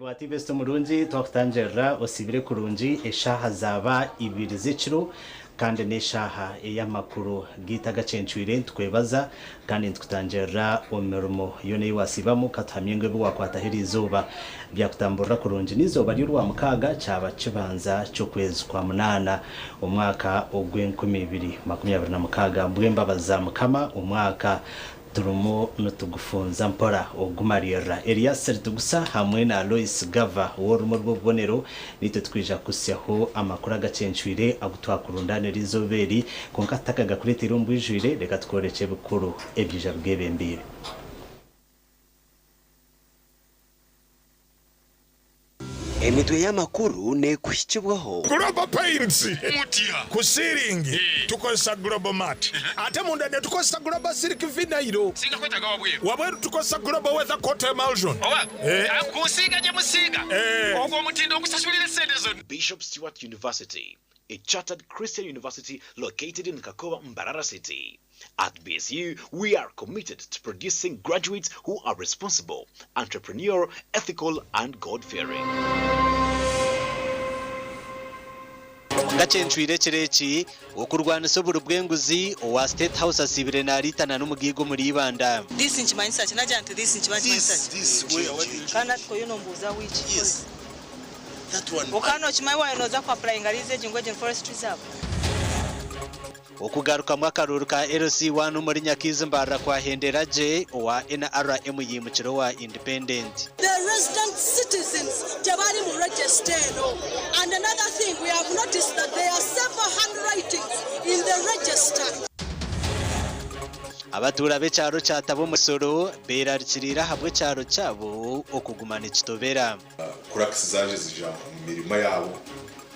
Wati besto murungi twakutangerera osibire kurungi eshaha zaba ibiri z'ekiro kandi n'eshaha ey'amakuru gita Agacencwire tukwebaza kandi ntukutangerera omirimo yone wasibamu katuhamyenge bwo wakwatahira izuba byakutamburira kurungi n'izuba ry'urwa mukaga cyaba kibanza cyo kwezi kwa munana umwaka ogw'2026 mbwembabaza mukama umwaka turumo nutugufunza mpora ogumarira Elias Rutugusa hamwe na Lois Gava worumo rw'ubonero nite twija kusyaho amakuru Agacencwire agutwakurundane rizoberi konkatakaga kuretera umbwijwire reka tworeke bukuru ebyija bwebembire emitwe y'amakuru ne kushikibwaho Global Paints mutia kusiringi tukosa Global Mat ate munda ne tukosa Global Silk Vinyl singa kwetaga wabweru wabweru tukosa Global Weather Coat Emulsion akusiga je musiga ogwo mutindo okusasulira sente zonna. Bishop Stewart University, a chartered Christian university located in Kakowa, Mbarara City. At BSU, we are committed to producing graduates who are responsible, entrepreneurial, ethical, and God-fearing. Agacencwire kireki okurwana soburu bwenguzi wa State House asibire na ritana n'umugigo muri ibanda. This inch mindset najante this inch mindset. This way Kana tkoyono mbuza which. Yes. That one. Okano chimaiwa inoza kwa applying alize jingweje forest reserve. Okugaruka mwakaruru ka LC1 muri Nyakizi Mbarara kwa henderaje wa NRM yimukiro wa independent. The resident citizens jabali mu register. And another thing we have noticed that there are several handwritings in the register. Abatura b'ecyaro cyatabo musoro berarikirira habwe cyaro cyabo okugumana ekitobera. Kurakisi zaje zija mu mirima yabo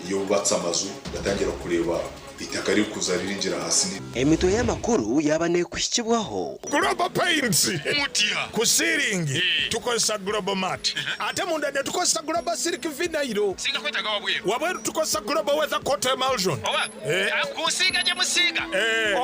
iyo bubatse amazu batangira kureba itaka riri kuzariringira hasi. Emitwe y'amakuru yabane kushikibwaho Global Paints mutia kusiringi tukosa Global Mat ate munda ne tukosa Global Silk Vinyl singa kwetaga wabweru wabweru tukosa Global Weather Coat Emulsion akusiga je musiga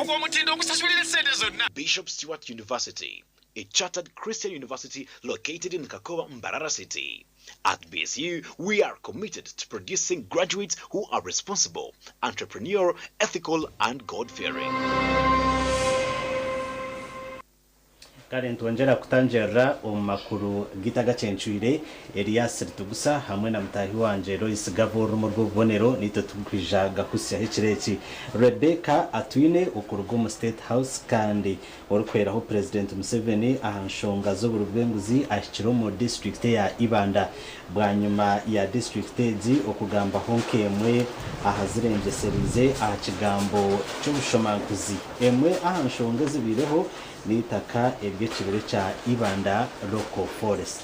ogwo mutindo okusasulira sente zonna. Bishop Stewart University, a chartered Christian university located in Kakowa, Mbarara City. At BSU, we are committed to producing graduates who are responsible, entrepreneurial, ethical, and God-fearing. Kare ntwongera kutangerera omakuru gita Agacencwire Elias Rutugusa hamwe na mutahi wanje Lois Gava mu rw'ubonero nito tukwijaga kusya hikireki Rebecca atwine okurugo mu State House kandi orukweraho President Museveni ahanshonga z'oburubwenguzi ashikiro mu district ya Ibanda bwanyuma ya district ezi okugamba honkemwe ahazirengeserize ahakigambo cy'ubushomanguzi emwe ahanshonga zibireho n'itaka ery'ekibire cya Ibanda Local Forest.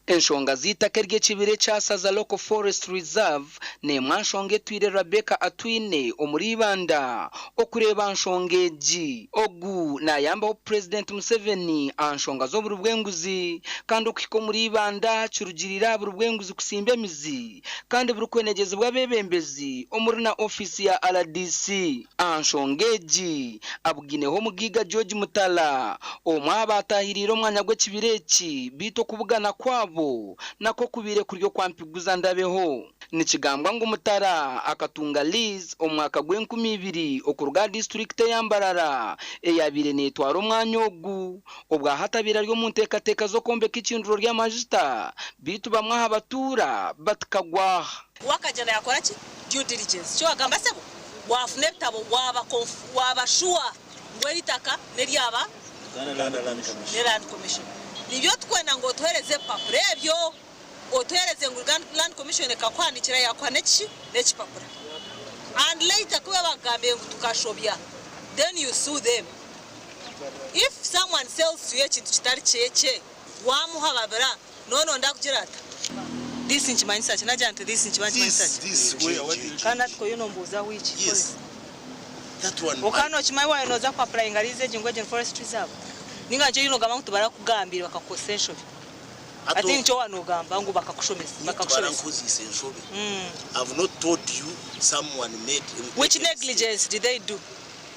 Enshonga z'itaka ry'ekibire cya Saza Local Forest Reserve ne mwanshonga etwire Rebecca atwine omuri Ibanda okureba nshonga egi ogu nayambaho President Museveni anshonga z'oburubwenguzi kandi okiko muri Ibanda kirugirira burubwenguzi kusimba emizi kandi burukwenegeza bw'abebembezi omuri na office ya RDC anshonga egi abugineho mugiga George Mutala omwaba atahirira omwanya gw'ekibire eki bito kubugana kwabo nako kubire kuryo kwampiguza ndabeho nikigambwa ngo Mutara akatunga lease omwaka gw'2020 okuruga district ya Mbarara eyabire netwara omwanya ogu obwa hatabira ryo muntekateka zo kombeka ikinduro rya magista bitu bamwe abatura batkagwaha Wakajana yakora ki due diligence cyo agamba sebo wafune bitabo waba sure ngweritaka neryaba Land Commission nibyo twena ngo twereze papure ebyo otwereze ngo Land Commission ekakwanikira yakwaneki n'ekipapura and later kuba bagambe ngo tukashobya then you sue them if someone sells to you ekintu kitari kyekye wamuha babira nono ndakugirata this inch mindset najante this inch mindset This way kana tkoyono mbuza which. Yes. That one. Okano chimaiwa inoza kwa applying alize jingweje forest reserve ninga nje yino gama kutubara kugambira bakakosensho ati ncho wanogamba ngo bakakushomesa I've not told you someone made which negligence did they do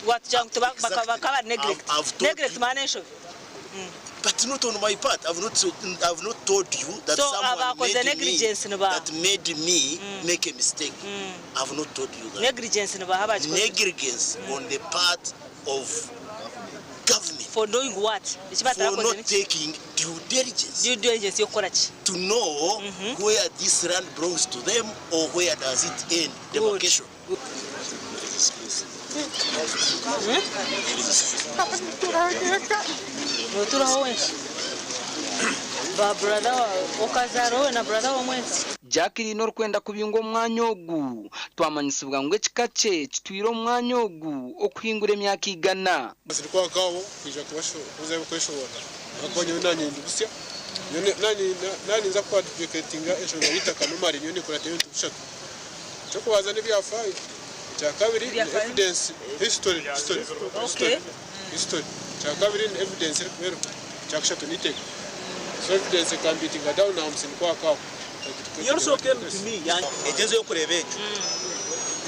what junk to bakaba neglect manation But not on my part. I've not told you that So, someone made me make a mistake. I've not told you that. Negligence On the part of government. For doing what? For not taking due diligence. To know where this land belongs to them or where does it end. Demarcation. Jacqueline Norkwenda kubingo omwanya ogu twamanyisibwa ngo ekikache kitwire omwanya ogu okuhingura emyaka igana zirikwa kawo kwija kuza kweshobora akonye nanye ndubusya nani nza kwa duplicatinga eshobora yitaka numari nyone kurate ibintu bishaka cyo kubaza n'ibyafaye cya kabiri evidence history cya kabiri evidence rero cya kishatu niteka so evidence can be taken down now msinkwa kawo. You're so came to me, ejenzo yo kureba ejo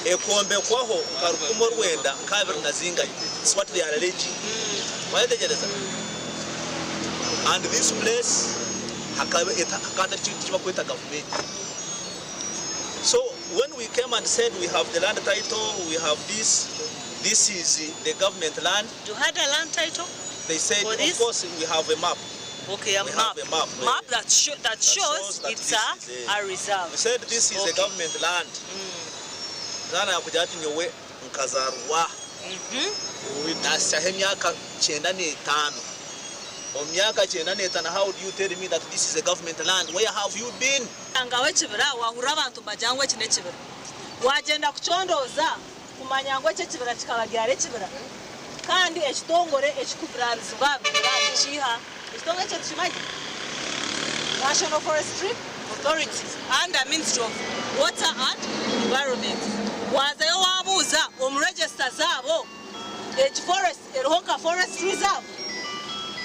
ekombe kwaho karukumo rwenda kabiri nazinga. It's what they are alleging. Why they gereza? And this place hakata chichwa kweta government. So when we came and said we have the land title, we have this is the government land. You had a land title? They said of course we have a map. Okay, a map that shows it's a reserve. We said this is a government land. Zana ya kujati nyowe nkazarwa. Nashahe myaka 95. Omyaka 95, how do you tell me that this is a government land? Where have you been? Angawe chibira wahura abantu bajangwe kine chibira. Wagenda kuchondoza kumanya ngo cye kibira kikabagira kibira. Kandi ekitongore ekikubira Zimbabwe chiha. National Forestry Authority and Ministry of Water and Environment. Wazayo wabuza register zabo forest erohoka forest reserve.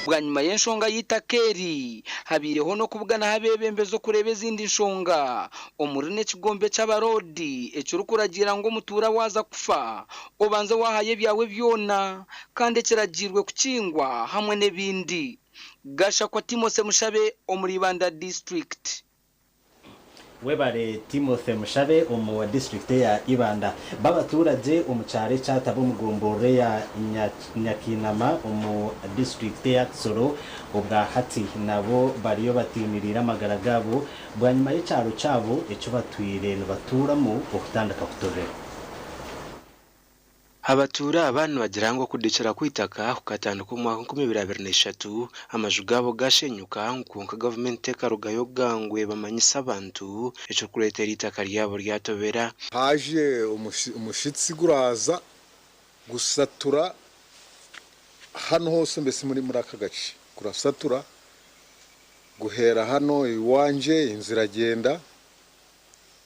Bwanyuma y'enshonga yitakeri habireho no kubugana habebembezo kureba ezindi nshonga omurine kigombe cy'abarodi ekirukuragira ngo mutura waza kufa obanze wahaye byawe byona kandi kiragirwe kukingwa hamwe nebindi. Gasha kwa Timothy Mushabe omuribanda district. Webare Timothy Mushabe omu district ya Ibanda. Babaturage omucyare cyatabo mugombore ya Nyakinama omu district ya Tsoro obwa hati nabo bariyo batimirira amagara gabo bwanyuma y'cyaro cyabo ecyo batwire baturamo okutandaka kutobera. Abatura abantu bagirango kudikira kwitaka kukatanduka mu 2023 amaju gabo gashenyuka nkunka government ekarugayo gangwe bamanyisa abantu eco kuretera itaka ryabo ryatobera. Haje umushitsi guraza gusatura hano hose mbese muri aka gace kurasatura guhera hano iwanje inzira genda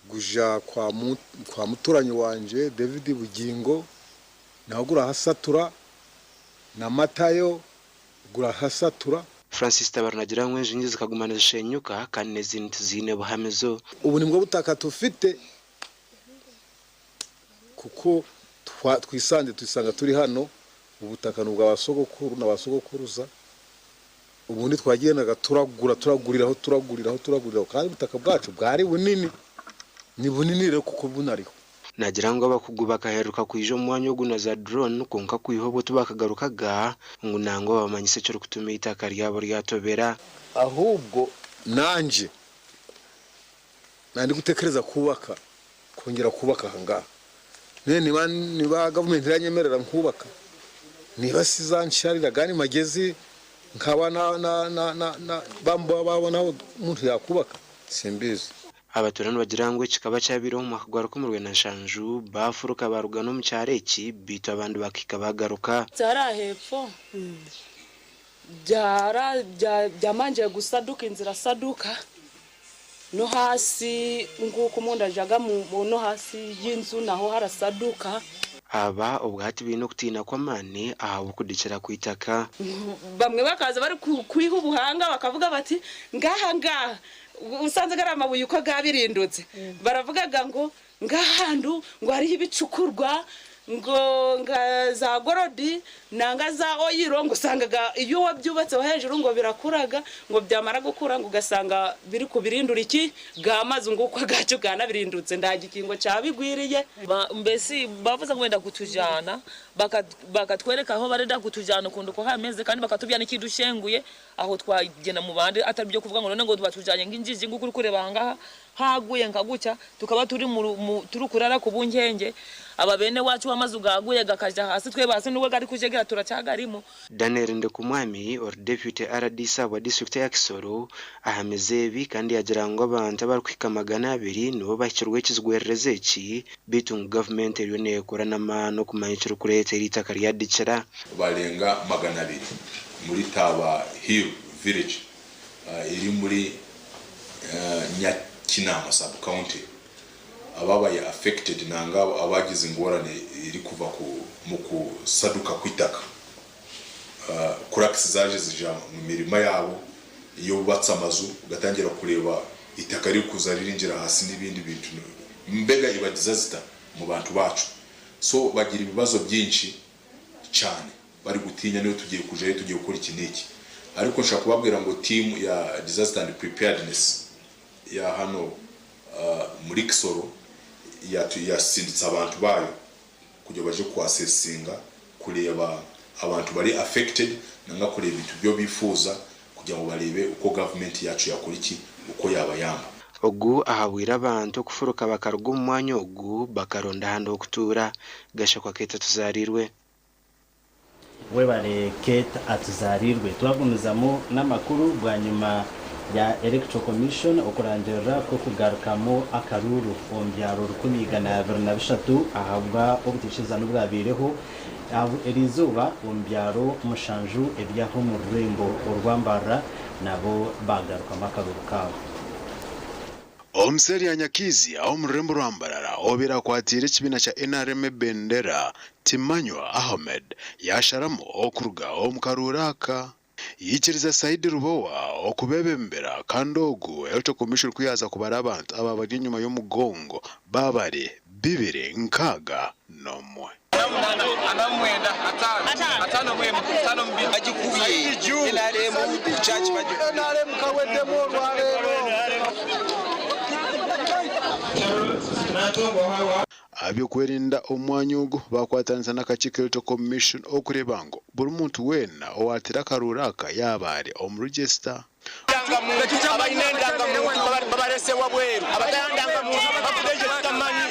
guja kwa muturanyi wanje David Bugingo na gura hasatura na Matayo gura hasatura. Francis Tabarnagira ngwenje ngize kagumana zishenyuka kandi nezindi zine buhamezo. Ubu nimwe butaka tufite kuko twisanga turi hano ubutaka nubwa basogokuru na basogokuruza ubundi twagiyenaga turaguriraho kandi ubutaka bwacu bwari bunini ni bunini rero kuko bunariho. Nagira ngo bakugubaka heruka kwijo mwanya oguna za drone konka kwihobo tubakagarukaga ngo nango bamanyise cyo kutume itaka ryabo ryatobera. Ahubwo nanje nandi gutekereza kubaka kongera kubaka hanga niba government iranyemerera nkubaka niba sizansharira gani magezi nkaba na bamba babona umuntu yakubaka simbizi. Abaturano bagirangwe kikaba cyabiro mu makagwaro ko murwe na Shanju bafuruka barugano mu cyareki bita abantu bakika bagaruka zara hepfo byamanje gusaduka inzira saduka no hasi nguko umuntu ajaga mu no hasi y'inzu naho harasaduka. Aba ubwati bino kutina kwa mane aho kudikira kwitaka bamwe bakaza bari kwiha ubuhanga bakavuga bati ngaha usanze gara amabuye uko gabirindutse baravugaga ngo ngahandu ngo ari ibicukurwa ngo nga za gorodi nanga za oyiro ngo usangaga iyo wabyubatseho hejuru ngo birakuraga ngo byamara gukura ngo ugasanga biri kubirindura iki gamaze ngo uko gacu gana birindutse ndagikingo cyabigwiriye mbese bavuze ngo wenda kutujana bakatwereka aho barenda kutujana ukundi uko hameze kandi bakatubya n'ikidushenguye aho twagenda mu bandi atari byo kuvuga ngo none ngo batujanye ng'injiji ngo kuri kureba ngaha haguye nkagucya tukaba turi turi kurara ku bunkenge aba bene wacu wamazu gaguye gakaja hasi twe base nubwo gari kujegera turacyagarimo. Daniel Ndekumwami or deputy RDC wa district ya Kisoro ahameze bi kandi yagirango abantu barkwika 200 nibo bakirwe kizgwerereze iki bitung government yone korana mano kumanyiciro kurete ritaka ryadicira barenga 200 muri Taba Hill village iri muri Kinama sub county ababaye affected nanga abagize ingorane iri kuva mu kusaduka kwitaka kurakisi zaje zija mu mirima yabo iyo bubatse amazu ugatangira kureba itaka riri kuzaririnjira hasi n'ibindi bintu mbega iba disaster mu bantu bacu so bagira ibibazo byinshi cyane bari gutinya niyo tugiye kujayo tugiye gukora iki niki ariko nshaka kubabwira ngo team ya disaster and preparedness ya hano muri Kisoro yasinditse abantu bayo kujya baje kwasesinga kureba abantu bari affected nanga kureba ibintu byo bifuza kugira ngo barebe uko government yacu yakora iki uko yabayamba ogu ahabwira abantu kufuruka bakarwa umwanya ogu bakaronda hando okutura gasha kwa Keta tuzarirwe we bare Keta atuzarirwe twagumizamo n'amakuru bwa nyuma ya Electoral Commission okurangira ko kugarukamo akaruru ombyaro 123 ahabwa obutishiza n'ubwabireho erizuba ombyaro mushanju ebyaho mu rurembo urwambara nabo bagarukamo akaruru kawo Omseri ya Nyakizi au mrembo rwambarara obera kwatire kibina cha NRM Bendera Timanywa Ahmed yasharamo okuruga omukaruraka yikiriza Saidi Rubowa okubebembera kandogo Electoral Commission kuyaza kubara abantu aba bari nyuma y'umugongo babare bibire nkaga nomwe anamwenda atano mwe mutano mbili agikuye NRM church baje NRM kawete mo rwarero abyo kwerinda omwanyugo bakwatanza n'akakiiko Electoral Commission okurebango buri muntu wena owatira karuraka yabare omregister abayinendanga mu babarese wabweru abatayandanga mu bakudeje tamanyi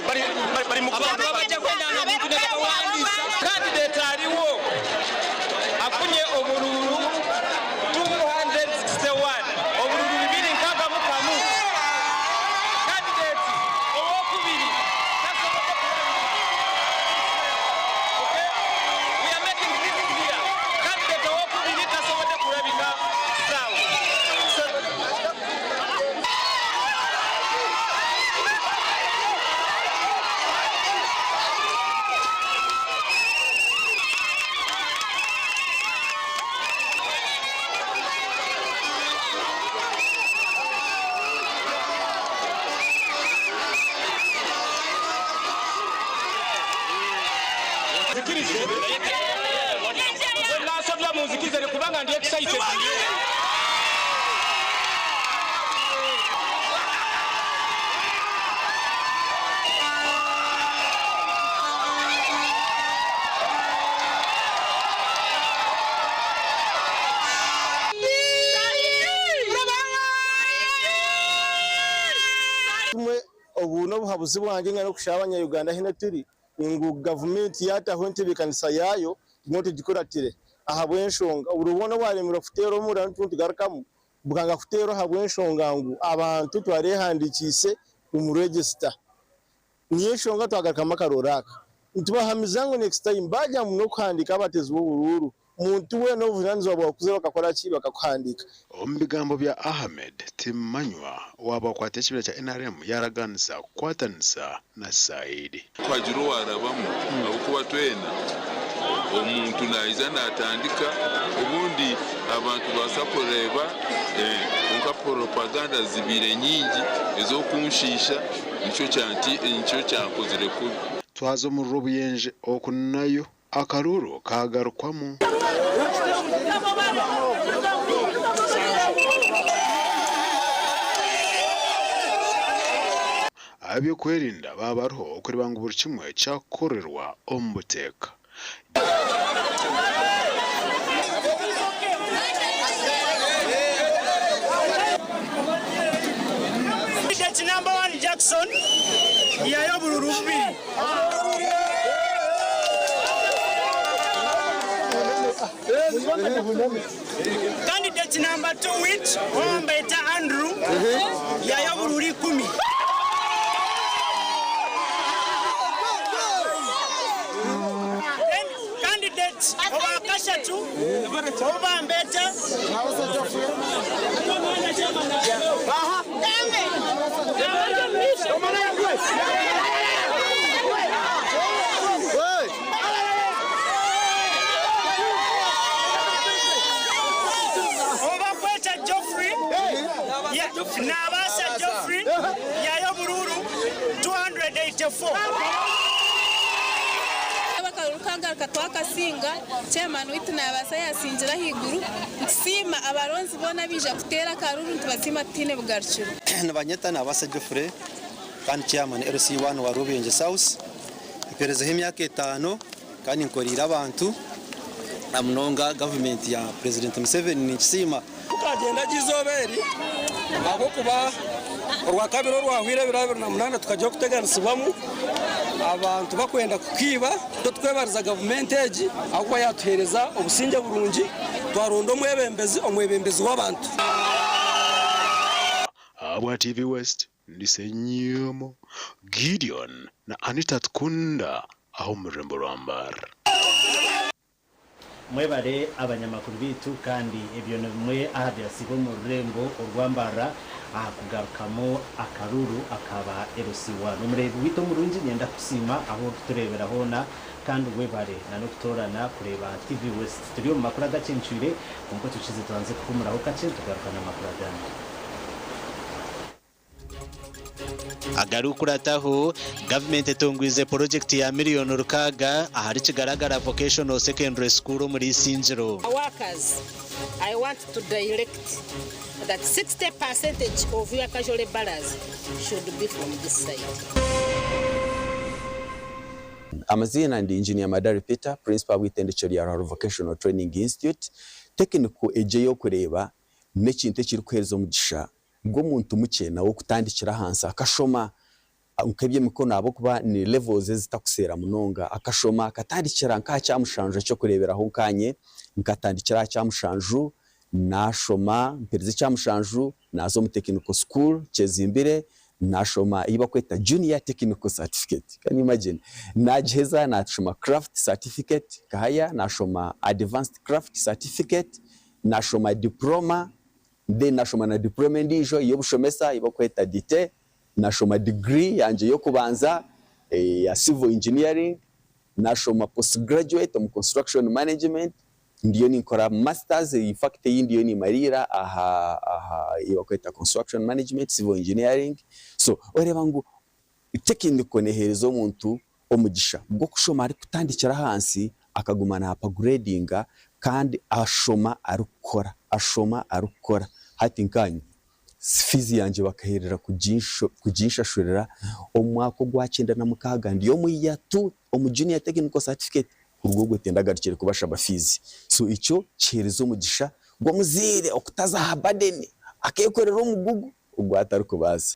bari mu baje kwendanga mu kuneka wandisa candidate aliwo akunye obururu 261 obururu bibiri nkaga mukamu candidate owokubiri we are making this clear candidate owokubiri tasobote kurabika sawa obu no buhabuzi bwange ngana kushabanya Uganda hino turi ingu government yataho ntibikanisa yayo ngoto gikoratire ahabwenshonga urubona waremera futero muri antu garakamu bukanga futero habwenshonga ngo abantu twarehandikise umuregister niyeshonga twagarukamo karoraka ntubahamizango next time bajya mu no kwandika abatezi b'ubururu muntu we no vuranzwa bakuze bakakora ki bakakwandika ombigambo bya Ahmed Timanywa wabakwate kibira cha NRM yaraganisa kwatanisa na Saidi kwajiro warabamu akuba twena omuntu naiza natandika ubundi abantu basakoreba onka propaganda zibire nyingi ezo kunshisha nico cyankozere kubi twazo mu rubuyenje okunayo akaruru kagarukwamo abyo kwerinda babaruho kureba ngo buri kimwe cyakorerwa ombuteka Number 1 Jackson yayo bururubi candidate number 2 which Ombeta Andrew yayo bururi 10 then candidate Obakasha 2 Obambeta Nabasa Geoffrey yayo bururu 284 abakarukanga katwakasinga chairman witu nabasa yasingira higuru sima abaronzi bona bija kutera karuru ntibasima tine bugarchuru nabanyeta nabasa Geoffrey kandi chairman LC1 wa Rubenje South ipereze hemyaka 5 kandi nkorira abantu amunonga government ya President Museveni nikisima ukagenda gizoberi abo kuba urwa kabiro rwahwire birabiro na munana tukajya kuteganisibamo abantu bakwenda kukiba to twebariza government age ahubwo yatuhereza obusinge burungi twarondo omwebembezi w'abantu abwa TV West ndisenyemo Gideon na Anita Tkunda aho murembo rwambara mwebare abanyamakuru bitu kandi ibyo nimwe ahabyasibo mu rembo urwambara akugarukamo akaruru akaba LC1 umurego wito murungi nyenda kusima aho turebera hona kandi webare na no kutorana kureba TV West studio mu makuru Agacencwire nkuko tucize tuanze kumuraho kace tugarukana makuru agandi Agarukurataho government etongwize project ya miliyoni rukaga ahari kigaragara vocational secondary school muri Sinjiro. Workers, I want to direct that 60% of your casual laborers should be from this side. Amazina ndi engineer Madari Peter, principal w'itendekero ya Vocational Training Institute, technical eje yo kureba n'ekintu kiri kwerezo mugisha bwo muntu mukena wo kutandikira hansi akashoma ukebye mikono abo kuba ni levels zitakusera munonga akashoma akatandikira nka cyamushanje cyo kureberaho kanye nkatandikira cyamushanju nashoma mpereze cyamushanju nazo mu technical school Chezimbire nashoma iba kweta junior technical certificate can you imagine najheza nashoma craft certificate kahaya nashoma advanced craft certificate nashoma diploma then nashoma na diploma ndijo iyo bushomesa iba kweta dite nashoma degree yanje yo kubanza ya civil engineering nashoma postgraduate mu construction management ndiyo nikora masters in fact ndiyo ni marira iba kweta construction management civil engineering so oreba ngo technical neherezo muntu omugisha bwo kushoma ari kutandikira hansi akagumana upgradinga kandi ashoma arukora hati nkanye fizi yanje bakaherera kujinshashurira omwako gwa 9 na mukaga ndiyo muyatu omu junior technical certificate urwo gutendagakire kubasha bafizi so icyo cyerezo mugisha gwa muzire okutaza habadeni akekorera umugugu ubwo atari kubaza.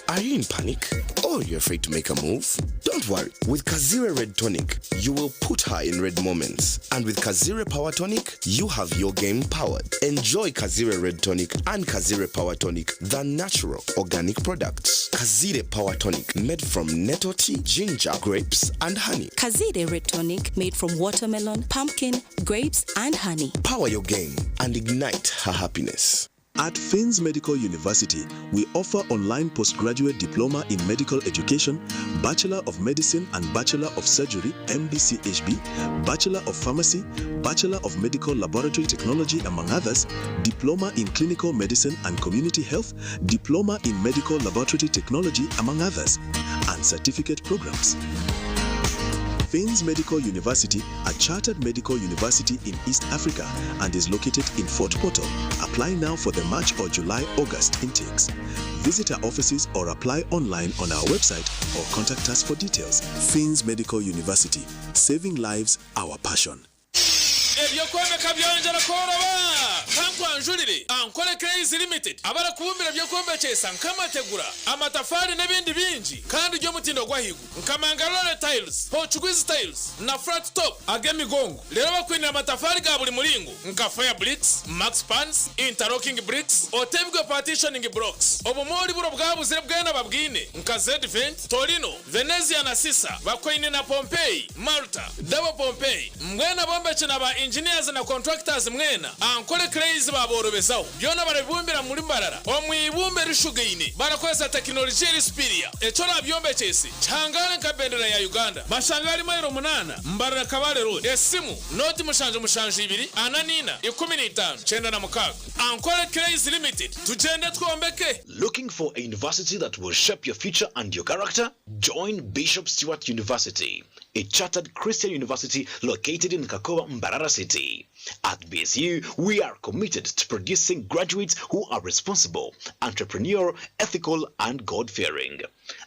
Are you in panic? Or you're afraid to make a move? Don't worry. With Kazire Red Tonic, you will put her in red moments. And with Kazire Power Tonic, you have your game powered. Enjoy Kazire Red Tonic and Kazire Power Tonic, the natural organic products. Kazire Power Tonic, made from nettle tea, ginger, grapes, and honey. Kazire Red Tonic, made from watermelon, pumpkin, grapes, and honey. Power your game and ignite her happiness. At Fins Medical University, we offer online postgraduate diploma in medical education, Bachelor of Medicine and Bachelor of Surgery, MDCHB, Bachelor of Pharmacy, Bachelor of Medical Laboratory Technology, among others, Diploma in Clinical Medicine and Community Health, Diploma in Medical Laboratory Technology, among others, and certificate programs. Fins Medical University, a chartered medical university in East Africa and is located in Fort Portal. Apply now for the March or July-August intakes. Visit our offices or apply online on our website or contact us for details. Fins Medical University, saving lives, our passion. Ebyokwomeka byonjera koroba kankwanjulire ankole crazy limited abara kubumbira byokwomekesa nkamategura amatafari n'ebindi bingi kandi ryo mutindo gwahigu nkamangalole tiles Portuguese tiles na flat top agemigongo lero bakwinira amatafari ga buli mulingo nka fire bricks max pans interlocking bricks otebwe partitioning blocks obumoli buro bwabuzire bwena babwine nka Z-Vent Torino Venezia na Sisa bakwine na Pompeii Malta double Pompeii mbwena bombe china ba engineers na contractors mwena ankole crazy baborobezaho byona barabibumbira muri mbarara omwibumbe rishugaine barakwesa technology rispiria echora byombe chese changana kabendera ya Uganda bashangari mayiro 8 mbarara kabale road esimu noti mushanje 2 ananina 15 chenda na mukaga ankole crazy limited tujende twombeke. Looking for a university that will shape your future and your character? Join Bishop Stewart University, a chartered Christian university located in Kakowa, Mbarara City. At BSU, we are committed to producing graduates who are responsible, entrepreneurial, ethical, and God-fearing.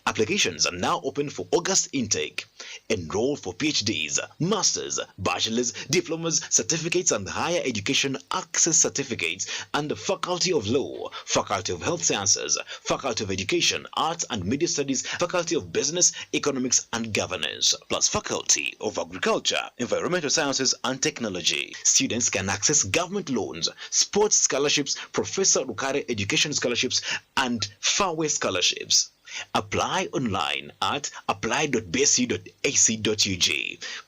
Applications are now open for August intake. Enroll for PhDs, Masters, Bachelors, Diplomas, Certificates, and Higher Education Access Certificates, and the Faculty of Law, Faculty of Health Sciences, Faculty of Education, Arts and Media Studies, Faculty of Business, Economics, and Governance, plus Faculty of Agriculture, Environmental Sciences, and Technology. Students can access government loans, sports scholarships, Professor Rukare Education Scholarships, and Fairway Scholarships. Apply online at apply.bsu.ac.ug.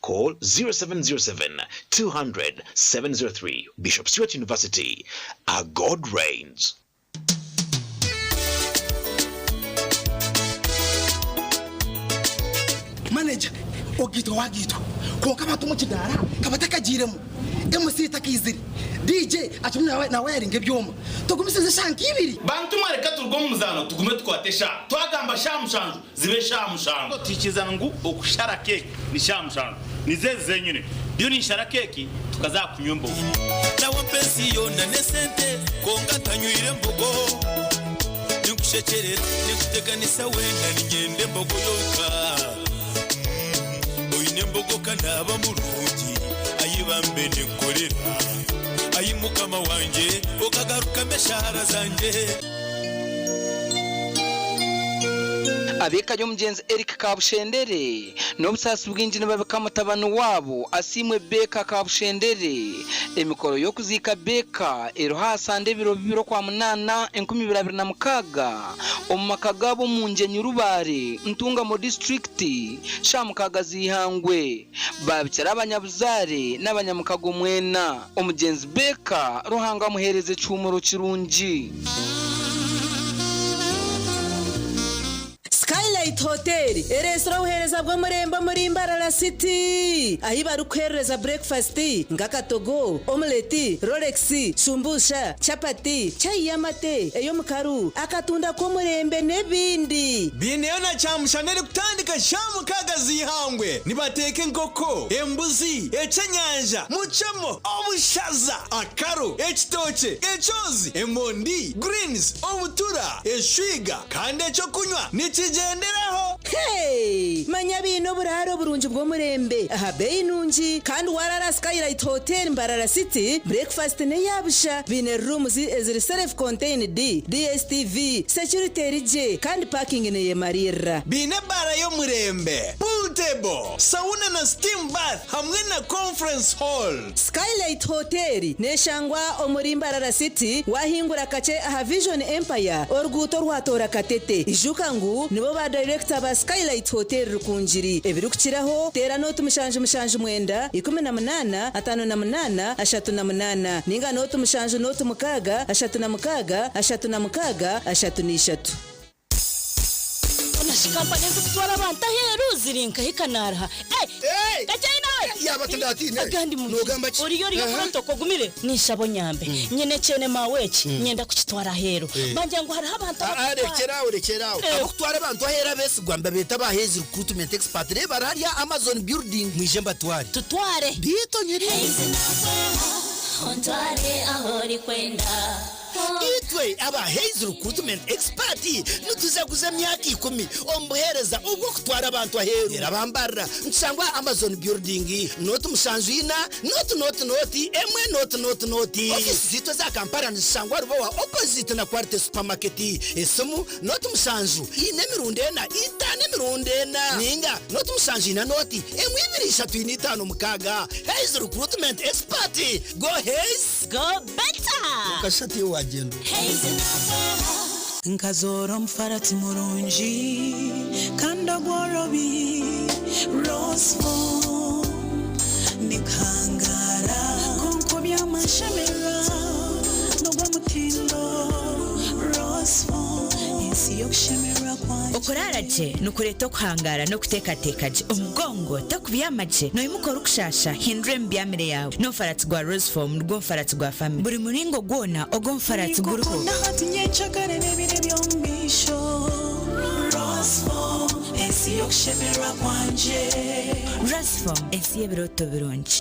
Call 0707 200 703. Bishop Stewart University. Our God reigns. Manager, ogito wagito. Konka batumu kidara, kabataka jiremu. MC takiziri. DJ atumwe na wearing ebyoma. Tugumisize shanki ibiri. Bantu mareka turgo muzano tugume twatesha. Twagamba shamushanju zibe shamushanju. Tikizana ngo okushara cake ni shamushanju. Nizeze nyine. Byo ni shara cake tukaza kunyumba. Nawo pensiyo na nesente konga tanyuire mbogo. Nikushekerera nikuteganisa wenda ngende mbogo yoka. Oyine mbogo kanaba mulungi ayibambe nekorera. Ayimukama wanje okagaruka meshara zanje. Abeka yo mgenzi Eric Kabushendere n'obusasi bw'injine babeka mutabano wabo asimwe Beka Kabushendere emikoro yo kuzika Beka erohasande biro kwa munana 2026 omumakagabo munje nyurubare ntunga mu district shamukaga zihangwe babikira abanyabuzare n'abanyamukago mwena omugenzi Beka ruhanga muhereze cumuro kirungi. Skylight Hotel, eresra uhereza bwo muremba muri Mbarara City. Ahi barukhereza breakfast, ngakatogo, omelette, Rolex, sumbusha, chapati, chai yamate, eyo mukaru, akatunda ko murembe nebindi. Bineyo na chamushanere kutandika shamukaga zihangwe. Nibateke nkoko, embuzi, echenyanja, muchemo, obushaza, akaro, ekitoche, echozi, emondi, greens, obutura, eshwiga, kande cyo kunywa nikigenderaho. Hey, manya bino buraro burunji bwo murembe. Aha bei nunji kandi warara Skylight Hotel Mbarara City. Breakfast ne yabusha bine rooms eziri self contained DSTV security rije kandi parking ne yemarira. Bine bara yo murembe. Pool table, sauna na steam bath hamwe na conference hall. Skylight Hotel ne shangwa omuri Mbarara City wahingura kace aha Vision Empire orguto rwatora katete. Ijuka ngu nibo ba director ba aha Skylight Hotel Rukunjiri ebirukiraho tera note mushanju mwenda 18 58 38 ninga note mushanju note mukaga 36 36 33 Kampani zitwara abantu aheru zirinka hikanara gacyina yaba tandatine agandi mu uriyo pronto kogumire nishabo nyambe nyene cene maweki nyenda kukitwara aheru banje ngo hari abantu rekeraho abutwara abantu ahera bese gwamba beta bahezi recruitment expert reba hariya Amazon building mwijemba tutware bito nyiri ontware ahori kwenda itwe aba Haze recruitment expert nutuzaguza myaka 10 ombohereza ubwo kutwara abantu aheru erabambara nsangwa Amazon building not musanjina not emwe not office zito za Kampala nsangwa rubowa opposite na Quarte supermarket esumu not musanju ine mirundena itane mirundena ninga not musanjina noti emwe 235 mukaga Haze recruitment expert go Haze go better kashati wa nkazora mfarati murunji kanda gworobi rosfo nikangara konko byamashemera nogwa mutindo rosfo isi yokushemera kwanje okuraraje nukureto kuhangara no kutekatekaje umugongo takubyamaje no imukora ukushasha hindure mbyamire yawe no farati gwa rosfo murwo farati gwa family buri muringo gwona ogo farati guruho nahatinye chakare nebire byombisho rosfo isi yokushemera kwanje rosfo isi yebiroto bironje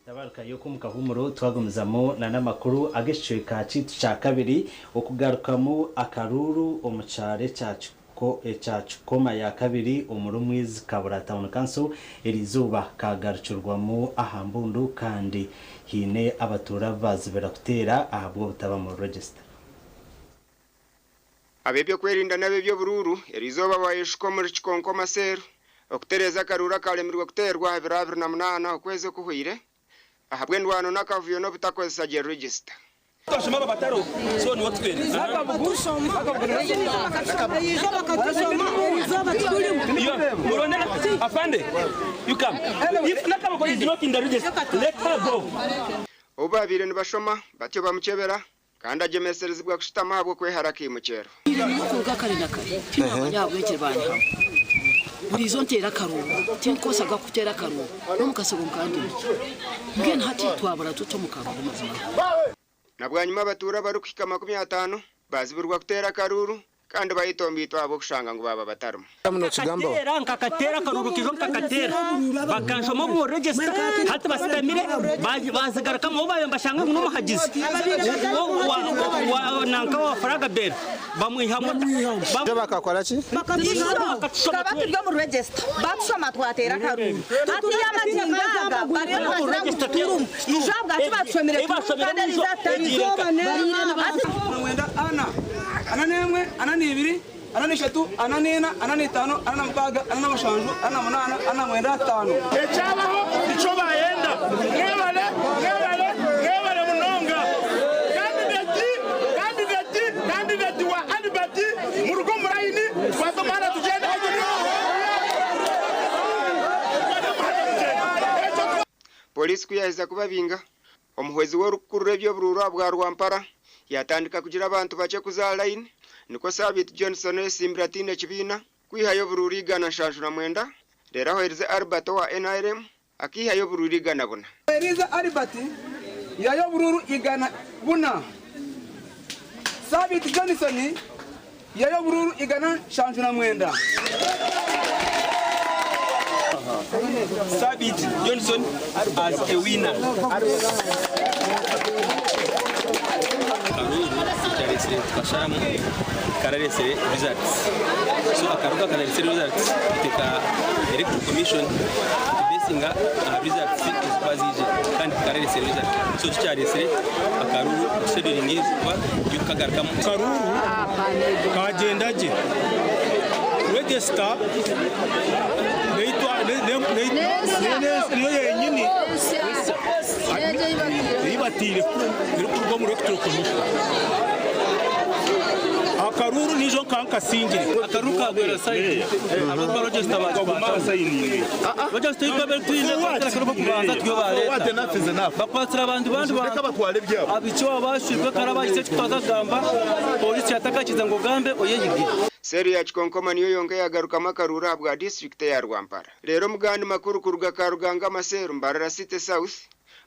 tabaruka yo kumukahumuro twagumizamo na namakuru ageshwe ka citu ca kabiri okugarukamo akaruru omucare cyacu koma ya kabiri umurumwizi kabura town council erizuba kagarucurwamo ahambundu kandi hine abatura bazibera kutera ahabwo butaba mu register abebyo kwerinda nabebyo bururu erizuba bayishko muri kikonko maseru okutereza karura kalemirwa kuterwa 2008 okweze kuhwire ahabwe ndwano nakavuyo no butakozesa je register twashima babataro so ni watwere afande you come if nakabo is not in the register let her go obabire nibashoma batyo bamucebera kandi agemesereza bwa kushitama habwo kweharaki mucero kuga kare nakare yabwe kirbanya Horizontera karubo tinkosa gakutera karubo no mukasego kandi ngene hati twabara tuto mukarubo mazima nabwanyuma abatura barukika 50 bazibirwa kutera karuru kandi bayitombitwa abo kushanga ngo baba bataruma muno kigamba nkakatera karuru kijo nkakatera bakanshoma mu register hati basitamire bazigaruka mu bayo mbashanga no muhagizi wa nanka wa faraga ber bamwihamo bakakora ki bakatubyo mu register batsoma twatera karuru hati yamatingaga bari mu register turum ijabwa kibatsomere kandi rizatarizoba mwenda ana nemwe ana nibiri ana nishatu ana nena ana nitano ana mukaga ana mushanju ana munana ana mwenda 5 echabaho ico bayenda ngebale munonga candidate wa anibati murugo murayini twatomana tugenda polisi kuyaheza kubabinga omuhwezi w'orukuru rw'ebyo bururu bwa Rwampara yatandika kugira abantu bace kuzala line niko Sabit Johnson esimbratine kibina kwihayo bururi gana shanjura mwenda rero ahereze Albert wa NRM akihayo bururi gana buna Eliza Albert yayo bururu igana buna Sabit Johnson yayo bururu igana shanjura mwenda Sabit Johnson as a winner Karere tukashamo karere results so akaruka karere results iteka electoral commission besinga results bazije kandi karere results so cyarese akaruru scheduling kwa yukagarukamo karuru kagendaje register leitwa ne yenyini batire rwo muri electoral commission akaruru nijo kanka singire akaruru kagwera site ababa register baguma sayini register ikabere twinda bakara kubanza tyo baleta bakwatira abantu reka batware byabo abicho abashirwe karabaye kitazagamba polisi yatakakiza ngo gambe oyeyigi Seri ya chikonkoma niyo yonge yagarukamo akarura bwa district ya Rwampara rero mugandi makuru kuruga karuganga maseru Mbarara City South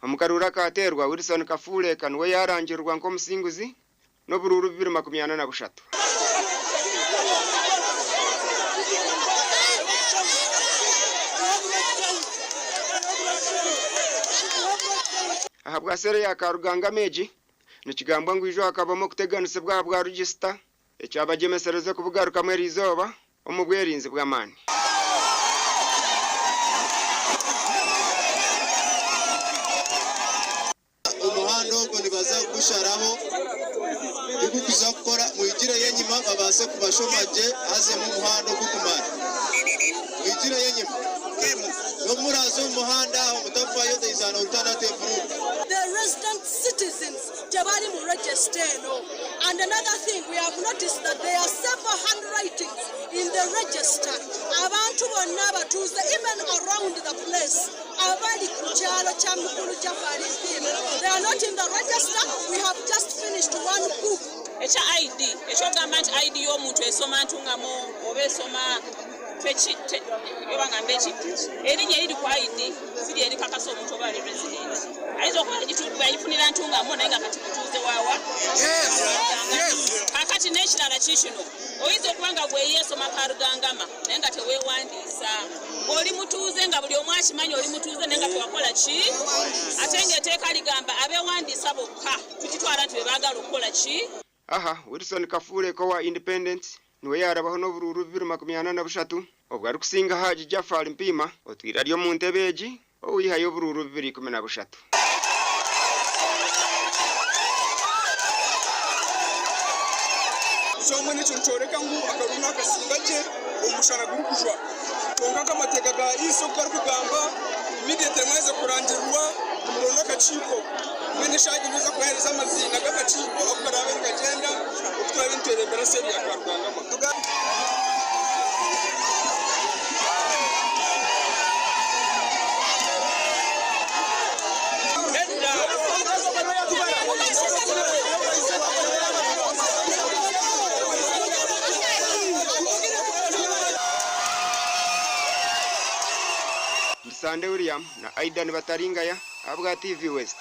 omukarura katerwa Wilson Kafule kanwe yarangirwa nko musinguzi no bururu 2023 ahabwa sere ya karuganga meji nikigambwa ngwijo akabamo kuteganise bwa register ecyabagemesereze kubugaruka mwe rizoba omubwerinzi bw'amani umuhando ngo nibaza gusharaho ikukuza gukora muyigire yenyima babase kubashomaje aze mu muhando gukumara muyigire yenyima no murazo umuhanda umutafayo deizana alternative route the resident citizens jabali mu register no. And another thing, we have noticed that there are several handwritings in the register. Abantu bonna batuze even around the place. Abali kuchalo chamukulu jafari theme. They are not in the register. We have just finished one book. Echa ID, echo government ID y'omuntu esoma ntungamo oba esoma yobangambechi erinnya eriri ku ID siri eri kakasa omuntu oba ali resident ayinza okuba gituuka yagifunira ntungamo naye nga kati kutuuze waawa kakati n'ekirala kikino oyinza okuba nga gwe yeesoma karugangama naye nga teweewandiisa oli mutuuze nga buli omu akimanyi oli mutuuze naye nga tewakola ki ate ng'eteeka ligamba abeewandiisa bokka tukitwala nti be baagala okukola ki. Aha Wilson Kafule ko wa independent niwe yarabaho no bururu 2023 obwo ari kusinga Haji Jafari Mpima otwira ryo mu ntebeji owihayo bururu 2013 somwe nico ntoreka ngu akaruna kasingaje umushana gukujwa tonga kamateka ga iso kwa kugamba immediate mweze kurangirwa umurongo kaciko mwene shaje biza kuhereza amazina gakaciko okarabe kagenda utwara bintere mbere seri akarwangama Sande William na Aidan Bataringaya abwa TV West.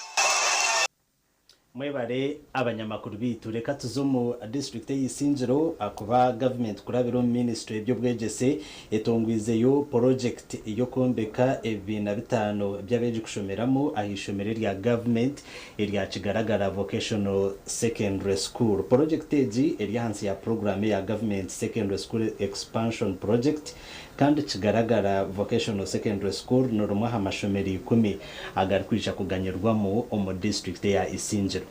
Mwebare abanyamakuru bitu reka tuzumu district y'Isinjiro akuba government kurabiro ministry byo bwegese etongwizeyo project yo kombeka 25 byabeje kushomeramo ahishomere rya government erya kigaragara vocational secondary school project eji erya hansi ya program ya government secondary school expansion project kandi kigaragara vocational secondary school norumwa hamashomeri 10 agarikwisha kuganyirwamo omu district ya Isinjiro.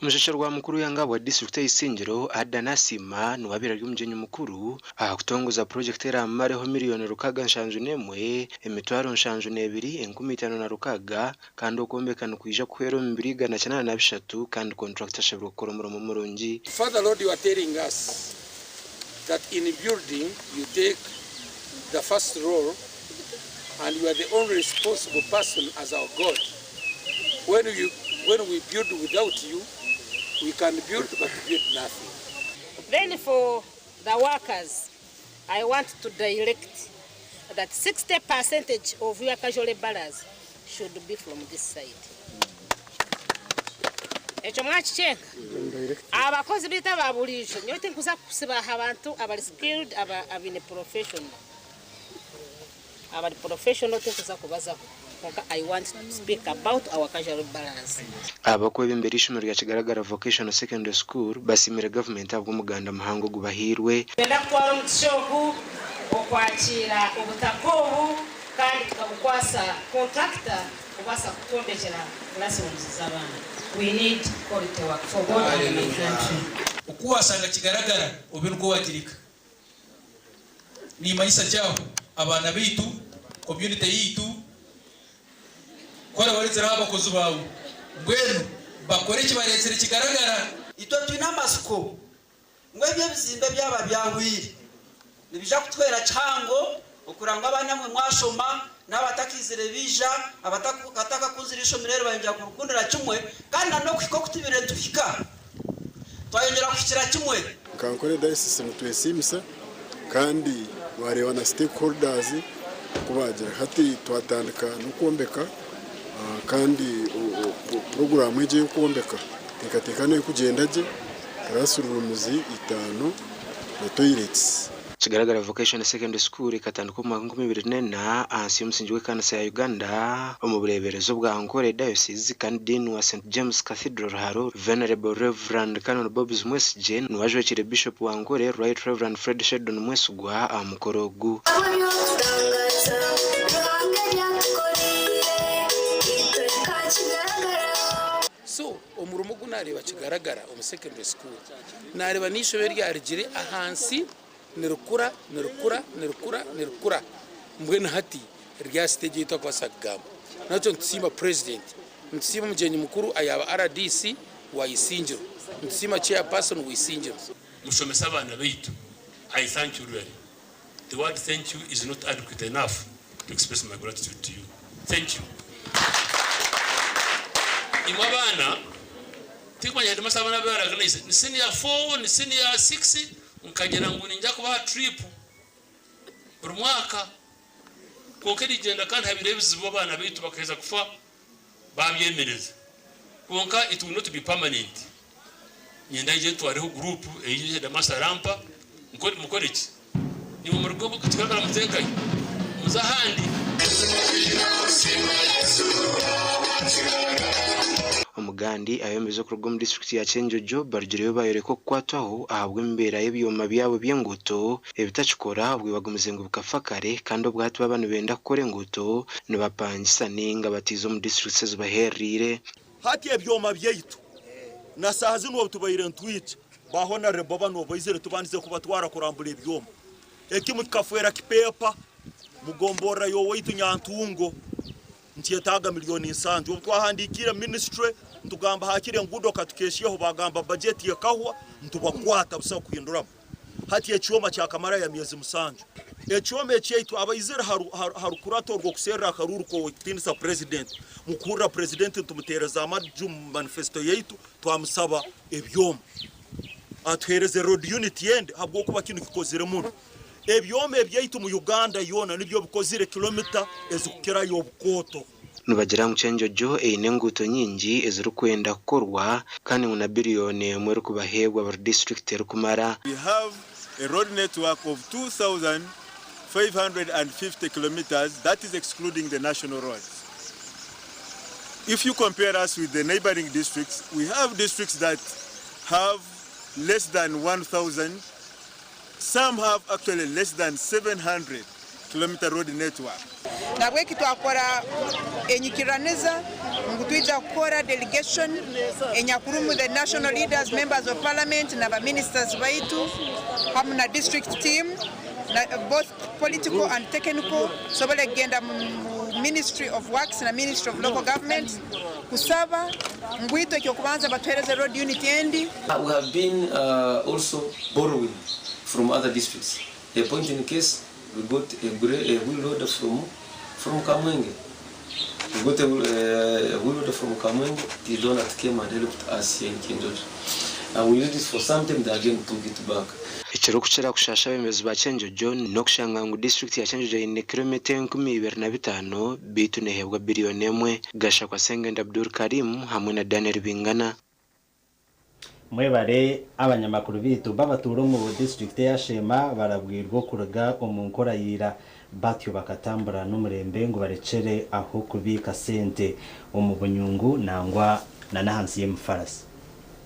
Mujishorwa mukuru yangabo wa district y'Isinjiro Adanasima nuwabira ry'umjenyi mukuru kutongoza project era mareho miliyoni rukaga nshanju nemwe emitwaro nshanju nebiri 15 na rukaga kandi okombekana kuija kuhero 283 kandi contractor shabro koromoro mumurungi. Father Lord, you are telling us that in building you take the first role and you are the only responsible person as our God. When we build without you, we can build but build nothing. Then for the workers, I want to direct that 60% of your casual laborers should be from this side. Echo mwachichenga abakozi bita babulisho nyote nkuza kusiba abantu abali skilled abine professional abali professional tekuza kubaza. I want to speak about our casual laborers. Abakwe b'imbere ishuri rya kigaragara vocational secondary school basimira government abwo muganda muhango gubahirwe benda kwara mutishogu okwakira ubutakobu kandi tukabukwasa contractor kubasa kutondekera classrooms z'abana. We need quality work for God and my country. Ukuwasanga kigaragara ubirwo wagirika ni maisha cyabo abana bitu community yitu kora warizira abakozi bawe bwenu bakore kibaretsere kigaragara ito twinamasiko ngo ibyo bizimbe byaba byahwire nibija kutwera chango ukuranga abanyamwe mwashoma n'abatakizire bija abatakataka kunzirisho mirero banja kurukundira kimwe kandi no kwiko kutibire tufika twayongera kukira kimwe kankore diocese mutwesimisa kandi wareba na stakeholders kubagira hati twatandika no kombeka kandi program ije yo kombeka tekatekane kugendaje classrooms 5 na toilets kigaragara vocational secondary school ikatandika mu 2024 ansi y'umusingi w'Ekanisa ya Uganda mu bureberezo bwa Ankole Diocese kandi Dean wa St James Cathedral haro Venerable Reverend Canon Bob Mwesije n'uwaje wekire Bishop wa Ankole Right Reverend Fred Sheldon Mwesugwa amukorogu so umurumo gunareba kigaragara mu secondary school nareba nishobe rya rigire ahansi nirukura mbwe na hati rya stage yitwa kwa Sagamba nacho ntsima president ntsima mujenyi mukuru ayaba RDC wa Isingiro ntsima chairperson wa Isingiro mushomesa abana beitu. I thank you really. The word thank you is not adequate enough to express my gratitude to you. Thank you. Imabana tikwanya hadi masabana baraganize ni senior 4 ni senior 6 nkagera ngo ninjya kuba trip buri mwaka kokeri genda kandi habire bizibo abana bitu bakeza kufa babyemereza konka it will not be permanent nyenda je twariho group eyi da masarampa mukore iki ni mu rugo tukagara muzengaye muzahandi umugandi ayembezo ku rugom district ya Chenjojo barjuriyo bayereko kwatwaho ahabwe imbera y'ibiyoma byabo by'enguto ebitachikora ubwo bagumize ngo bukafakare kandi ubwatu babana benda kore nguto nibapangisa ninga batizo mu district zibaherire hati ebyoma byeyitu na sahazi no tubayire ntwica bahona rebo bano boizere tubandize kuba twara kurambura ibyoma ekimu kafwera kipepa mugombora yo weitu nyantungo ntiyetaga miliyoni insanzi ubwo twahandikira ministry ntugamba hakire ngudo katukeshiyeho bagamba budget yakahwa ntubakwata busa kuhinduramo hati ecyoma cya kamara ya miezi musanju ecyoma cyaitu abayizera haru kuratorwa kusera akaruru ko tinisa president mukura president tumutereza amajum manifesto yaitu twamusaba ebyoma atwereze road unit yende habwo kuba kintu kikozire muno ebyome byaitu mu Uganda yona nibyo bukozire kilometer ezukira yo bukoto nubagera mu Chenjojo einenguto nyingi ezirukwenda korwa kandi una billion mwe rukubahebwa bar district rukumara. We have a road network of 2,550 kilometers, that is excluding the national roads. If you compare us with the neighboring districts, we have districts that have less than 1,000. Some have actually less than 700 kilometer road network. Nabwe kitwakora enyikiraniza ngutwija kukora delegation enyakurumu the national leaders, members of parliament na ministers baitu hamna district team na both political and technical sobole genda Ministry of Works na Ministry of Local Government kusaba ngwito kyokubanza batwereze road unit endi. We have been also borrowing from other districts. The point in case we got a wheel loader from Kamwenge. We got a wheel loader from Kamwenge. The donor came and helped us here in Chenjojo. And we used it for some time, they again took it back. Ichiro kuchera kushasha bemezi ba Chenjojo no kushanga ngo district ya Chenjojo ine kilometer 25 bitu nehebwa billion emwe gasha kwa Sengenda Abdul Karim hamwe na Daniel Bingana. Mwebare abanyamakuru bitu babaturo mu district ya Shema barabwirwa kuruga umunkora yira batyo bakatambura n'umurembe ngo barecere aho kubika sente umubunyungu nangwa na nahansi y'emfarasi.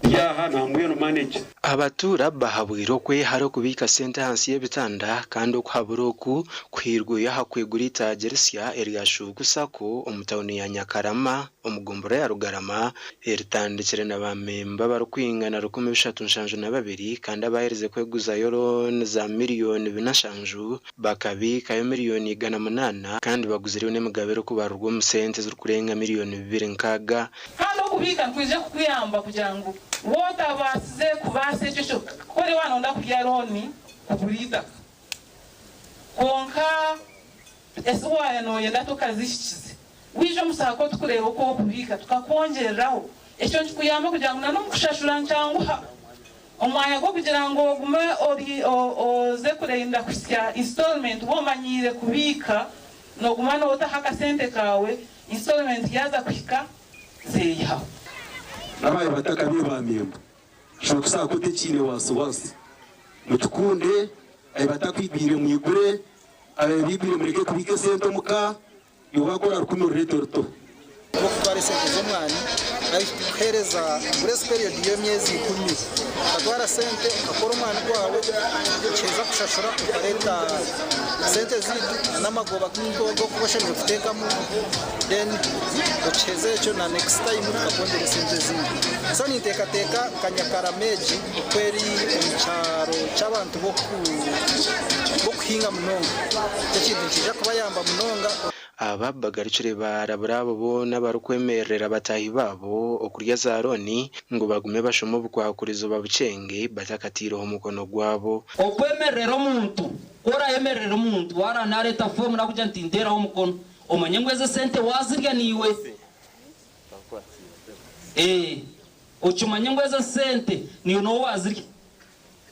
yaha namwe no manager abatura bahabwiro kwe haro kubika sente hansi y'ebitanda kandi okwaburoku kwirguye hakwegurita Gerisia Elias Rutugusa ko omutawuni ya Nyakarama omugombora ya Rugarama eritandikire n'abamemba barukwingana 372 kandi abahereze kweguza euro za miliyoni 4 bakabika yo miliyoni 800 kandi baguziriwe n'emugabero ku barugwo mu sente z'ukurenga miliyoni 2 hano kubika kwije kuyamba kugira ngo wota basize kubase cyo kore wanonda kugira roni kuburita konka eswaya no yenda tukazishikize wije musako tukureba uko kubika tukakongeraho ecyo kuyamba kugira ngo nano kushashura cyangwa omwanya go kugira ngo gume ori oze kurenda kusya installment womanyire kubika no gumana utahaka sente kawe installment yaza kwika zeya nabaye bataka bibamemba sho kusaka kutekine wasi mutukunde ay batakwibire mwigure abibire mureke kubike sente muka yobakora rukumo retorto twari sente z'umwanya ari kuhereza grace period y'emyezi 10 atwara sente akora umwana kwawe cyeza kushashura ukareta sente zidu n'amagoba go kubashimira kutekamo then ucheze cyo na next time ukakongera sente zindi so niteka kanyakarameji kweri umcharo cy'abantu bo kuhinga munonga cy'kintu kija kuba yamba munonga ababagaricire barabrabo bo n'abarukwemerera batahi babo okurya za Roni ngo bagume bashomo bukwakulizo babucenge batakatiro umukono gwabo okwemerera omuntu ora yemerera omuntu waranareta fomu nakuja ntindera umukono omanye ngweze sente wazirya niwe ochumanye ngweze sente niyo no wazirya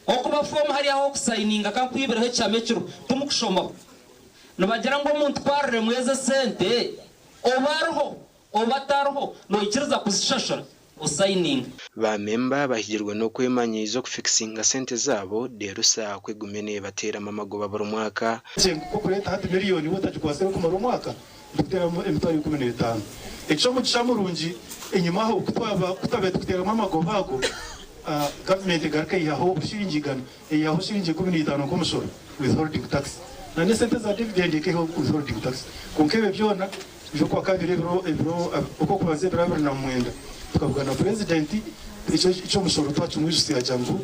okuba fomu hari aho kusayininga kakwibiraho cyamekiro tumukushoma nabagira ngo umuntu twarire mweze sente obarho obatarho no ikiriza kuzishashara usayininga bamemba bahigirwe no kwemanyizo kufixinga sente zabo derusa kwegumene batera mamagoba baro mwaka ko kureta hati miliyoni wotajukwase ko maro mwaka dutera emtari 15 ekyo mu gishamurungi enyuma ho kutaba dutera mamagoba ago government garka yaho bushiringigana yaho shiringi 15 ko musoro withholding tax na nesente za dividend keho withholding tax konkebe byona byo kwa kabiri ebro uko kubaze driver na mwenda tukavuga na president icyo musoro twacu mu isi ya jambu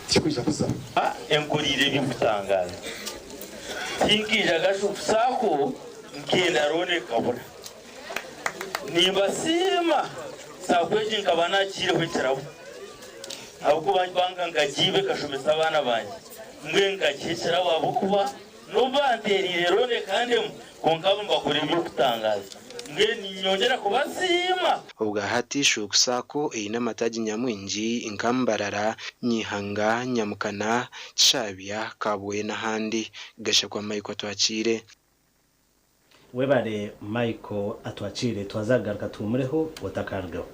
kikuja kusaba enkorire bikutangaza kingija gashu sako ngenda rone kabura nibasima sakweje nkabana kire hwitarabu ahubwo banga ngajibe kashomesa abana banje mwe ngakicira wabo kuba nubanterire rone kandi konkaba mbakore byo kutangaza mwe ninyongera kubasima ubwa hati shukusako ina mataji nyamwinji inkambarara nyihanga nyamukana shabya kabuye n'ahandi gasha kwa Michael twacire webare Michael atwacire twazagaruka tumureho watakargaho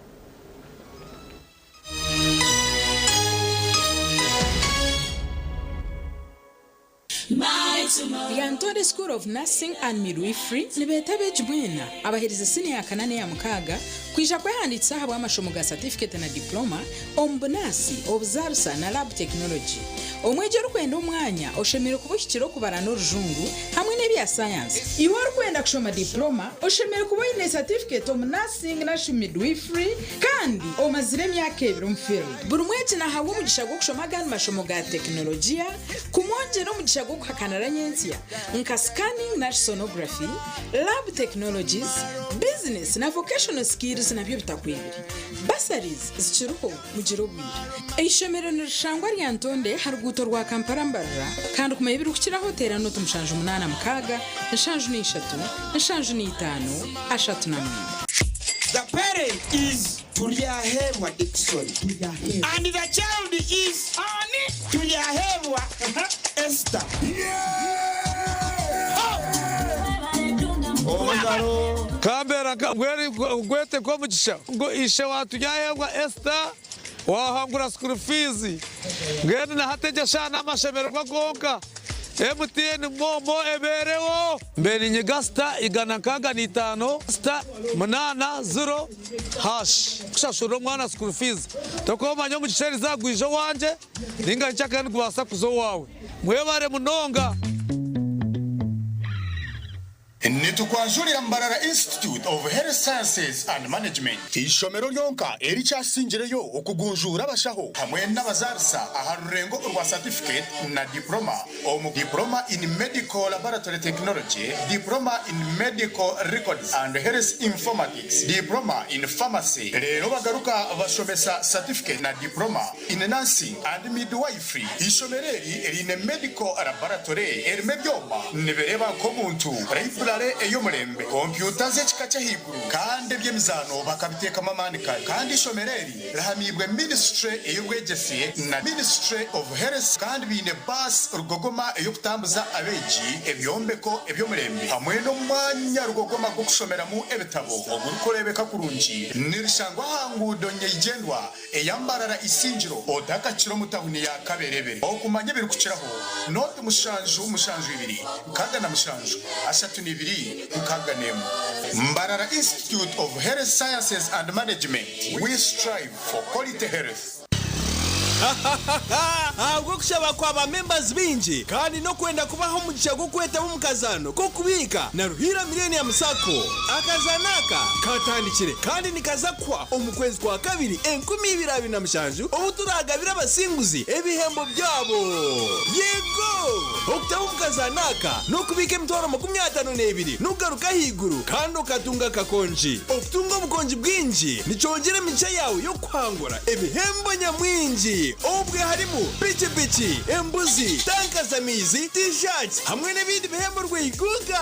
The Antode School of Nursing and Midwifery nibetabe jibwena abahiriza sini ya kanane ya mukaga kwisha kwehanditsa habwa amashomo ga certificate na diploma ombunasi obuzarsa na lab technology omweje rukwenda umwanya oshemire kubushyikiro kubara n'urujungu hamwe n'ebya science iwe rukwenda kushoma diploma oshemire kuboyine certificate of nursing na midwifery kandi omazire myaka 2 mu field buri mweje na hawo mugisha gwo kushoma gani mashomo ga teknolojia kumwonje no mugisha gwo kuhakanara nyensia nka scanning na sonography lab technologies business na vocational skills na byo bitakwibiri basaries zichiruko mugirobwira eishomero nirishangwa rya Ntonde haruguto rwa Kampala mbarra kandi kumayibiri kukira hotera no tumushanje 8 mukaga nashanje ni 3 nashanje ni 5 ashatu na 1 The parent is Tuliahebwa Dixon and the child is Tuliahebwa Esther. Kambera gwete kwa mugisha ngo ishe watu yahebwa Esther wahangura school fees ngene na hateje shana amashemero kwa gonka MTN momo eberewo mbeni nyiga star igana kaga ni 5 star manana 0 hash kushashura mwana school fees tokoma nyo mucheri zagwije wanje ninga nchaka nkubasa kuzo wawe mwebare munonga Nitukwanjurira Mbarara Institute of Health Sciences and Management. Ishomero lyonka ericyashingireyo okugunjura abashaho hamwe n'abazarisa aharurengo urwa certificate na diploma omu diploma in medical laboratory technology, diploma in medical records and health informatics, diploma in pharmacy. Rero bagaruka bashomesa certificate na diploma in nursing and midwifery. Ishomereri erine medical laboratory erime byoma nibereba ko muntu eyo murembe computer ze chikacha higuru kandi byemizano bakabiteka mamanika kandi shomereri rahamibwe ministry eyobwegesiye na ministry of health kandi bine bus rugogoma eyo kutambuza abeji ebyombeko ebyo murembe hamwe no mwanya rugogoma go kushomeramo ebitabo ogukorebeka kurunji nirishangwa hangudo nyegendwa eyambarara isinjiro odaka kiro mutahuni ya kaberebere okumanye biri kukiraho note mushanju ibiri kaga na mushanju ashatu ni Nkaganemu. Mbarara Institute of Health Sciences and Management. We strive for quality health. Ahubwo kushaba kwa ba members binji kandi no kwenda kubaho mugisha go kweta mu mukazano ko kubika na Ruhira Millennium Sacco akazanaka katandikire kandi nikazakwa omukwezi kwa kabiri 2027 obuturagabira abasinguzi ebihembo byabo yego okutaho mukazanaka no kubika emitwaro 52 nugaruka higuru kandi okatunga kakonji okutunga obukonji bwinji nichongera micha yawe yo kwangura ebihembo nyamwinji ubwe harimo pichi embuzi tanka zamizi t-shirts hamwe n'ibindi bihembo rwiguga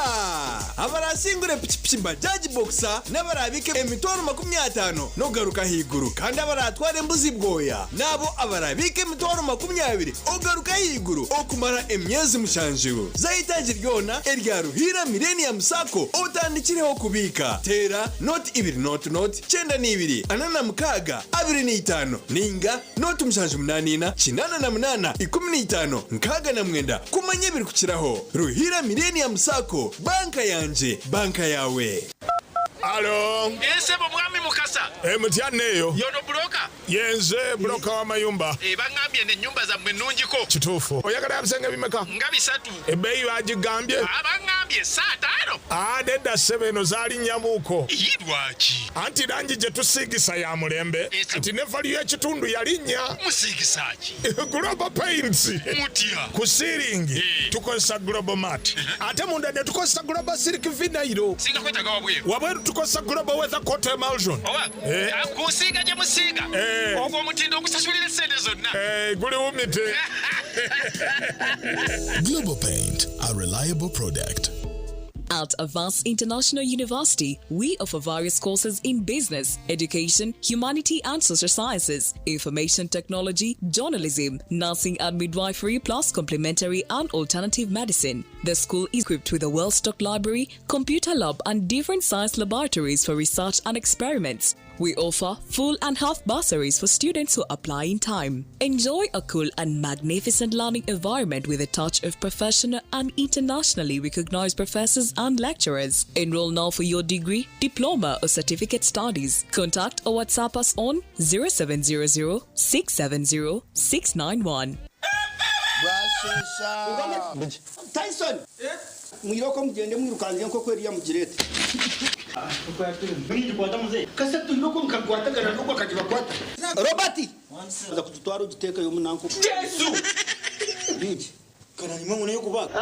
abarasingure pichi bajaji boxer n'abarabike emitwaro 50 no garuka higuru kandi abaratwara embuzi bwoya nabo abarabike emitwaro 20 ogaruka higuru okumara emyezi mushanjiwe zayitagiryona erya Ruhira Millennium Sacco otandikireho kubika tera not 2 anana mukaga 25 ninga not mushanjiwe 8 15 nkaga na mwenda kumanye biri kukiraho Ruhira Millennium Sacco banka yanje banka yawe. Alo. Ese bo mwami mukasa. Mutyaneyo. Yono broka. Yenze broka wa mayumba. Bangambye ne nyumba za mwenungi ko. Kitufu. Oyagala yabusenga bimeka. Ngabisatu. Ebeyi bagigambye. Abangambye saa 5. Deda 7 zali nyabuko. Yidwachi. Anti rangi je tusigisa ya mulembe. Ati nefali ya kitundu yalinya. Musigisachi. Global Paints. Mutia. Kusiringi. Tukosa Global Mat. Ate munda ne tukosa Global Silk Vinyl. Singa kweta gawa bwe. Wabweru tukosa Global Weather Coat Emulsion. Kusiga je musiga. Ogwo mutindo okusasulira sente zonna. Guli umite. Global Paint, a reliable product. At Avance International University, we offer various courses in business, education, humanity and social sciences, information technology, journalism, nursing and midwifery, plus complementary and alternative medicine. The school is equipped with a well-stocked library, computer lab and different science laboratories for research and experiments. We offer full and half bursaries for students who apply in time. Enjoy a cool and magnificent learning environment with a touch of professional and internationally recognized professors and lecturers. Enroll now for your degree, diploma or certificate studies. Contact or WhatsApp us on 0700 670 691. Tyson! Mwiroko mugende mwirukanze nko kweri ya mugirete. Robert! Aza kututwara ugiteka yo munanko. Yesu! Biji. Kana nimwe mune yokubaga.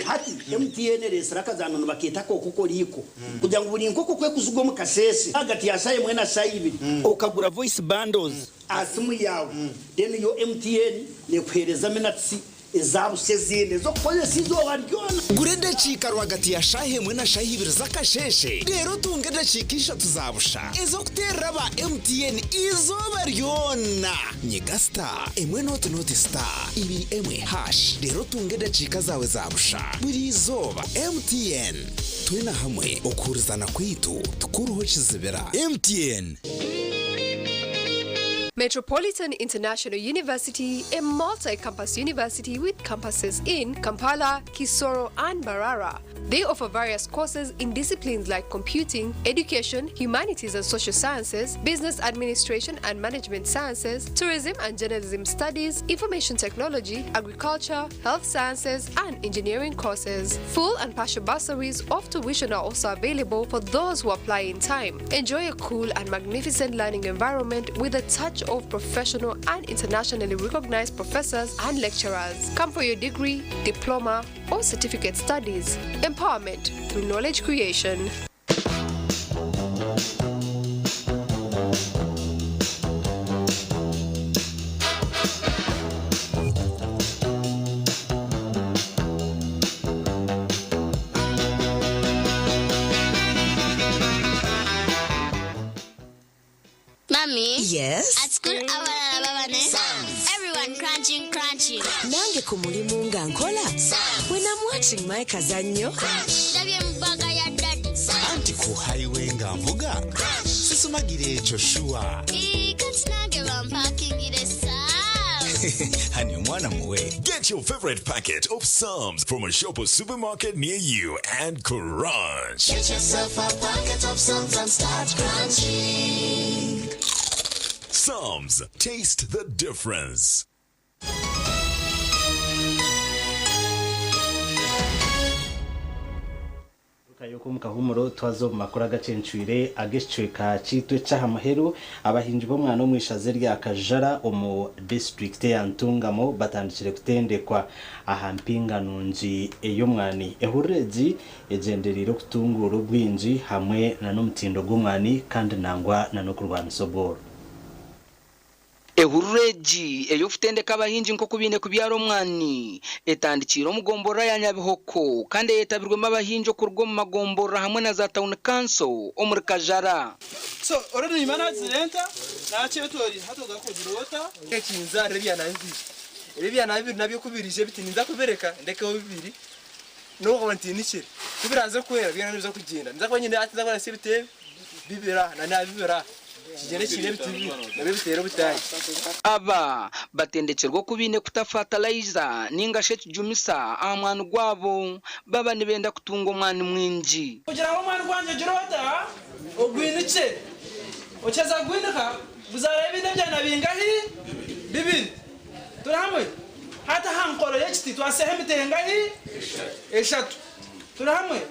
Hati MTN resaraka zanone baketa ko kuko liko. Kugira ngo buri nkoko kwe kuzugo mu kasese. Hagati ya saye mwena sayibiri. Okagura voice bundles. Asimu yawe. Then yo MTN ne kwereza menatsi ezabu sezinde zo koze sizo baryona gurende chika rwagati ya shahe mwena shahe ibiri zakasheshe rero tungende chikisha tuzabusha ezo kutera ba MTN izo baryona nyegasta emwe not star ibi emwe hash rero tungende chika zawe zabusha buri zoba MTN twina hamwe okurizana kwitu tukuruho kizibera MTN. Metropolitan International University, a multi-campus university with campuses in Kampala, Kisoro, and Mbarara. They offer various courses in disciplines like computing, education, humanities and social sciences, business administration and management sciences, tourism and journalism studies, information technology, agriculture, health sciences, and engineering courses. Full and partial bursaries of tuition are also available for those who apply in time. Enjoy a cool and magnificent learning environment with a touch of professional and internationally recognized professors and lecturers. Come for your degree, diploma, or certificate studies. Empowerment through knowledge creation. Mommy? Yes? At school, everyone crunching. Nange kumulimu nga nkola. When I'm watching my kazanyo. Anti ku highway nga mvuga. Sisumagire echo shua. Honey, mwana muwe. Get your favorite packet of Psalms from a shop or supermarket near you and crunch. Get yourself a packet of Psalms and start crunching. Psalms, taste the difference. Yuko mukahumuro twazo makora Agacencwire agecweka citwe cahamaheru abahinji bo mwana omwishaze rya Kajara omu district ya Ntungamo batandikire kutendekwa ahampinga nunji eyo mwani ehureji ejenderiro kutungura ubwinji hamwe na nomutindo gw'umwani kandi nangwa na no kurwana soboro. Ehureji eyo futendeka abahinji nko kubine kubyaro mwani etandikira omugombora ya Nyabihoko kandi yetabirwemo abahinji kurwo mu magombora hamwe na za town council omuri Kajara. So already imana zirenta nache tori hatoga kuzirota ekinza rebya nabi nabyo kubirije biti ninza kubereka ndeke bibiri no wantinikire kubiraze kwera bya nabiza kugenda nza kwa nyine ati zakora sibite bibera na nabibera aba batendekerwa kubine kutafataliza ninga shetu jumisa amwana gwabo baba nibenda kutunga omwana mwinji kugira ngo omwana gwanje girota ogwinice ocheza gwinika buzarebe ndabya nabingahi bibiri turahamwe hata hankoro yechiti twasehemite ngahi eshatu turahamwe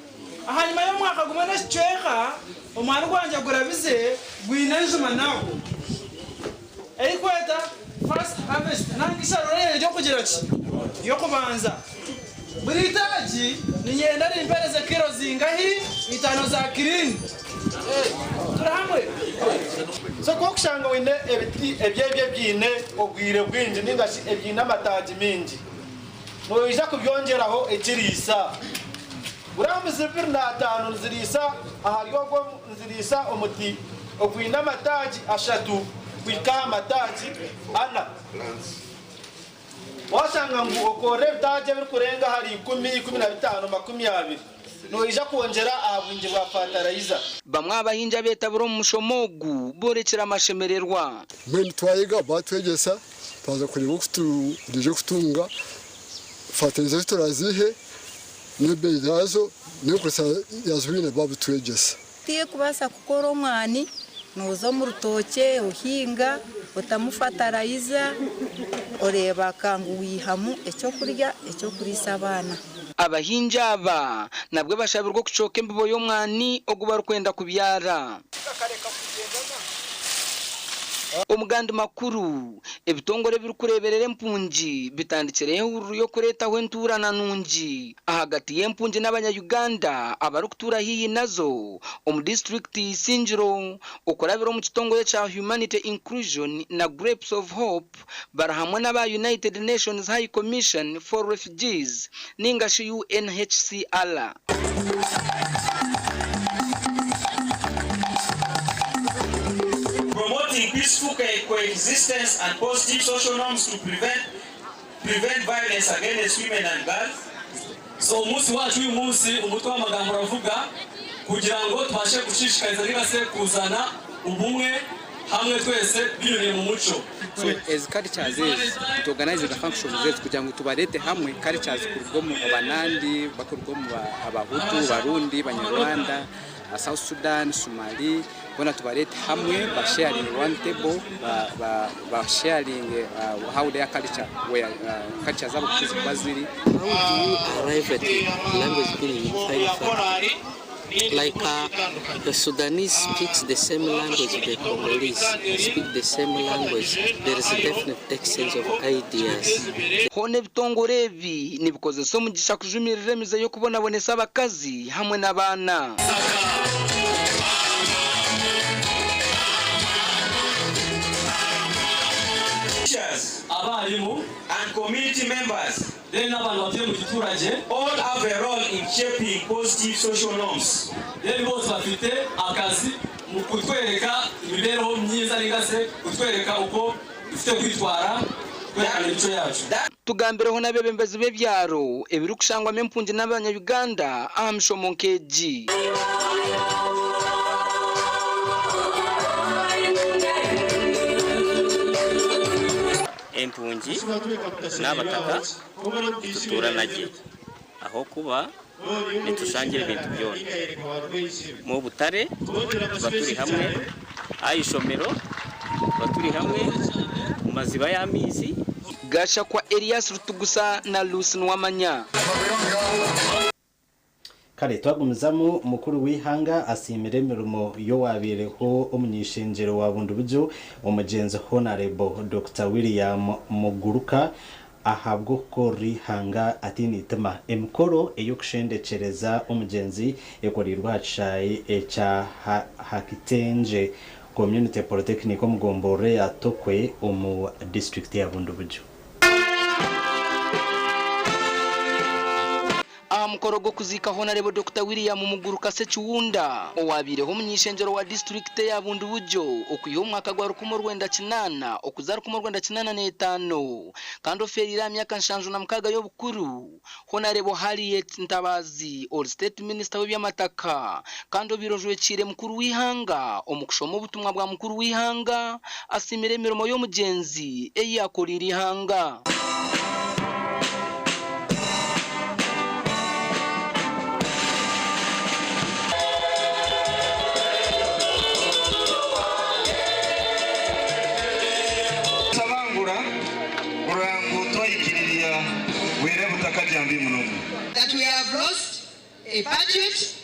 ahanyuma yo mwaka gumana chweka omwana gwanje gurabize gwinanjuma nawo kweta first harvest nangisha rore yo kugira ki yo kubanza buritaji ninyenda rimpereze kilo zingahi 5 za kirini turahamwe so kokushanga wine ebiti ebyebye byine ogwire bwinji ningashi ebyina amataji mingi no ija kubyongeraho ekirisa Buramuze 25 nzirisa ahariyo nzirisa omuti ogwina amataji ashatu kwika amataji ana washanga ngo okore bitaje bikurenga hari 10 15 20 no ija kuongera abunje bwa fatarayiza bamwe abahinja betaburo mu mushomogu borekera amashemererwa mwe twayiga batwegesa twaza kureba kuturije kutunga fatarayiza turazihe nebe yazo nukusa yazwine babu twegesa tiye kubasa kukora omwani nozo mu rutoke uhinga utamufatarayiza oreba kangu wihamu ecyo kurya ecyo kurisa abana abahinja aba nabwe bashabirwa kucoka embibo y'omwani oguba rukwenda kubyara omugandi makuru ebitongore birukureberera empunji bitandikire ehururu yo kuretaho enturana nungi ahagati y'empunji n'abanya-Uganda abarukutura hiyi nazo omu district Isingiro okurabira mu kitongore cha Humanity Inclusion na Grapes of Hope barahamwe n'aba United Nations High Commission for Refugees ningashi UNHCR. Promoting peaceful coexistence and positive social norms to prevent violence against women and girls. So umunsi wacu uyu munsi umutwe w'amagambo uravuga kugira ngo tubashe gushishikariza nibase kuzana ubumwe hamwe twese binyuriye mu muco. So as cultures to organize the functions zetu kugira ngo tubarete hamwe cultures kurugomwe abanandi bakurugomwe abahutu barundi banyarwanda South Sudan Somali bona tubarete hamwe ba sharing one table ba sharing how their culture where culture zabo kuzibaziri. How do you arrive at language being unified? Like the Sudanese speaks the same language, the Congolese speak the same language. There is a definite exchange of ideas. Hone bitongorevi nibikoze so mugisha kujumirire mize yo kubona bonesa abakazi hamwe n'abana. Abarimu and community members, then abantu batuye mu giturage, all have a role in shaping positive social norms. Then bose bafite akazi mu kutwereka imibereho myiza n'ingase, kutwereka uko dufite kwitwara kwerekana imico yacu. Tugambireho n'abebembezi b'ebyaro ebiru kushangwa mempunje n'abanya-Uganda amshomonkeji. Empunji n'abataka tutura nagiye aho kuba nitusangire ibintu byose mu butare baturi hamwe ayishomero baturi hamwe mu maziba y'amizi. Gasha kwa Elias Rutugusa na Lois Nwamanya. Kare twagumizamu mukuru w'ihanga asimire mirumo yo wabireho umunyishengero wa bundu buryo umugenzi Honorable Dr. William Muguruka ahabwo ko rihanga atinitema emkoro eyo kushendecereza umugenzi ekorirwa cayi echa hakitenje community polytechnic omugombore atokwe omu district ya bundu buryo. Mukorogo kuzika Honorable Dr. William Muguruka Sechuunda owabireho umunyishengero wa district ya bundu buryo okuyo umwaka gwa 1998 okuzara 1995 kandi oferira myaka 56 y'obukuru. Honorable Harriet Ntabazi all state minister w'ebyamataka kandi obirojwe cire mukuru w'ihanga omukushoma obutumwa bwa mukuru w'ihanga asimire mirimo y'omugenzi eyakolira ihanga. That we have lost a patriot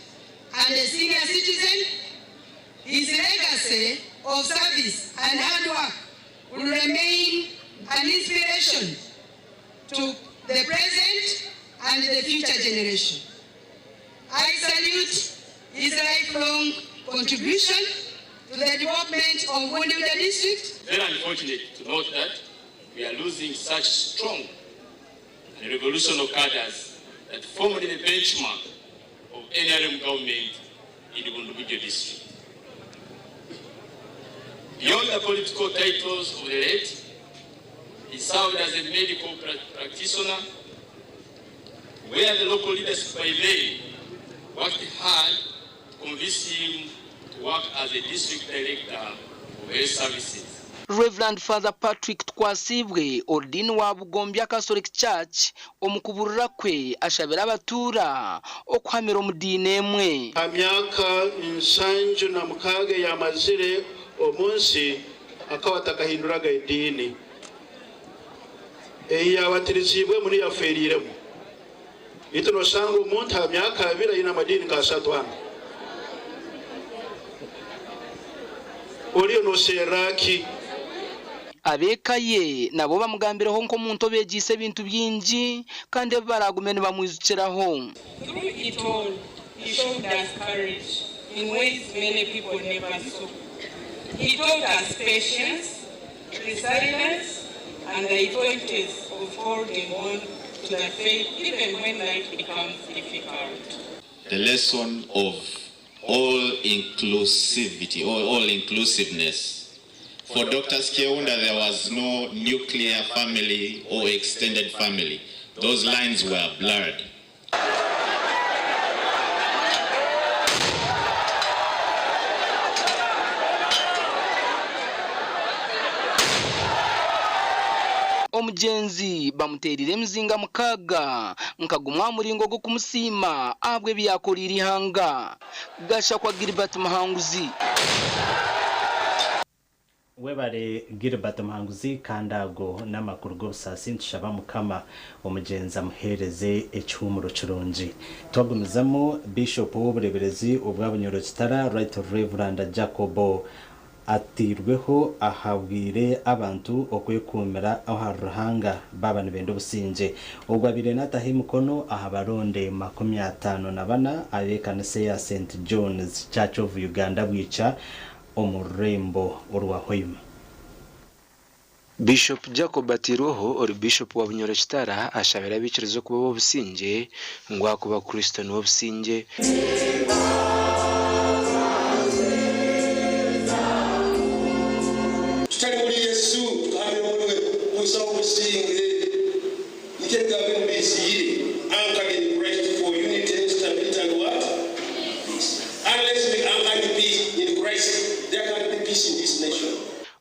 and a senior citizen. His legacy of service and hard work will remain an inspiration to the present and the future generation. I salute his lifelong contribution to the development of Wundiwuda district. Very unfortunate to note that we are losing such strong and revolutionary cadres that formed the benchmark of NRM government in the Wundiwuda district. Beyond the political titles of the late, he served as a medical practitioner, where the local leadership by then worked hard to convince him to work as a district director of health services. Reverend Father Patrick Twasibwe ordini wa Bugombya Catholic Church omukuburira kwe ashabira abatura okuhamira omudini emwe. Amyaka 76 yamazire omunsi akawatakahinduraga edini eyabatirizibwe muri yaferiremo ito nosanga umuntu amyaka 2 ina madini kasatwana oliyo no seraki abekaye nabo bamugambireho nko muntu begise ibintu byinji kandi baragumene bamwizukiraho. Through it all, he showed us courage in ways many people never saw. He taught us patience, resilience, and the importance of holding on to the faith even when life becomes difficult. The lesson of all inclusivity or all inclusiveness. For Dr. Skeunda, there was no nuclear family or extended family. Those lines were blurred. mugenzi bamuterire mzinga mukaga nkagumwa muringo go kumusima abwe byakorira ihanga gasha kwa Gilbert Mahanguzi webare Gilbert Mahanguzi kandago n'amakuru go sasi nshaba mukama umugenza muhereze ecyumuro kirungi twagumizamo Bishop w'ubureberezi ubwabunyoro kitara Right Reverend Jacobo atirweho ahabwire abantu okwekumira aho ruhanga baba nibendo businje ubwo abire natahe mukono ahabaronde 54 abekanise ya St John's Church of Uganda bwica omurembo urwahoyima. Bishop Jacob Atiroho ori Bishop wa Bunyoro Kitara ashabira bikirizo kuba bo businje ngwa kuba Kristo no businje tutari muri Yesu kandi muri musawo businge nitega bimubisire anchored in Christ for unity, stability and what? Peace. Unless we anchor in peace in Christ, there can't be peace in this nation.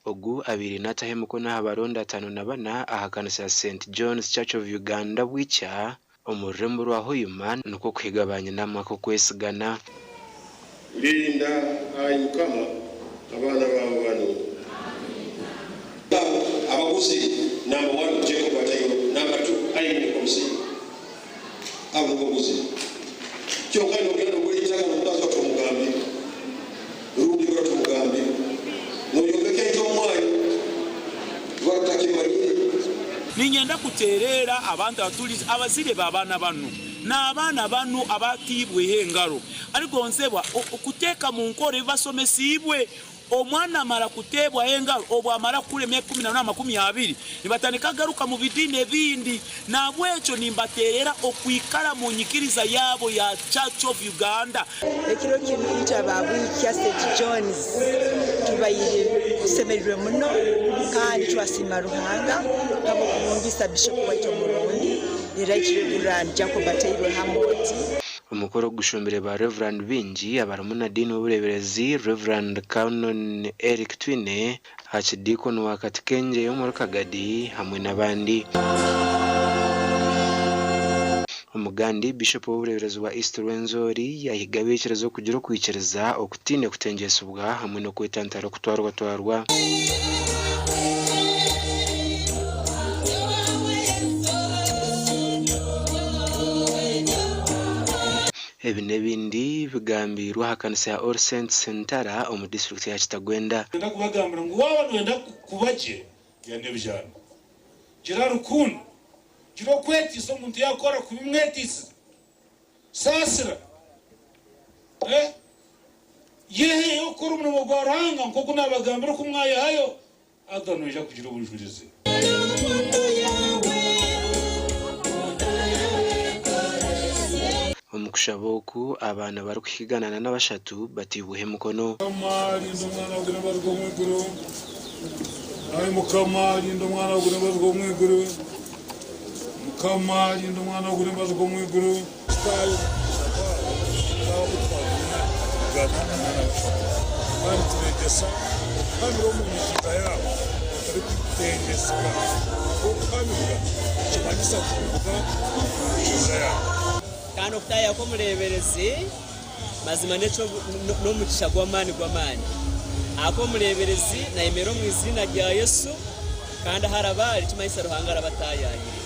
Ogu abiri natahe mukono habaronda 54 ahakanisa St John's Church of Uganda bwica omurembo rwahoyuma nuko kwigabanya namako kwesigana linda ayukama abana bawe bano abaguzi number 1 Jacob Atayo number 2 ayine komisi abaguzi cyokano ngero buri cyaka mutazo tumugambi rundi bro tumugambi noyobeke cyomwayi watakimarire ninyenda kuterera abantu atulize abazire babana banu n'abana banu abatibwe hengaro ariko nsebwa okuteka mu nkore basomesibwe omwana mara kutebwa hengaro obwamara kuremye 18 nibatandika garuka mu bidine bindi nabwecho nimbaterera okwikara mu nyikiriza yabo ya Church of Uganda ekiro kintu cyababu kya St John's kibayire kusemererwe muno kandi twasima ruhanga kabo kumvisa Bishop waito murundi Right Reverend Jacob Atayo Hamoti umukoro gushombere ba Reverend bingi abaramuna dini w'ubureberezi Reverend Canon Eric Twine Archdeacon wa Katikenje yo muri Kagadi hamwe n'abandi umugandi Bishop w'ubureberezi wa East Rwenzori yahigabe ikirezo kugira kwicereza okutine kutengesubwa hamwe no kwitantara kutwarwa ebine bindi bigambirwa hakanisa ya All Saints Centara mu district ya Kitagwenda ndenda kubagambira ngo waba wenda kubaje yande bijana gira rukundo gira kwetisa umuntu yakora kubimwetisa sasira yehe ukora umuntu gwaranga nko kunabagambira ko mwayahayo aganuje kugira ubujurize omukushaboku abana bari kuhiganana n'abashatu batibuhe mukono kamari ndumwana w'ugene bazgo mwiguru ari mukamari ndumwana w'ugene bazgo mwiguru mukamari ndumwana w'ugene bazgo mwiguru style kandi turegesa kandi ro mu nyita yabo turi kwitengesa kandi kimanyisa kuvuga cyiza yabo kandi okutaya ko mureberezi mazima necho no mucisha gwamani ako mureberezi na imero mu izina rya Yesu kandi harabari tumayisa ruhangara batayayire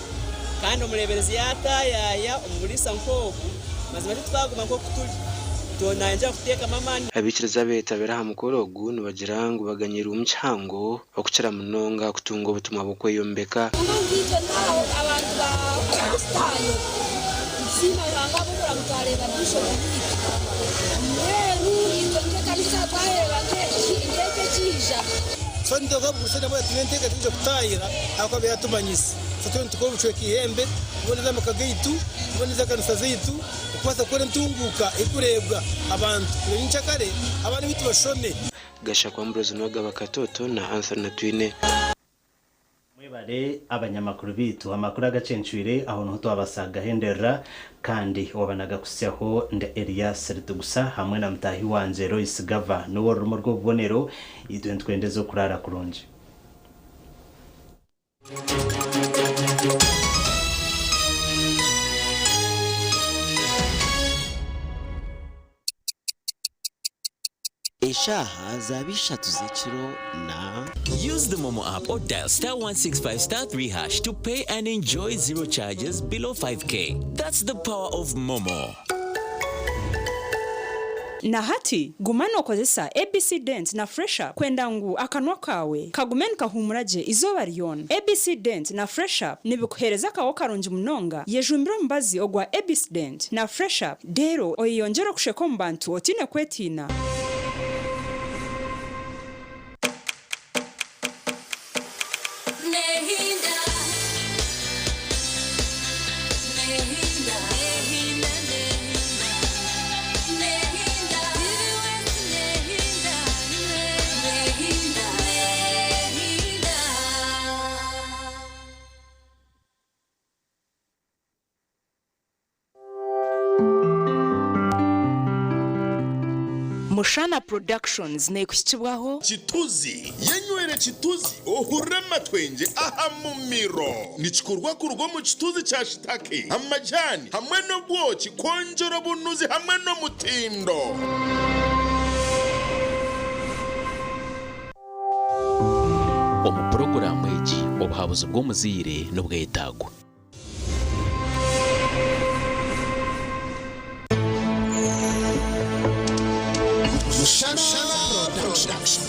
kandi umureberezi yatayaya umurisa nkobu mazima twaguma ko kutuli tonanje kuteka mamani abikiriza betabera hamukorogu nibagira ngo baganyira umcyango okucara munonga kutunga ubutumwa bukweyombeka abantu ba sima ranga bukora mutareba Bishop ito kanisa twahera ndeke kija so ndoga busenda bwa twenteka tuje kutayira akwabe yatumanyisa so twentiko bucwe kihembe uboneza makageitu uboneza kanisa zeitu kwasa kore ntunguka ikurebwa abantu n'inchakare abantu bitu bashome gasha kwa Ambroise Noga bakatoto na Anthony Twine mwebare abanyamakuru bitu amakuru agacencwire aho no twabasaga hendera kandi wabanaga kusyaho nde Elias Rutugusa hamwe na mtahi wanje Lois Gava no rumo rwo bonero idwe twende zo kurara kurunje eshaha zabisha tuzekiro na. Use the Momo app or dial *165*3# to pay and enjoy zero charges below 5k. That's the power of Momo. Na hati gumano kozesa ABC Dent na Fresher kwenda ngu akanwa kawe kagumeni kahumuraje izoba lyon. ABC Dent na Fresher nibikuhereza kawo karonji munonga yejumbiro mbazi ogwa ABC Dent na Fresher dero oyiyongera kusheko mbantu otine kwetina. Mushana Productions nekushibwaho Chituzi yenywere Chituzi ohurema twenje aha mumiro nichikurwa kurwo mu Chituzi cha shitake amajani hamwe no bwoki konjoro bunuzi hamwe no mutindo Omu programu egi obuhabuzi bw'omuzire n'obwetagwa. Shana Production.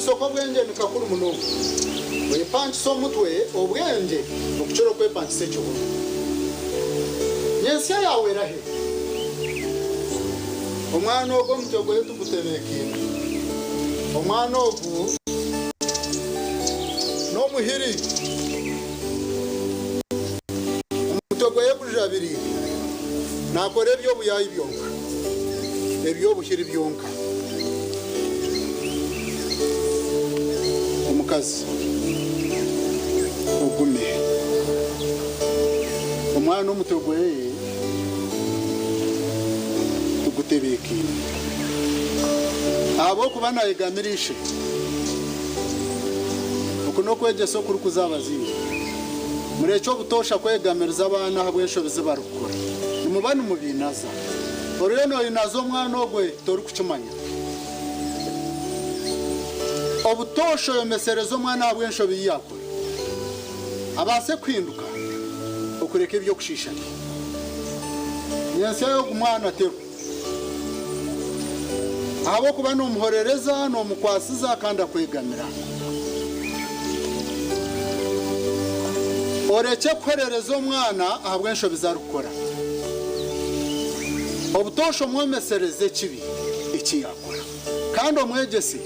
Soko bwenge nikakuru muno we panchi so mutwe obwenge okuchoro kwe panchi secho nyesya yawe rahe omwana ogo mutego yetu kutebekina omwana ogu no muhiri mutego yekujabiri nakore ebyo buyayi byonka ebyo buhiri byonka omukazi ogume omwana omutego ye tugutebekina abo kuba nayegamirishe okuno kwegesa okuri kuzabazinga murecho butosha kwegamiriza abana habweshobeze barukora nimubana mubinaza oreno inazo mwana ogwe tori kuchimanya obutosho yomeserezo mwana habwenshobi yakora abase kwinduka okureka ibyo kushishana nyense yo kumwana tero abo kuba no muhorereza no mukwasiza kandi akwegamira oreke kwerereza umwana ahabwensho bizarukora obutosho mwemesereze kibi iki yakora kandi omwegesi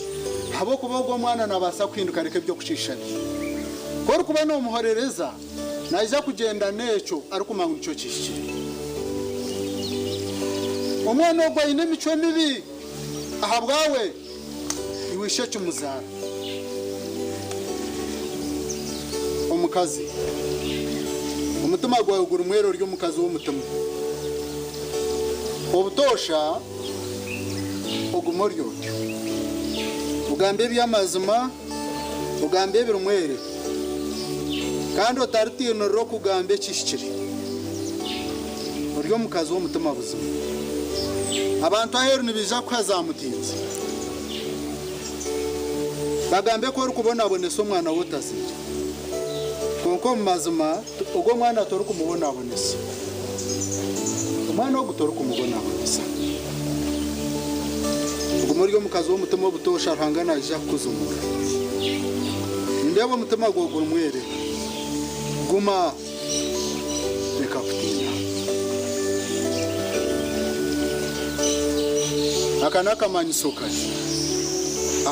abo kuba mwana nabasa kwinduka reke byo kushishana kora kuba no muhorereza naija kugenda necho arikumanga ico kishire umwana ogwa ine mico mibi ahabwawe iwishe cyumuzara mukazi umutima gwawe gura umwero ry'umukazi w'umutima obutosha ogumoryo ugambe by'amazima ugambe birumwere kandi otarutino ro kugambe kishikiri uryo mukazi w'umutima buzima abantu aheru nibija kwazamutinze bagambe ko uri kubona abonesa umwana w'utazira kuko mu mazima ubwo mwana tori kumubona abonesa umwana wo gutora kumubona abonesa ubwo muri yo mukazi w'umutima w'ubutosha arangana aje kuzumura ndebo umutima gogura umwere guma reka kutinya akana kamanyisoka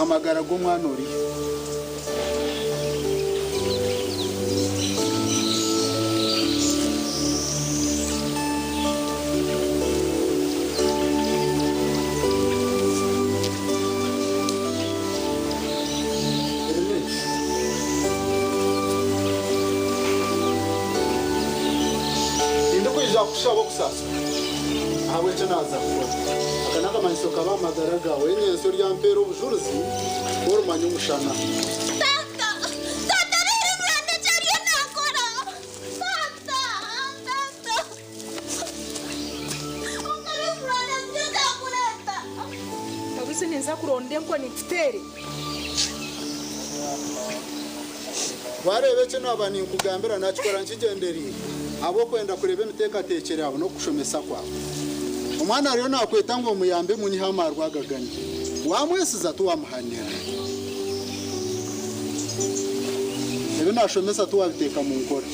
amagara g'umwana uri kushabo kusasa awe tenaza kuona akanaka manyisoka bamagara gawe nyenso rya mpero ubujuruzi orumanya umushana neza kuronde ngo ni fitere warebe cyo nabani kugambira nakikora nkigenderi abo kwenda kurebe miteka tekere abo no kushomesa kwa umwana rero nakweta ngo muyambe munyihama rwagagani wamwesiza tu wamuhanira ebe nashomesa tu wabiteka mu nkora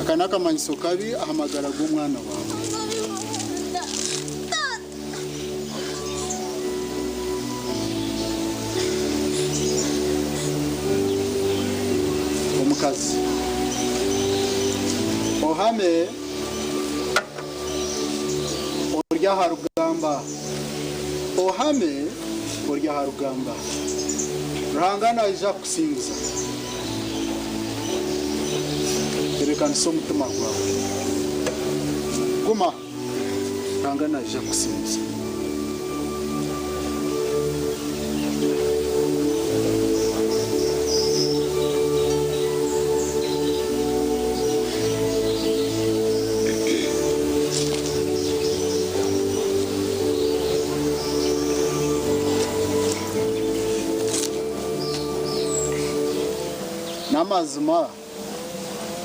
akanaka manyiso kabi ahamagara g'umwana wawe omukazi ohame urya harugamba ohame urya harugamba rangana ija kusingiza reka nso mutima gwawe guma rangana ija kusingiza namazima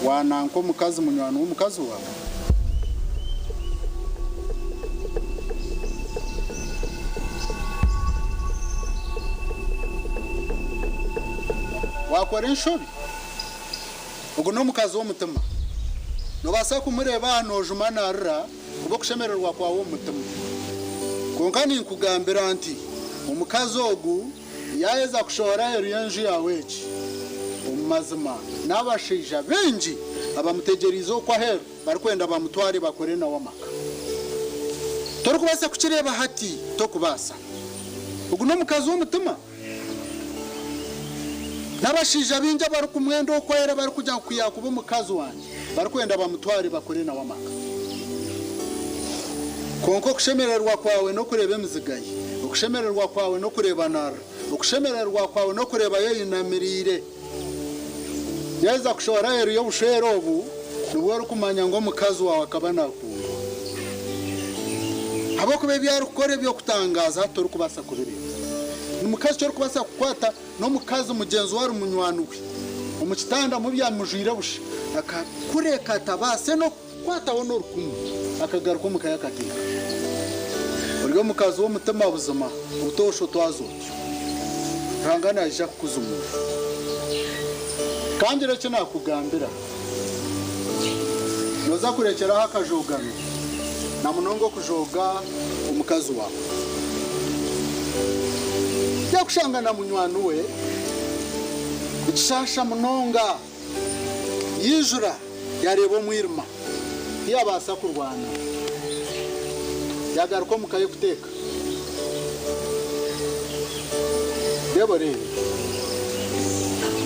wananko mukazi munywano w'umukazi wawe wakora inshobi ubwo no mukazi w'umutima nobasa kumureba hano jumanarira ubwo kushemererwa kwa w'umutima konkani nkugambira anti umukazi ogu yaheza kushora yenju yaweji umazima n'abashija benji abamutegerizo kwa hero bari kwenda bamutware bakore na wamaka tori kubasa kukireba hati to kubasa ubwo no mukazi w'umutima n'abashija binja bari kumwendo ko hera bari kujya kuyakuba umukazi wanje bari kwenda bamutware bakore na wamaka konko kushemererwa kwawe no kureba imizigaye ukushemererwa kwawe no kureba nara ukushemererwa kwawe no kureba yeyinamirire yeza kushora hero yo bushero obu nubwo kumanya ngo mukazi wawe akabana kundo abo kube byari gukora byo kutangaza tori kubasa kubiri ni mukazi cyo kubasa kukwata no mukazi mugenzi wari munywanu we umukitanda mu byamujira busha akakureka tabase no kwata wono rukumu akagaruka mukayakatika uryo mukazi wo mutima buzima utosho twazo rangana aje kuzumura kandi reke nakugambira noza kurekeraho akajogano na munongo kujoga umukazi wawe yakushangana munywanu we ikishasha munonga yijura yareba mwirima yabasa kurwana yagaruka mukaye kuteka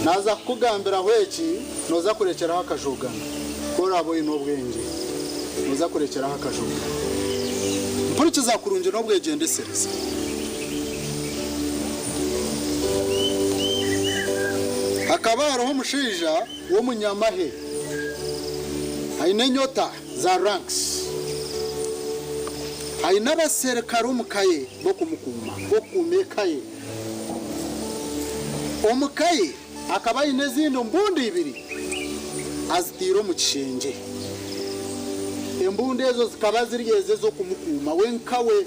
naza kugambira hweki noza kurekeraho akajugana kora abo inobwenge noza kurekeraho akajugana mpurikiza kurunje nobwegendesereza akaba hariho umushinja w'umunyamahe haine nyota za ranks haine abaserikare omukaye bo kumukuma bo kumekaye omukaye akaba haine ezindi mbundi ibiri azitira mu kishenge embundi ezo zikaba zirigeze zo kumukuma wenkawe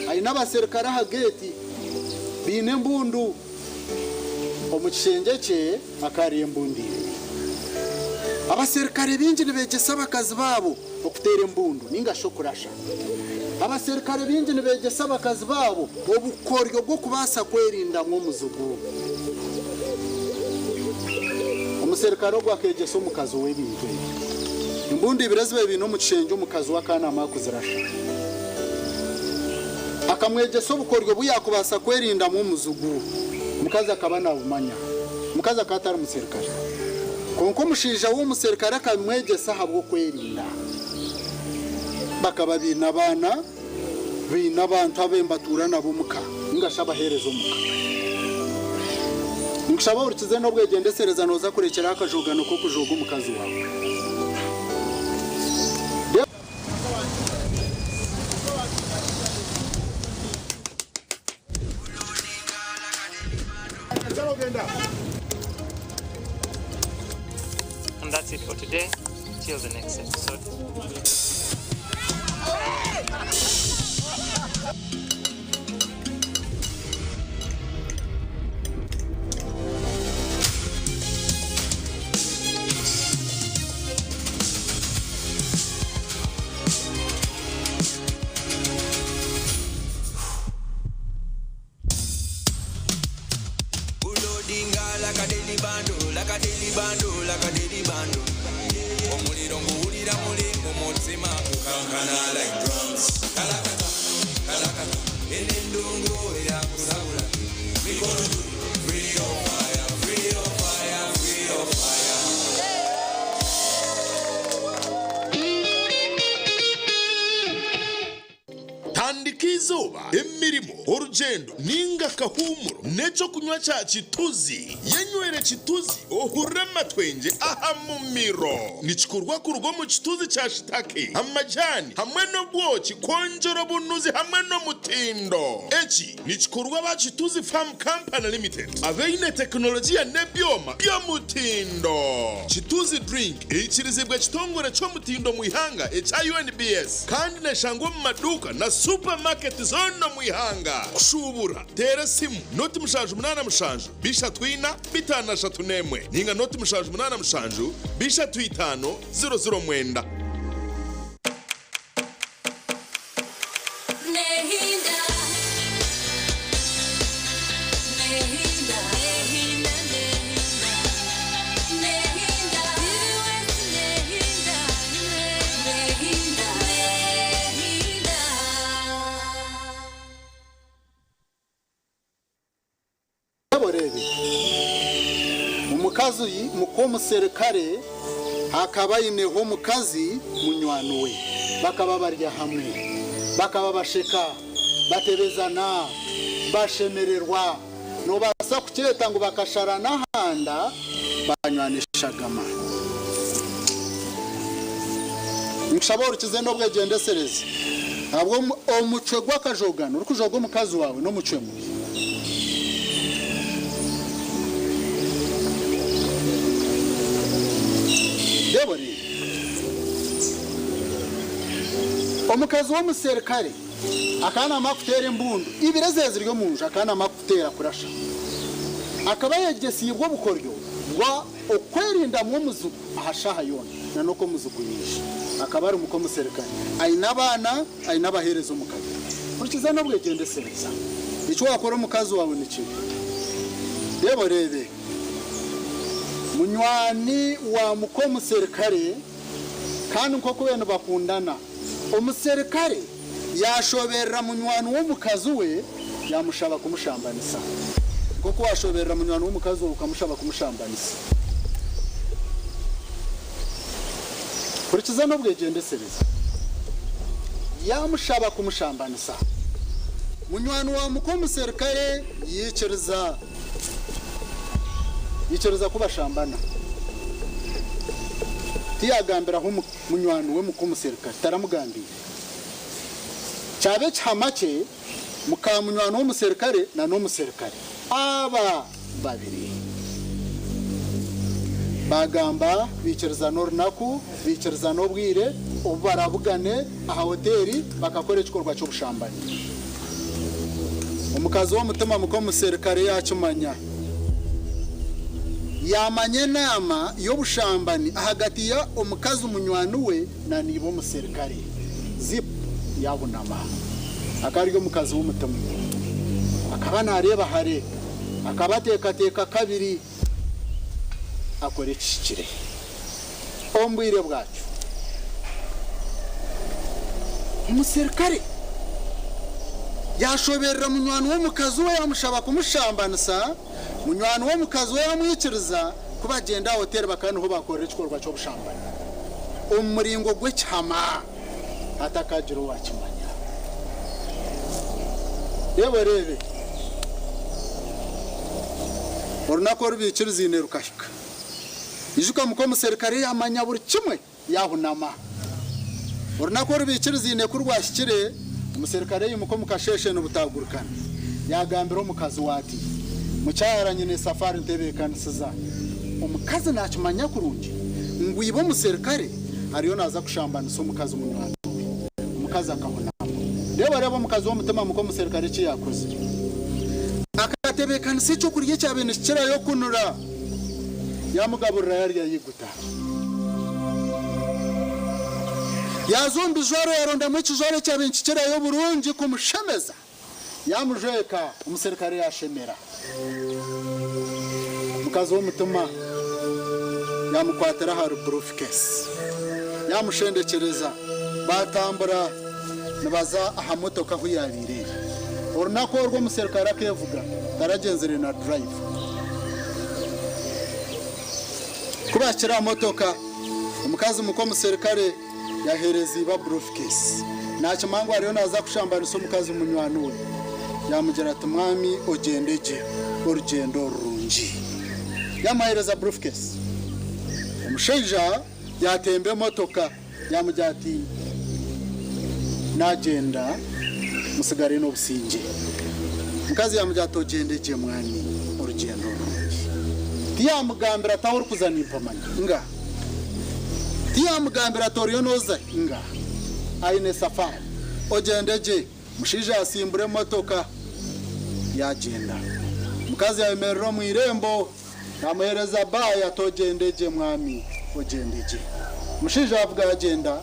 haine abaserikare hageti bine embundu omukishenge cye akari embundi abaserikare bingi nibegesa abakazi babo okutera embundu ningasho kurasha abaserikare bingi nibegesa abakazi babo obukoryo bwo kubasa kwerinda nk'omuzugu omuserikare ogwakegesa omukazi w'ebintu embundu ibiri zibe bino omukishenge omukazi w'akanama kuzirasha akamwegesa obukoryo buyakubasa kwerinda nk'omuzugu mukazi akaba nabumanya mukazi akatari umuserikare konko omushinja w'umuserikare akamwegesa habwo kwerinda bakaba bina abana bina abantu abembatura nabo muka ngashaba herezo muka ngashaba urikize no bwegendesereza noza kurekera akajugano ko kujoga umukazi wawe And that's it for today. Till the next episode. Izuba emirimo urugendo ninga kahumuro neco kunywa cha kituzi yenywere kituzi ohurema twenge aha mumiro nikikurwa kurugo mu kituzi cha shitake amajani hamwe no bwoki konjoro bunuzi hamwe no mutindo eki nikikurwa ba kituzi farm company limited aveine teknolojia nebyoma bya mutindo kituzi drink ikirizibwa kitongore cyo mutindo muihanga echa UNBS kandi neshango mu maduka na supermarket zono muihanga kushubura tera simu noti mushanju munana mushanju bisha twina bitana shatunemwe ninga noti mushanju munana mushanju bisha twitano 00 mwenda umukazi mukomuserikare hakaba ineho mukazi munywano we bakaba barya hamwe bakaba basheka batebezana bashemererwa no basa kukireta ngo bakasharana handa banywanishagama nshobora kize no bwegendesereze ntabwo umucwe gwakajogano uri kujoga umukazi wawe no mucwe mu debori omukazi w'umuserikare akana makutera embundu ibirezeze ryo munja akana makutera kurasha akaba yegesibwo bukoryo bwa okwerinda mu muzugu ahashaha yona nanoko muzugu yisha akaba ari umukomuserikare ayina abana ayina abahereza umukazi urikiza no bwegendesereza icyo wakora umukazi wawe ni kibi deborebe munywani wa mukomuserikare kandi uko kubena bakundana umuserikare yashoberera munywani w'umukazi we yamushaba kumushambanisa kuko washoberera munywano w'umukazi ukamushaba kumushambanisa kurikiza no bwegendesereza yamushaba kumushambanisa munywano wa mukomuserikare yicereza kubashambana tiyagambira aho munywano we mukomuserikare taramugambira cyabe cyamake mukamunywano w'umuserikare na n'umuserikare aba babiri bagamba bicereza norunaku bicereza nobwire ubarabugane aha hoteli bakakora igikorwa cyo bushambanye umukazi wo mutima mukomuserikare yacumanya yamanye nama yo bushambani hagati ya umukazi umunywano we na nibo muserikare zip yabunama akaryo mukazi w'umutima akaba nareba hare akabateka kabiri akore ikikire ombwire bwacu umuserikare yashoberera munywano w'umukazi we yamushaba kumushambanisa munywano w'umukazi we yamwikiriza kubagenda hoteli bakanaho bakorera igikorwa cyo bushambana umuringo gwe cyama atakagira wakimanya rebe orunako rubikiriza inerukashika ijuka mukomuserikare yamanya buri kimwe yahunama orunako rubikiriza inekurwashikire umuserikare y'umukomukasheshe n'ubutagurukana yagambira umukazi wati mucyaranye ne safari ntebekanisiza umukazi nakimanya kurungi ngwibo umuserikare ariyo naza kushambanisa umukazi munywano umukazi akabona reba umukazi wo mutima mukomuserikare cyo yakoze akatebekanisa cyo kurye cyabene kira yo kunura yamugaburira yari yiguta yazombi joro yaronda mu kijoro cyabinchikira yo burungi kumushemeza yamujeka umuserikare yashemera mukazi wo mutima yamukwatira haru proof case yamushendekereza batambura nibaza aha motoka aho yabirira orunako rwo muserikare akevuga taragenzere na drive kubakira motoka umukazi mukomuserikare yahereza iba briefcase nacho mangu ariyo naza kushambanisa umukazi munywano we yamugera ati mwami ogendeje urugendo rungi yamahereza briefcase umusheja yatembe motoka yamujya ati nagenda musigare no businge mukazi yamujya ati ogendeje mwami urugendo rungi tiyamugambira atahuri kuzana impamanya nga tiyamugambira toriyo noza nga aine safari ogendeje mushija asimbure motoka yagenda mukazi yamerero mu irembo namuhereza baya togendeje mwami ogendeje mushija avuga agenda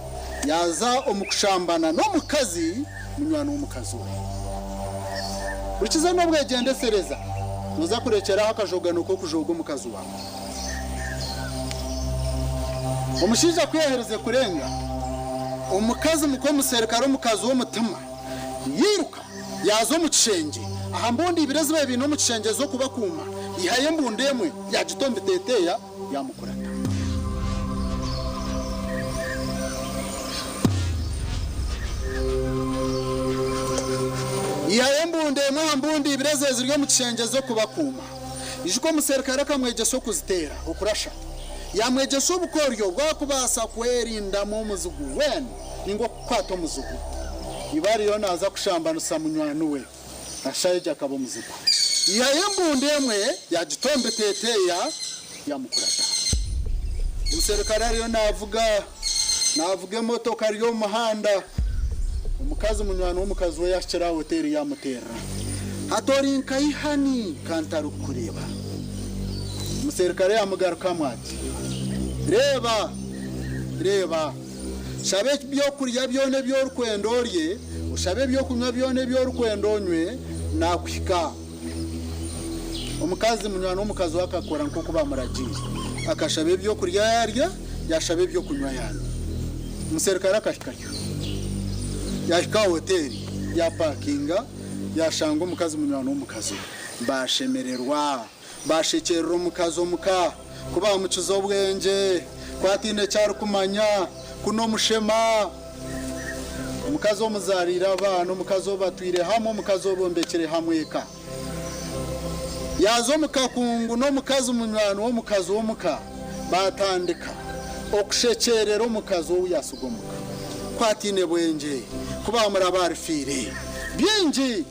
yaza umukushambana no mukazi munywano w'umukazi we ukiza no bwegende sereza nuza kurekera akajogano ko kujoga umukazi wawe umushija kwihereze kurenga umukazi mukomuserikare umukazi wo mutima yiruka yazo mu kishenge aha mbundi ibirezi baye bino mu kishenge zo kubakuma ihaye mbundemwe yagitombe teteya yamukurata ihaye mbundemwe mbundi ibirezi ziryo mu kishenge zo kubakuma ijuko muserikare kamwegeso kuzitera ukurasha yamwegesha ubukoryo bwakubasa kwerinda mu muzugu wene ningo kwato muzugu ibari yo naza kushambanisa munywano we ashaje akabo muzugu ihaye mbundemwe yagitombe teteya yamukurata umuserikare ariyo navuga motoka ariyo muhanda umukazi munywano w'umukazi we yashira hoteli yamutera hatori nkayihani kantaru kureba umuserikare yamugaruka mwati reba shabe byo kurya byone byo rukwendorye ushabe byo kunywa byone byo rukwendonywe nakwika umukazi munywano w'umukazi wakakora nko kuba muragiye akashabe byo kurya yarya yashabe byo kunywa yana umuserikare akashikayo yashika hoteli ya parkinga yashanga omukazi munywani w'omukazi bashemererwa bashekerera omukazi omuka kuba mukiza obwenge kwatine cyari kumanya kuno mushema omukazi omuzarira abana omukazi obatwire hamwe omukazi obombekere hamweka yazo mukakungu n'omukazi munywani w'omukazi w'omuka batandika okushekerera omukazi owuyasugomuka kwatine bwenge kuba murabarifire byingi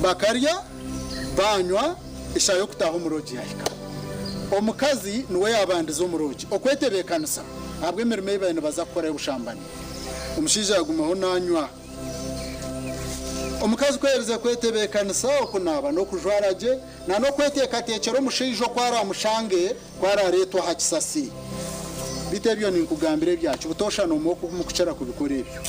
bakarya banywa ishayo kutaha umurogi yahika omukazi niwe yabandiza umurogi okwetebekanisa abwe emirimo y'abantu baza gukora y'ubushambani omushiija yagumaho nanywa omukazi kwereza kwetebekanisa okunaba n'okujwarage na n'okweteekateekera omushiija okwara mushange kwararetwa ha kisasi bite ebyo ninkugambira ebyakyo butoshana omukukera kubikora ebyo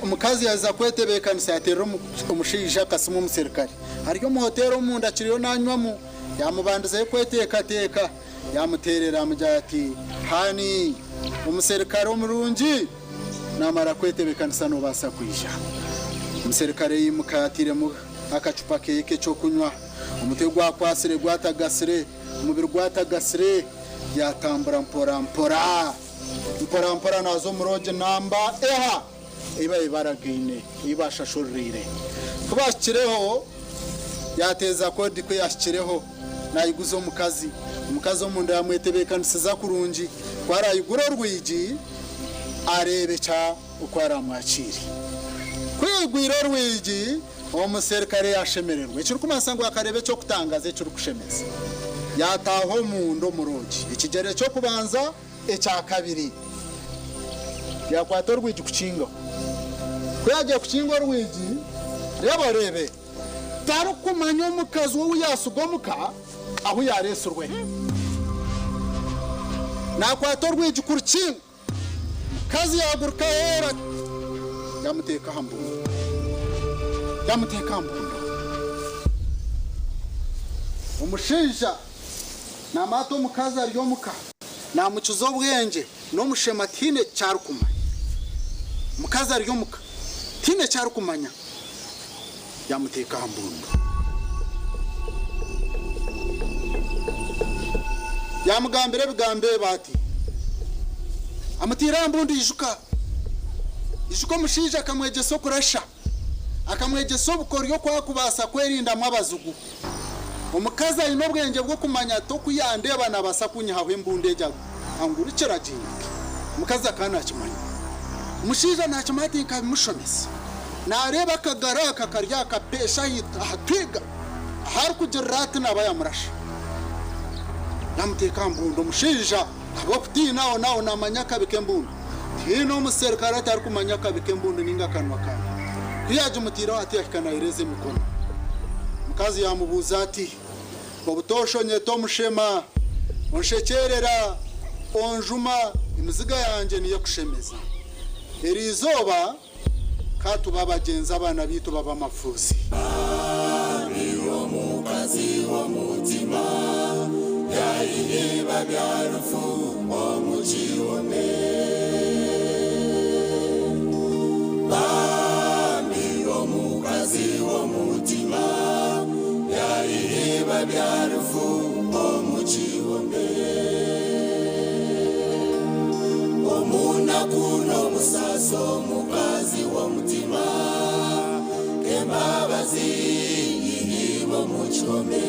omukazi yaza kwetebekanisa yaterera omushiija akasimu omuserikale hariyo omuhoteri omunda kiriyo nanywamu yamubandizayo kweteekateeka yamuterera amugira ati hani omuserikale omurungi namara kwetebekanisa nobasa kwija omuserikale yimuka yatiremu akacupa keye k'ekyokunywa omutwe gwakwasire gwatagasire omubiri gwatagasire yatambura mpora nazo omurogi namba eha iba ibaragine ibashashurire kubashikireho yateza kodi kwe yashikireho nayiguza omukazi omunda yamwetebekanisiza kurungi kwarayigura orwigi arebe cha ukwara mwakiri kwigwira orwigi omuserikale yashemererwa ekiri kumasa ngo akarebe cyo kutangaza ekiri kushemeza yataho mundo murogi ikigere cyo kubanza ecya kabiri yakwata orwigi kukingaho kuyajya kukinga orwigi rebe tari kumanya omukazi wowe yasugomuka aho yaresurwe nakwata orwigi kurukinga kazi yaguruka hera yamuteka hambunda omushinja namata omukazi ariyo muka namukiza obwenge n'omushema tine cyari kumanya omukazi ariyo muka tine cyari kumanya yamuteka hambunda yamugambira bigambe bati amutira mbundi ijuka omushinja akamwegesa okurasha akamwegesa obukori kwa kubasa kwerinda mwabazugu omukazi ayina obwenge bwo kumanya tokuyandeba nabasa kunyahaho embunda ejya angurikira jinga omukazi akana kimanya omushinja nakimati nkabimushomesa nareba akagara akakarya akapesha ahatwiga ahari kugira ati naba yamurasha yamuteka mbunda omushinja abokutina nawo namanya kabike mbunda hino omuserikale atari kumanya kabike mbunda ninga kanwa kawe kuyaje mutira ati akanaireze mikono mukazi yamubuza ati obutoshonye tomushema onshekerera onjuma imiziga yanje niyo kushemeza erizoba katuba bagenza abana bitu baba mafuzi niwo mukazi wo mutima yaiheba byarufu omukiwone niwo mukazi wo mutima yaiheba byarufu omukiwone omuna kuno musaso mukazi wo mutima kembabazi yihibo muchome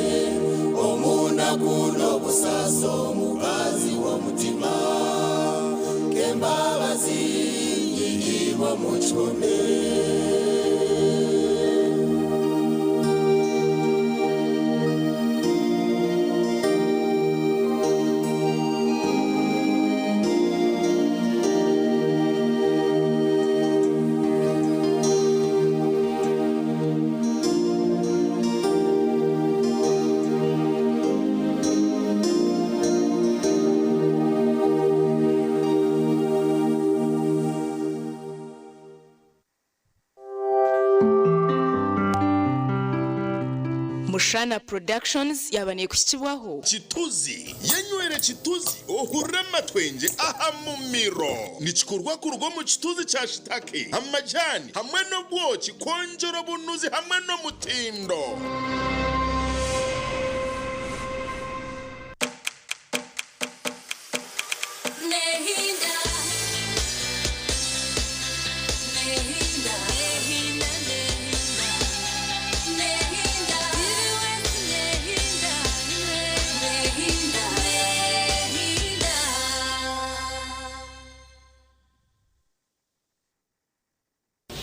omuna kuno musaso mukazi wo mutima kembabazi yihibo muchome Mushana Productions yabaniye kushyikibwaho Chituzi yenywere chituzi ohurema twenje aha mumiro nichikurwa kurwo mu chituzi cha shitake amajani hamwe no bwoki konjora bunuzi hamwe no mutindo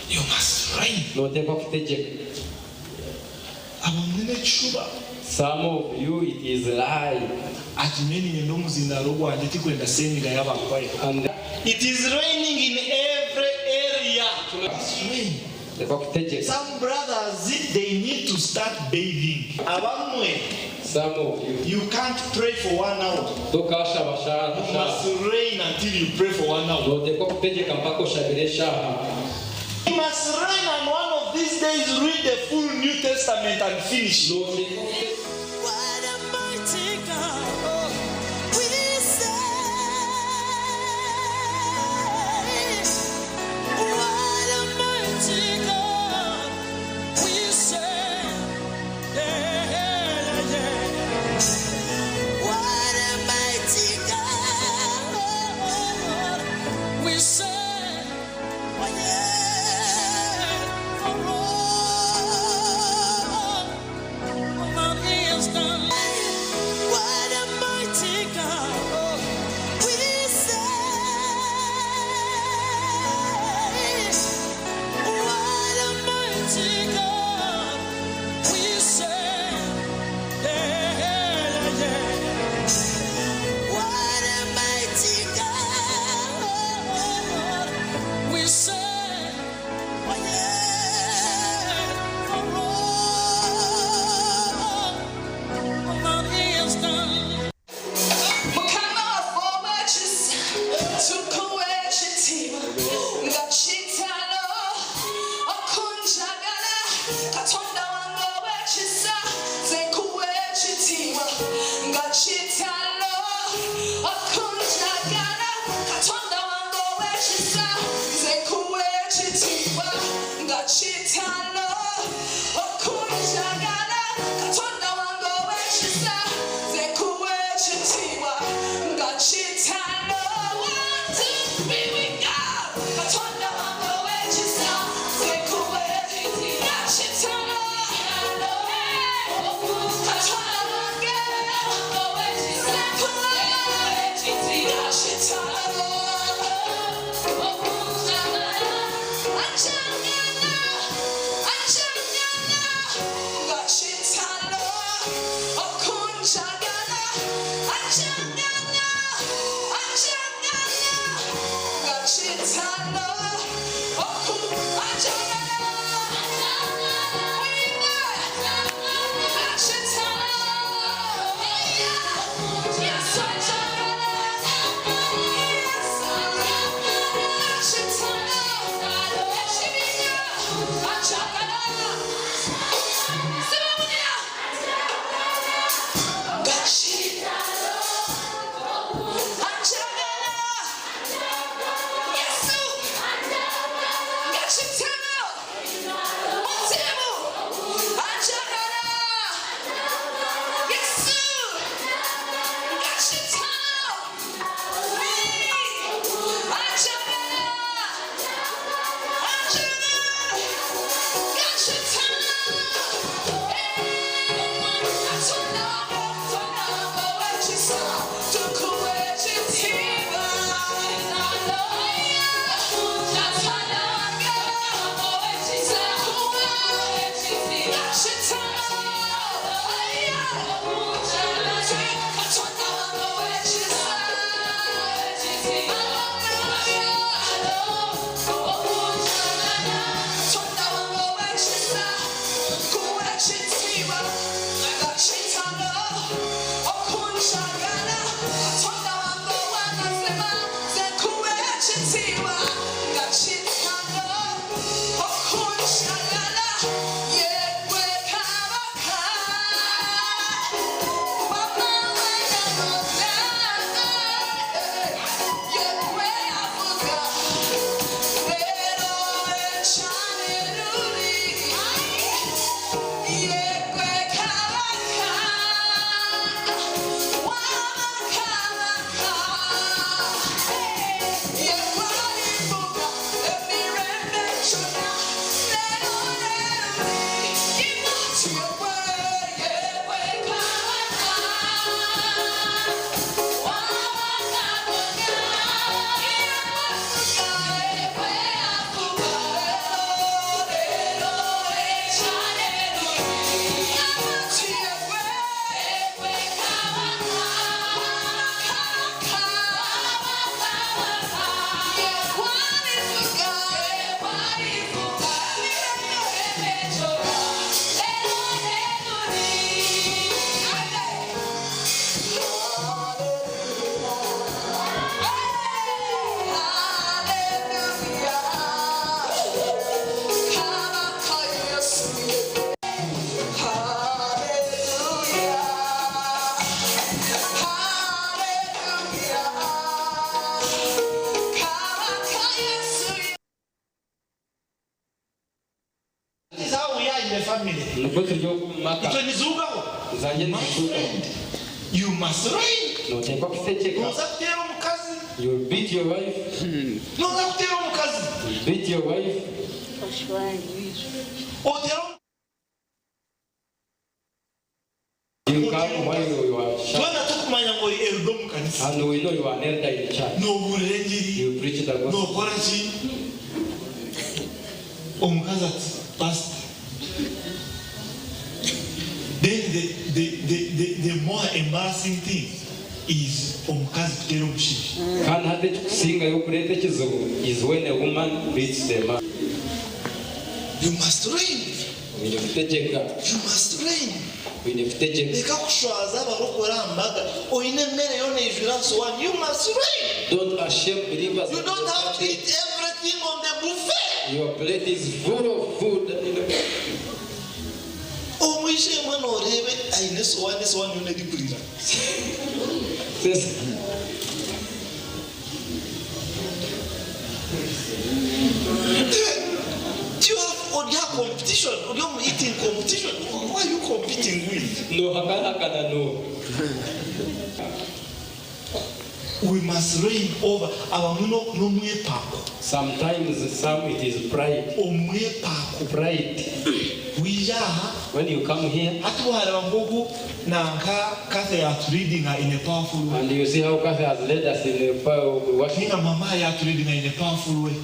You must reign. Some of you it is lie. And it is raining in every area. Some brothers, they need to start bathing. Some of you can't pray for 1 hour. You must rain until you pray for 1 hour. You must reign, and one of these days read the full New Testament and finish. What a mighty God we serve. What a mighty God we serve. Yeah, yeah, yeah. What a mighty God we serve. Oh, yeah. What a mighty God we serve. What a mighty God we serve. Yeah, yeah, yeah. What a mighty God we serve. Oh, yeah. family. You must reign. You beat your wife. Beat your wife. You come while you are sharp. And we know you are an elder in the church. You preach the gospel. Then the more embarrassing thing is is when a woman beats the man. You must reign. You must reign. You must reign. Don't ashame believers. You don't have to eat everything on the buffet. Your plate is full of food. You have competition, eating competition. Who are you competing with? No. We must reign over our sometimes it is pride. Pride. When you come here in a powerful way. And you see how Kathy has led us in a powerful way. In a powerful way.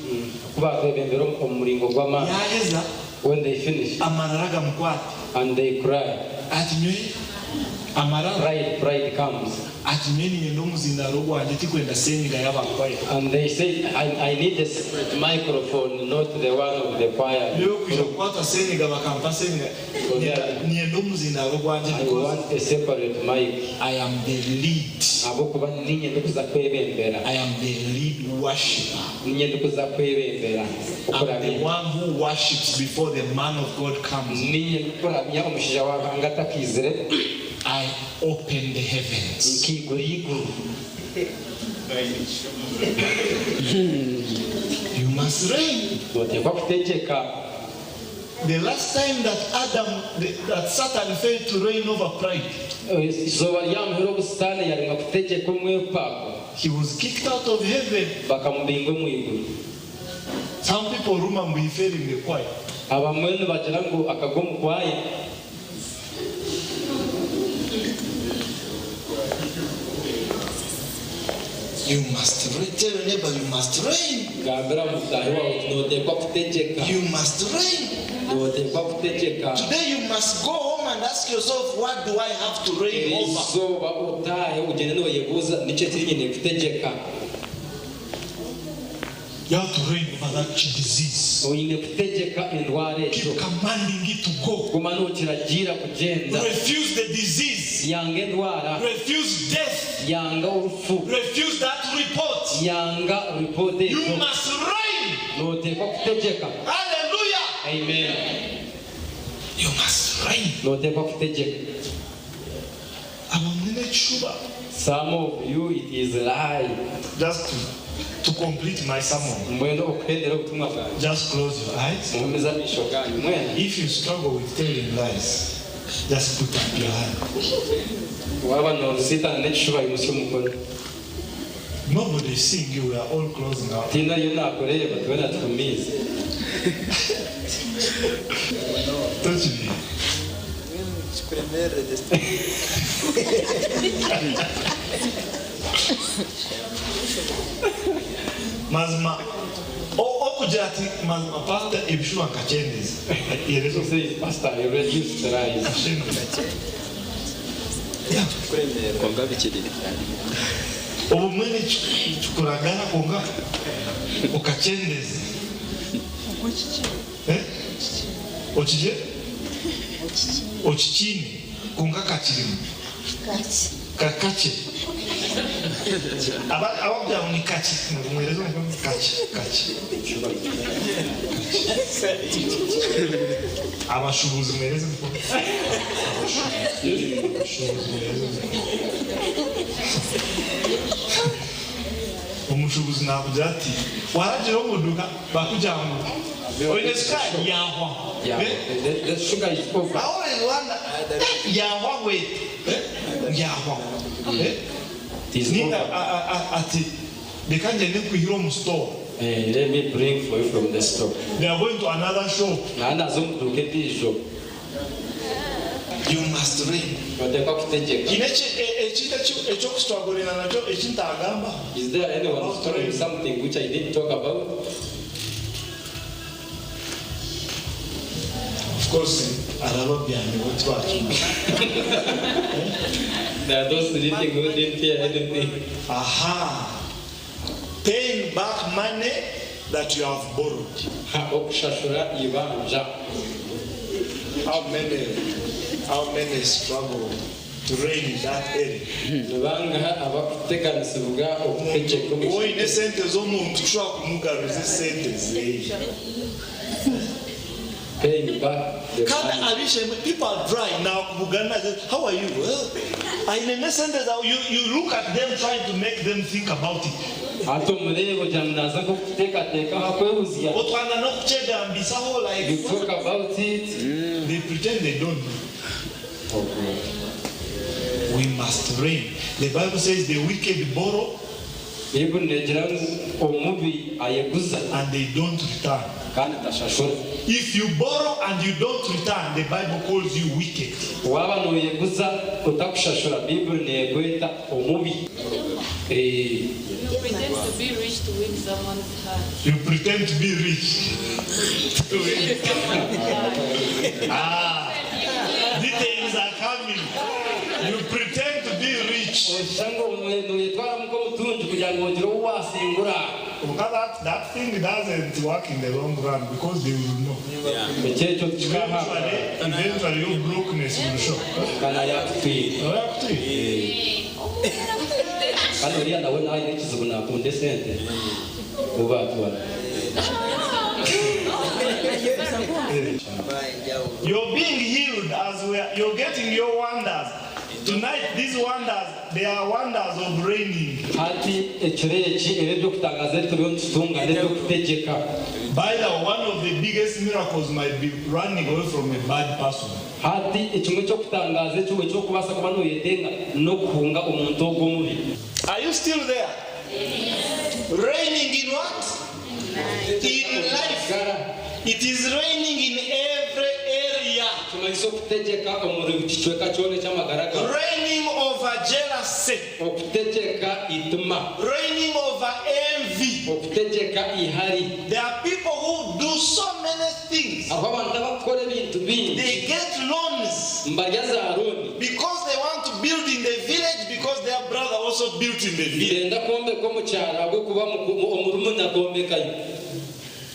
When they finish and they cry, pride comes. And they say, I need a separate microphone, not the one of the choir. I want a separate mic. I am the lead. I am the lead worshiper. I'm the one who worships before the man of God comes. I open the heavens. You must reign. The last time that Satan failed to reign over pride, he was kicked out of heaven. Some people remember he fell in the choir. You must reign. Tell your neighbor, you must reign. You must reign. Today you must go home and ask yourself, what do I have to reign over? You have to reign over that disease. Keep commanding it to go. Refuse the disease. Refuse death. Refuse that report. You must reign. Hallelujah. Amen. You must reign. Some of you, it is a lie. Just to complete my sermon, just close your eyes. If you struggle with telling lies, just put up your hand. Nobody seeing you, we are all closing our eyes. Touch me. Mazma okujati mazma pastor ebishwa kachendezi yerezo says pastor you reduce the rise konga bikiri obumwene chukuragana konga okachendezi ochije ochichini konga kachirimu kakache ababya ni kachi mwerezo ni kachi abashubuzi mwerezo Omushubuzi nakugira ati waragira omuduka bakujyango. Oyine sky yahwa. The sugar is over. I always wonder yahwa wait. Yahwa. Nina ati bekanje nikuhiro mu store. Let me bring for you from the store. They are going to another shop. You must read. Is there anyone who's telling something which I didn't talk about? Of course, there are those living who didn't hear anything. Aha. Paying back money that you have borrowed. How many struggle to reign in that area? Paying back the money. People are dry now. How are you? Well, you look at them trying to make them think about it. You talk about it. They pretend they don't know. We must reign. The Bible says the wicked borrow and they don't return. If you borrow and you don't return, the Bible calls you wicked. You pretend to be rich to win someone's heart. You pretend to be rich. Details are coming. You pretend to be rich. That thing doesn't work in the long run because they will know. Eventually your brokenness will show. You're being healed as you're getting your wonders. Tonight, these wonders, they are wonders of reigning. By the way, one of the biggest miracles might be running away from a bad person. Are you still there? Reigning in what? In life. It is reigning in every area. Reigning over jealousy. Reigning over envy. There are people who do so many things. They get loans because they want to build in the village because their brother also built in the village.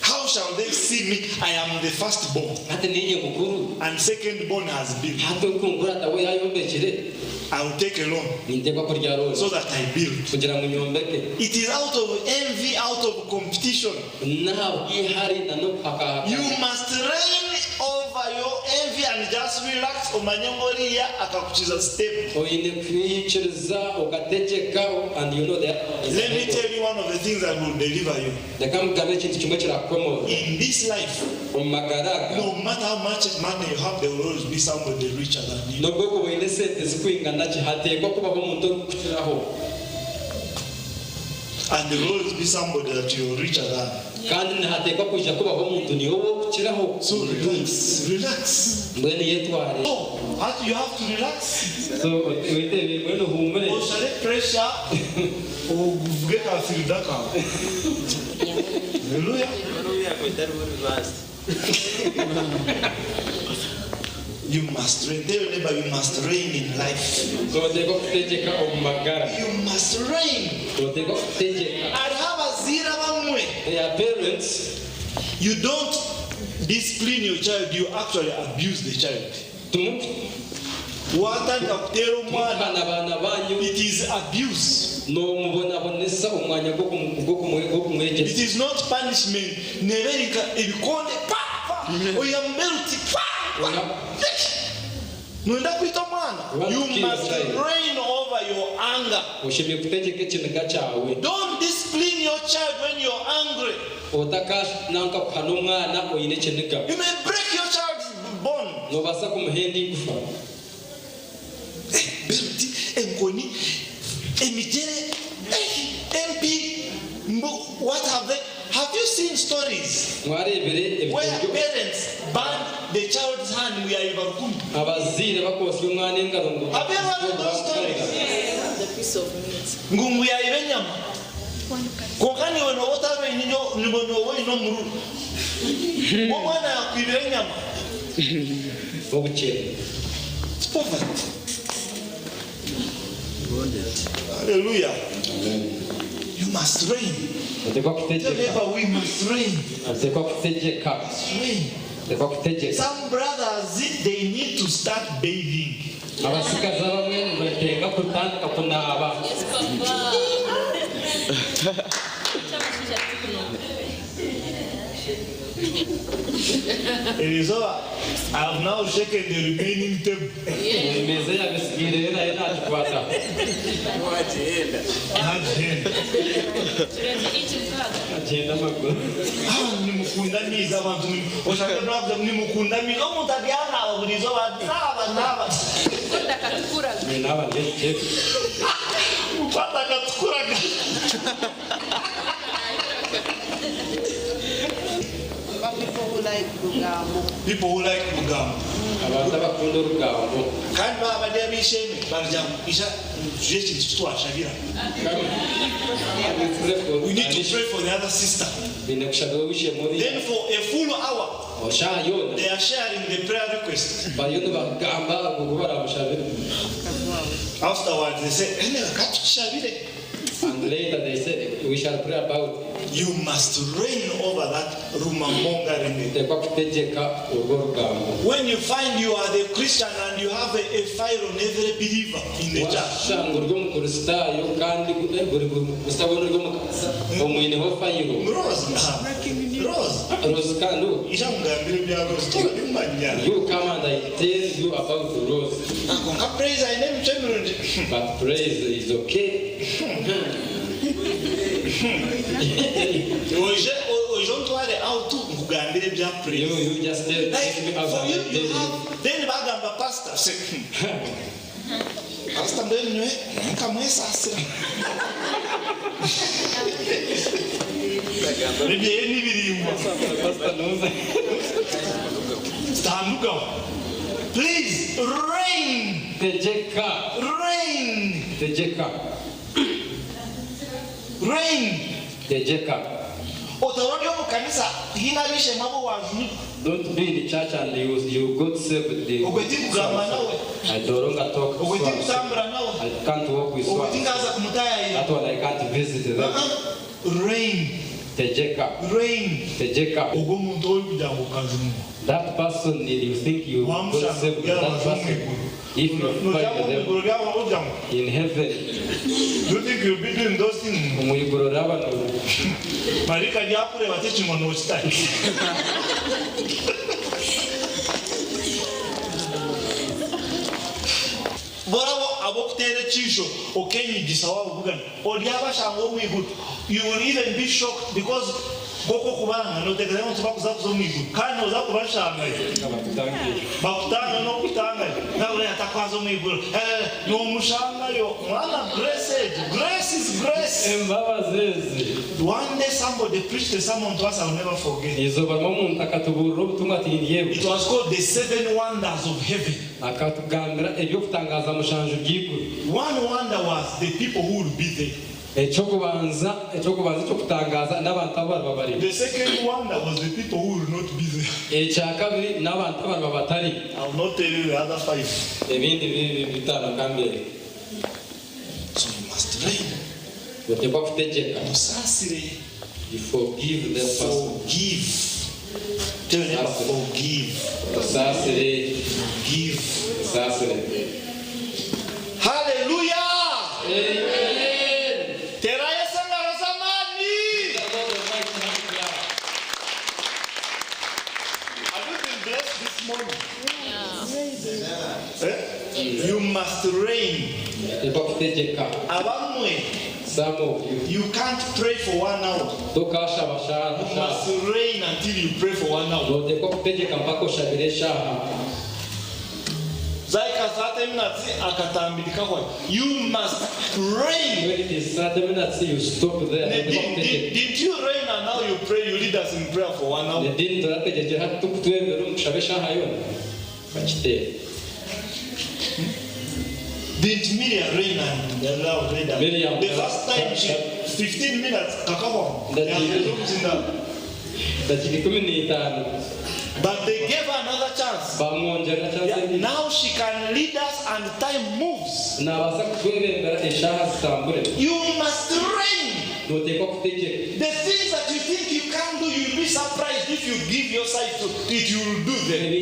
How shall they see me? I am the firstborn. And secondborn has built. I will take a loan so that I build. It is out of envy, out of competition. You must reign over your envy and just relax. Let me tell you one of the things that will deliver you. In this life, no matter how much money you have, there will always be somebody richer than you. And there will always be somebody that you're richer than. So relax. Oh, you have to relax. So pressure. Hallelujah. You must reign. Tell your neighbor, you must reign in life. You must reign. Their parents, you don't discipline your child, you actually abuse the child. It is abuse. It is not punishment. You must reign over your anger. Don't discipline your child when you're angry. You may break your child's bone. What have they? Have you seen stories where parents burn the child's hand? We are even. Have you ever heard those stories? The piece of meat. We are even. Kokani wano otabe ninyo nibono wino muru. Mwana kwibenya. Obuche. Poverty. Hallelujah. You must reign. Therefore we must reign. Some brothers, they need to start bathing. It is over. I have now shaken the remaining table. People who like Rugambo. People who like Rugambo. We need to pray for the other sister. Then for a full hour, they are sharing the prayer request. Afterwards, they say, and later they said, we shall pray about. You must reign over that rumamongering. When you find you are the Christian and you have a fire on every believer in the church. You come and I tell you about the rose. But praise is okay. You just tell me about you have then bagamba pastor pastor mbenye kamwesa asira maybe any video pastor knows stand up please reign reign don't be in the church and you got saved. I don't talk swap. I can't walk with swap. That's why I can't visit them. Rain. That person, you think you got saved with that person. If you find them in heaven, do you think you'll be doing those things? Marika Yapure was teaching on which time. You will even be shocked because bakutanga no kutanga nawe atakwaza umwiguru no mushanga yo mwana grace is grace. One day somebody preached a sermon to us I'll never forget. It was called the 7 wonders of heaven. One wonder was the people who will be there. The second wonder was the people who will not be there. I'll not tell you the other 5. So you must reign. You forgive them. Forgive. Tell them forgive. Forgive. Hallelujah. Amen. You must reign. Abamwe Some of you can't pray for 1 hour. You must reign until you pray for 1 hour. Zaika 30 minutes akatambirika kwa. You must reign. When it is 30 minutes, you stop there. Did you reign and now you pray? You lead us in prayer for 1 hour. Did Miriam reign and allow later? The first time she 15 minutes but they gave her another chance. Now she can lead us and time moves. You must reign. The things that you think you can't do, you'll be surprised if you give your side to it, you will do them.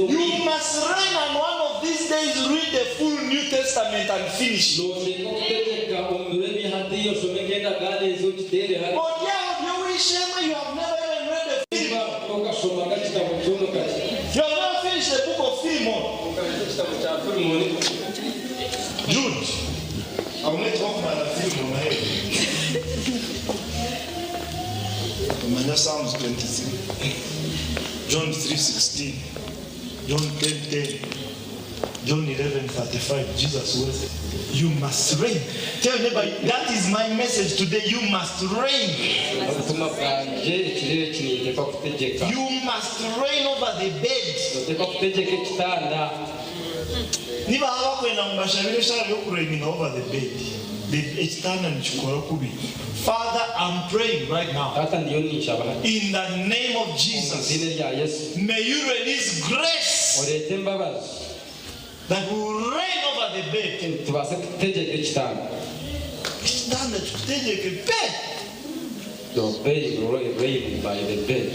You must reign, and one of these days read the full New Testament and finish. But Shema, you have never even read the film. You have never finished the book of Philemon. Jude. I will not talk about the Philemon here. Psalms 23. John 3:16. John 10:10. John 11:35. Jesus was. You must reign. Tell your neighbor, that is my message today. You must reign. You must reign over the bed. Over the bed. Father, I'm praying right now. In the name of Jesus. May you release grace that will reign over the bed. Your bed will reign by the bed.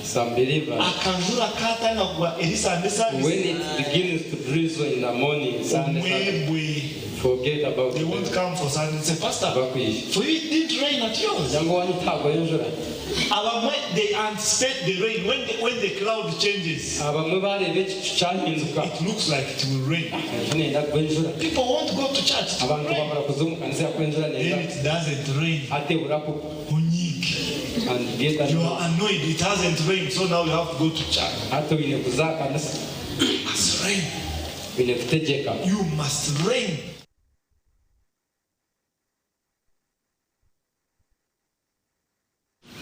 Some believers, when it begins to drizzle in the morning, Sunday, forget about it. They won't come for Sunday and say, Pastor, for you it didn't rain at yours. They anticipate the rain when the cloud changes. It looks like it will rain. People won't go to church. Then it doesn't rain. You are annoyed it hasn't rained, so now you have to go to church. It must rain. You must reign.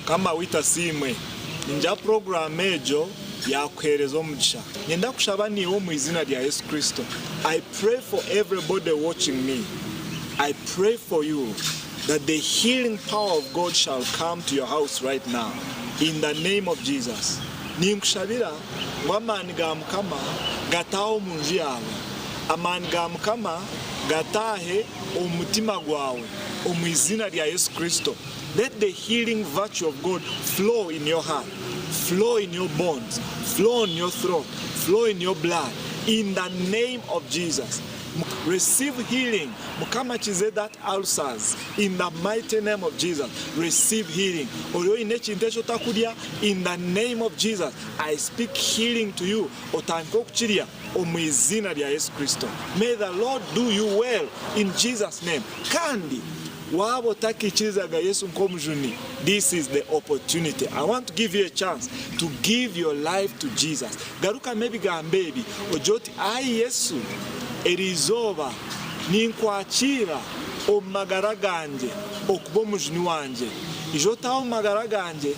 Kama wita simwe ninja program ejo yakwerezo mugisha nyenda kushaba niwo mu izina rya Yesu Kristo. I pray for everybody watching me. I pray for you that the healing power of God shall come to your house right now in the name of Jesus. Ninkushabira wamani ga mukama gataho munju yawe, amani ga mukama gatahe omutima gwawe omu izina rya Yesu Kristo. Let the healing virtue of God flow in your heart, flow in your bones, flow in your throat, flow in your blood in the name of Jesus. Receive healing. Mukama chize that ulcers in the mighty name of Jesus. Receive healing. In the name of Jesus, I speak healing to you. May the Lord do you well in Jesus' name. Kandi. This is the opportunity. I want to give you a chance to give your life to Jesus. Garuka maybe baby ojoti ai Yesu erizoba ninkwakira omagara ganje okuba omujuni wanje ijota omagara ganje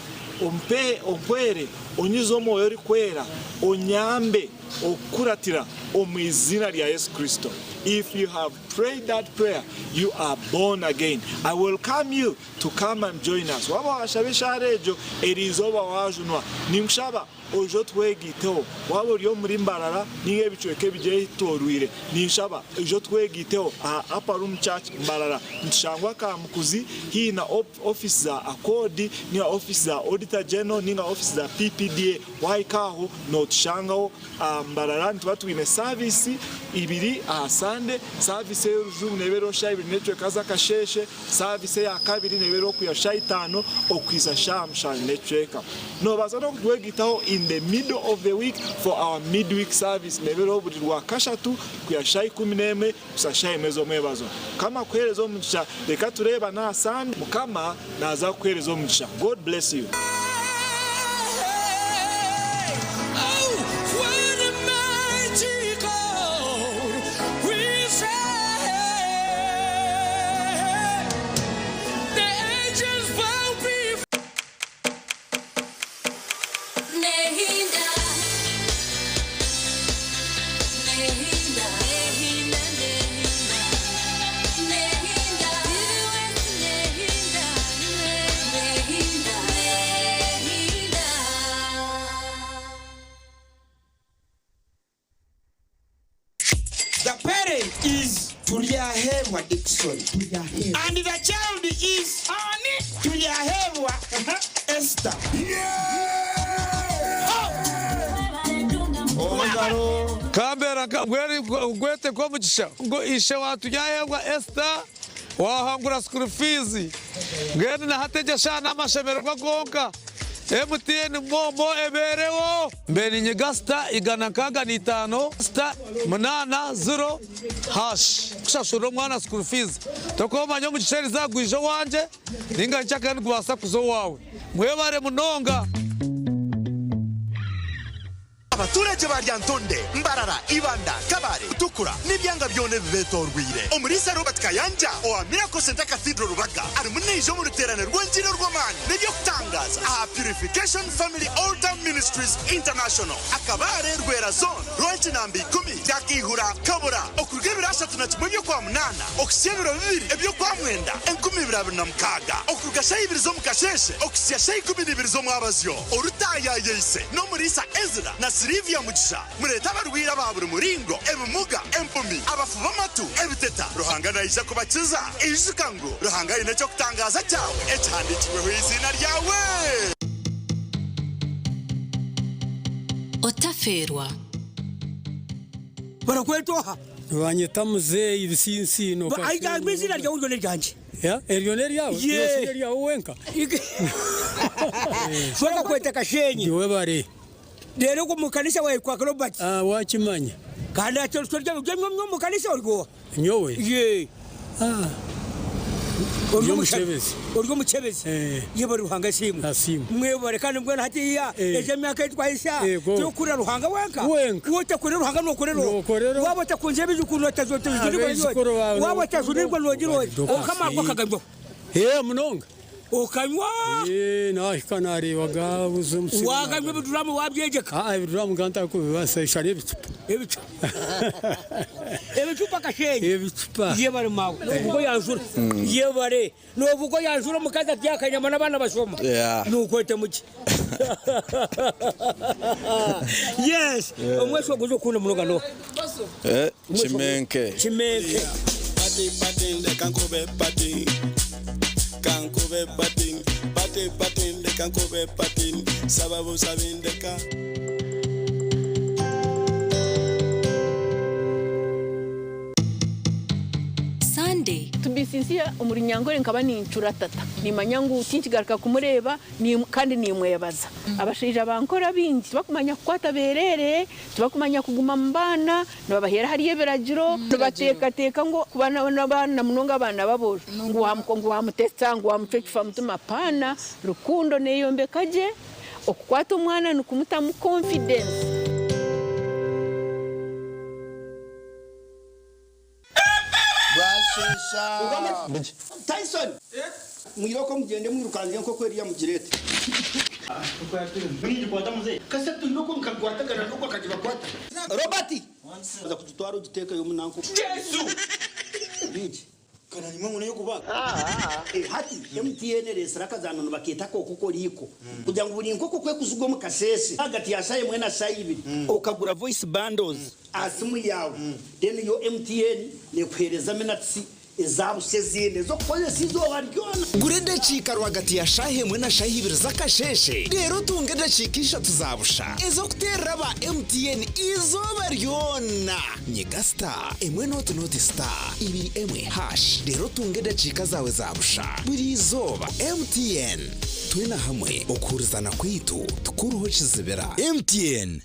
ompere onyizo omwoyo ori kwera onyambe okuratira omwizina lya Yesu Kristo. If you have prayed that prayer, you are born again. I welcome you to come and join us. Waba washabisha rejo erizoba wajunwa nimshaba ojo twegiteho waba uri muri mbarara ninge bichweke bije torwire nimshaba ojo twegiteho upper room church mbarara nshangwa ka mukuzi hii na office za akodi ni office za auditor general ninga office za PPDA waikaho not shango mbarara ntuba twine service ibiri ahasande service y'urujumu nebero sha ibiri network aza kasheshe service ya kabiri nebero kuya sha 5 okwiza sha msha network no baza no kugitaho in the middle of the week for our midweek service nebero buri rwa kashatu kuya sha 11 kusasha emezo mwebazo kama kwerezo mugisha reka tureba na asande mukama naza kwerezo mugisha. God bless you. And the child is Tuliahewa Esther. Kambera gwete kwa mugisha ngo ishe watu yahewa Esther wahangura school fees ngene na hategesha n'amashemerwa gonka MTN momo eberewo mbeni nyegasta igana kaga ni 5 sta manana 0 hash kushashuro mwana school fees tokoma nyo mucisheri zagwije wanje ninga nchaka kubasa kuzo wawe mwebare munonga. Abaturage ba Ryantonde, Mbarara, Ibanda, Kabare, Tukura n'ibyanga byone bibetorwire. Umurisa Robert Kayanja wa Miracle Center Cathedral Rubaga ari munije mu ruterane rw'Injiro rw'Amani n'ibyo kutangaza aha Purification Family Altar Ministries International Akabare Rwera Zone Rwankinambi 10 yakihura Kabura okurwe birashatu na kimwe byo kwa munana okushyebiro 2 ebyo kwa mwenda 2026 okugashayi birizo mu kasheshe okushyashayi 12 zo mwabazyo orutaya yese no murisa Ezra na Silvia Mugisha mureta barwira baburi muringo ebumuga empumi abafuba matu ebiteta ruhanga naija kubakiza ijukango ruhanga ine cyo kutangaza cyawe ecandikiwe ho izina ryawe Otaferwa barakwetoha banyeta muzeyi bisinsino ka aiga bizina rya uryo neryanjye ya erioneri yawe yesi yawe wenka shaka kweta kashenyi diwe bare rero ko mukanisa wawe kwa Robert wakimanya kandi atyo ryo mu kanisa urwo nyowe ye urwo mucebezi yebo ruhanga simu mwebare kandi mbona hatiya eje myaka itwahisha cyo kuri ruhanga wenka wote kuri ruhanga no korero wabo takunze bizukuntu atazote wabo tazunirwa nogiro okama kwa kagabo munonga okanywa nahi kanari waga uzumsi wagamwe biduramu wabyegeka biduramu ganta ko bibasa shari ebicupa kashenyi ebicupa yebare mawe ubwo yanjura yebare no ubwo yanjura mukaza byakanyama nabana basoma nukwete muki yes omweso guzo kuna munoga no chimenke pati de kankobe pati kankobe patin de kankobe patin sababu sabindeka Sunday tubisinsia umurinyango nkaba ni incura tata ni manyangu tinkigaruka kumureba ni kandi ni mwebaza abashija bankora bindi bakumanya kwata berere tubakumanya kuguma mbana nabahera hariye beragiro tubateka ngo kubana n'abana munonga abana baboje ngo wamutesta ngo wamucekifa mutuma pana rukundo neyombe kaje okukwata umwana nukumuta mu confidence. Tyson mwiroko mugende mwirukanze nko kweri ya mugirete mwiri kwata muze kase tuyoko mukagwata kana nuko akajiba kwata Robert aza kututwara uduteka yo munanko Yesu biji kana nimwe ngone yo kubaga hati MTN resara kazanano baketa ko kuko liko kugira ngo buri nkoko kwe kuzugo mu kasese hagati ya saye mwena saye ibiri ukagura voice bundles asimu yawe then yo MTN ne kwereza minutes izarushye zindi zo kukozesa izuba ryona gure ndacika rwagati ya shahe mwe na shahe ibiri z'akasheshe rero tunge ndacikisha tuzabusha izo kutera ba MTN izuba ryona nyega star emwe noti star ibiri emwe hash rero tunge ndacika zawe zabusha buri izuba MTN twina hamwe okurizana kwitu tukuruho kizibera MTN.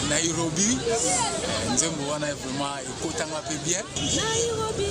Nairobi, nzembo wana vraiment ikotanga pe bien. Nairobi.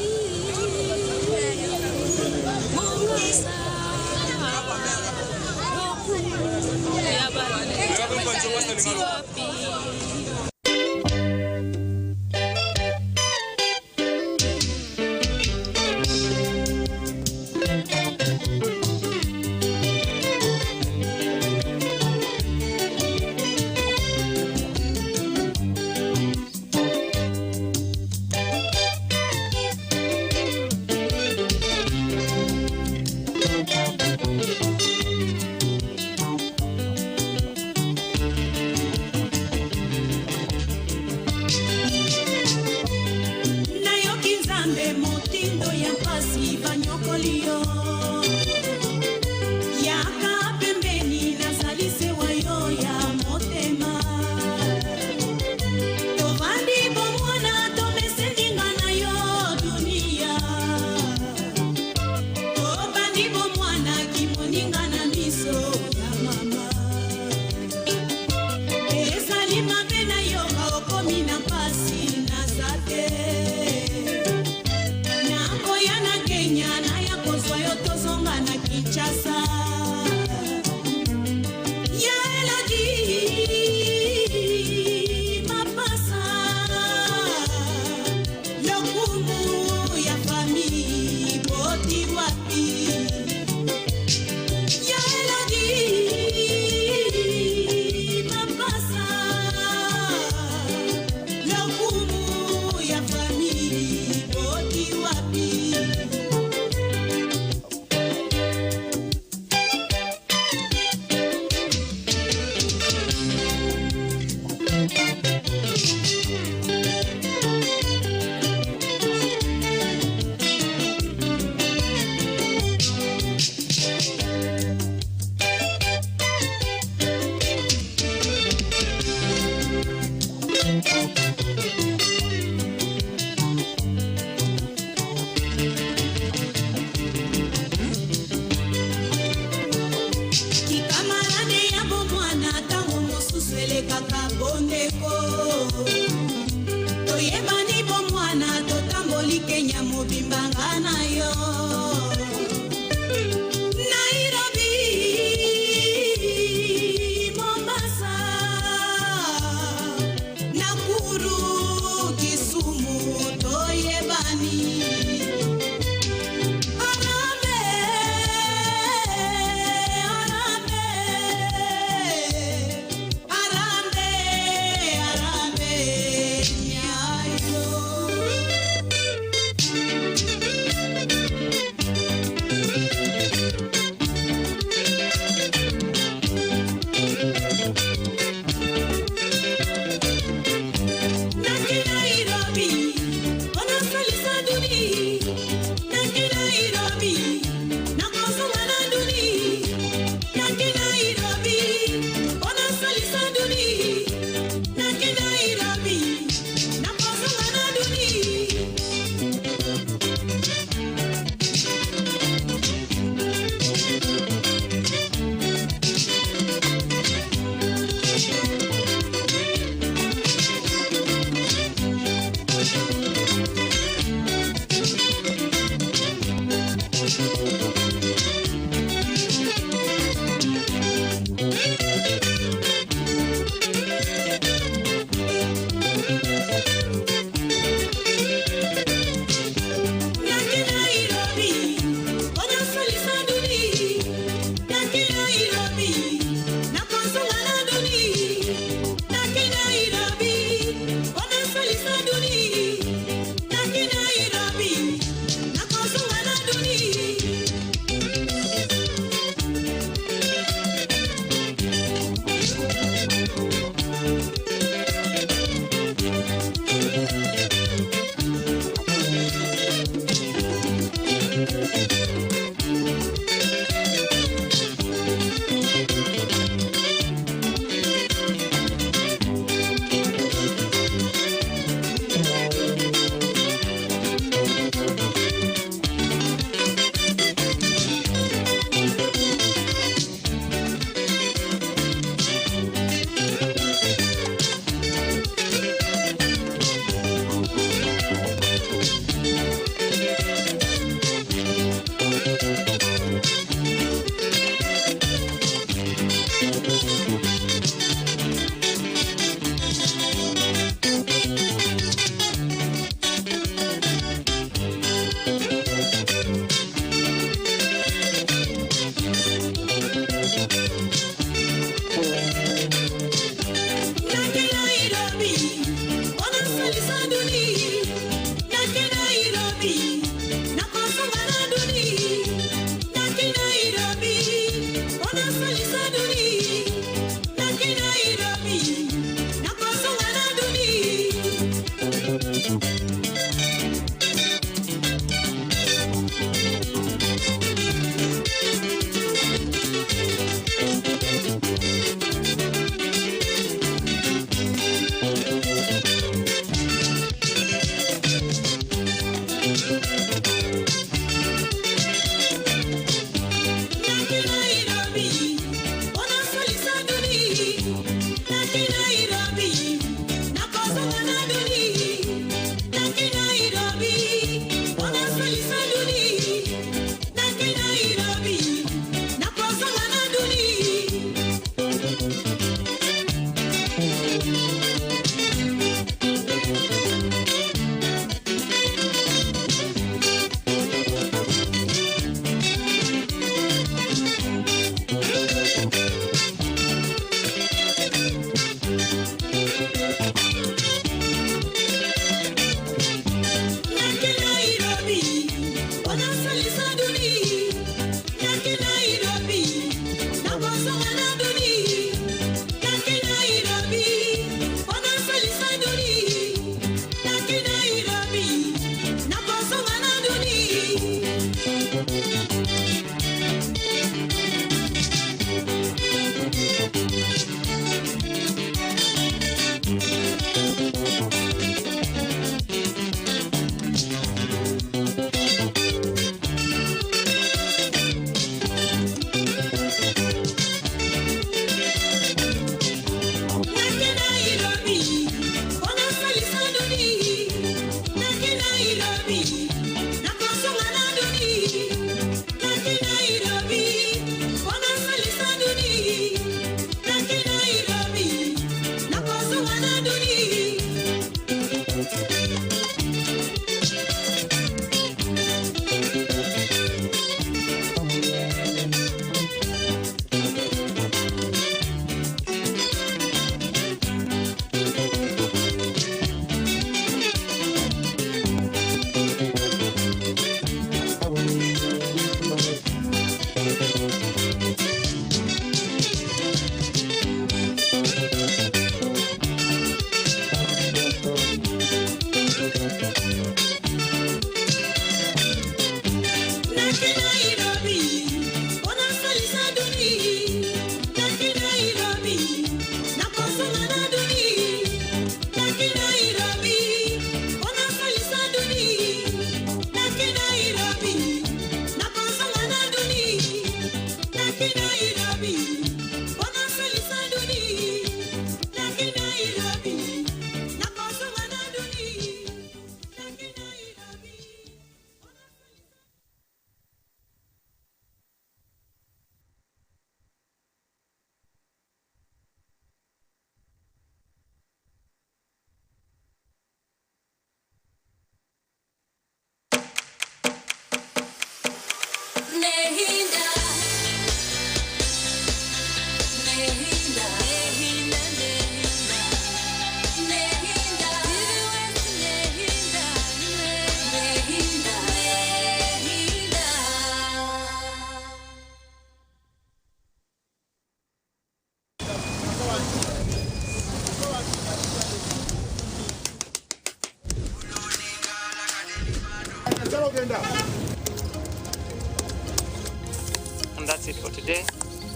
And that's it for today.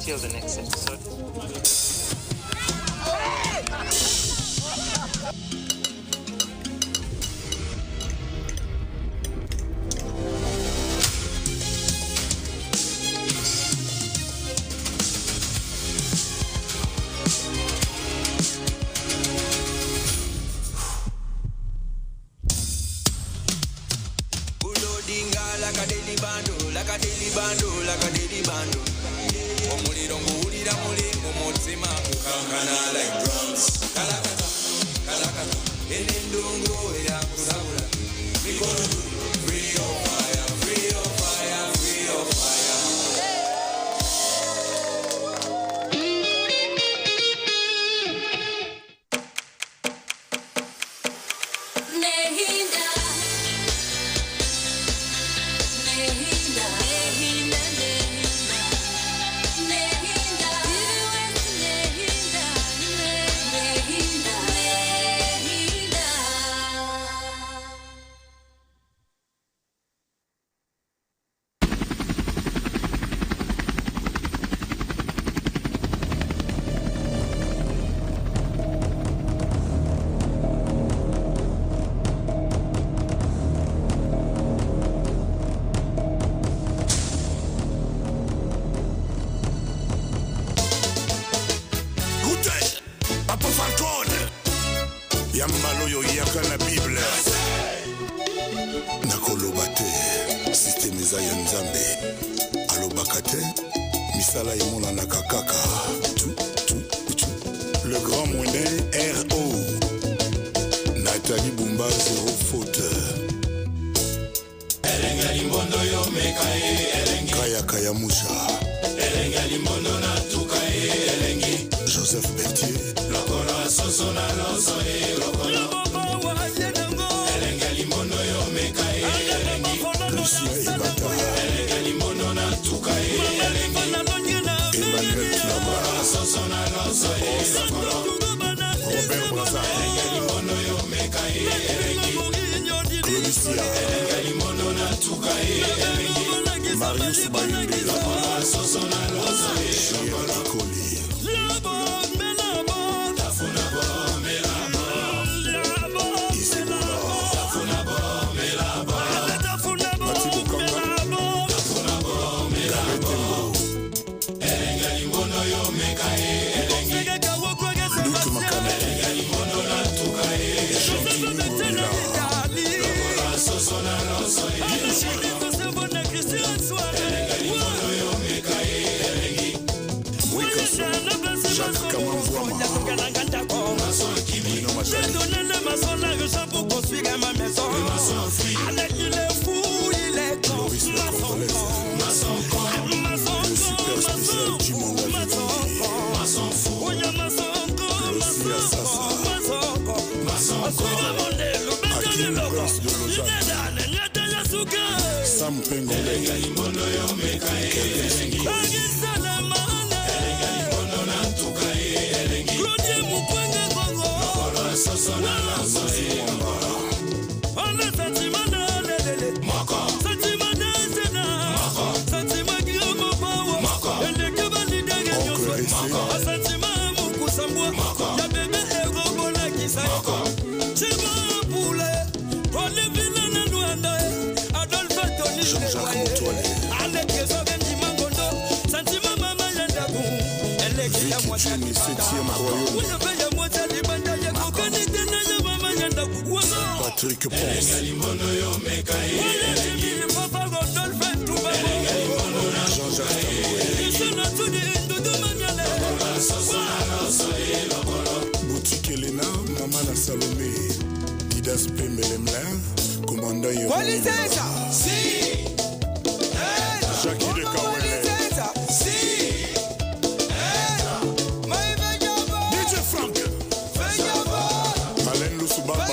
Till the next episode. Papa Falcone Yambalo yo yaka na Bible nakoloba te système eza ya Nzambe alobaka te misala emonanaka kaka le grand moyen RO Nathalie Bumba zéro faute Elenga limbondo yo mekae elengi Kaya Kaya Musha Elenga limbondo na tukae elengi Joseph Berthier Lokolo soso na loso lokolo Elenga limbondo yo mekae elengi Lucia Ebata Elenga limbondo na tukae elengi Emmanuel Kinaba soso na loso lokolo Robert Braza Elenga limbondo yo mekae elengi Claudia Elenga limbondo na tukae elengi Marius Bayunde lokolo soso na loso lokolo Patrick Ponce Jean-Jacques Boutique Elena, Maman Salomé Didas Pembelemlin Commandant Yoruba Si Jackie de Kawele Si DJ Frank Alain Lusubaba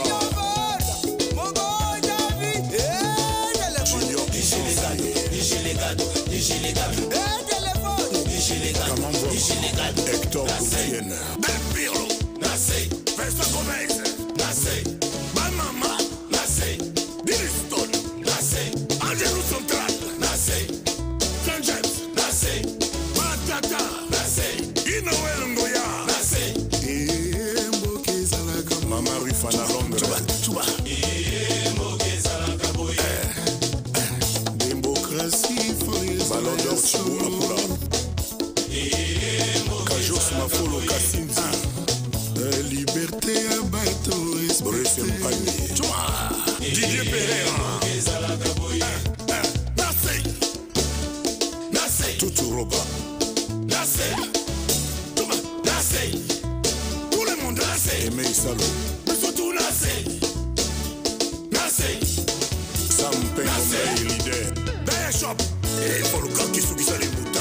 Hector Goufienne Del Pirlo Nassé Festa Gomez Nassé Bamama Nassé Diliston Nassé Angelo Central Nassé John James Nassé Matata Nassé Inoel Ngoya Nassé Mboke Zalaka Mama Rifana Londres Tuba Mboke Zalaka Boy Démocratie Ballon d'Or Chibu Apula Kajos Mafolo Kassinzi Liberté à bateau Boris Mpani Didier Pereira Nassé Nassé Tutu Roba Nassé Nassé Tout le monde Nassé Aimé Salo Mais surtout Nassé Nassé Sam Pengo leader Daya Shop Et il faut le corps qui s'oublie ça les boutons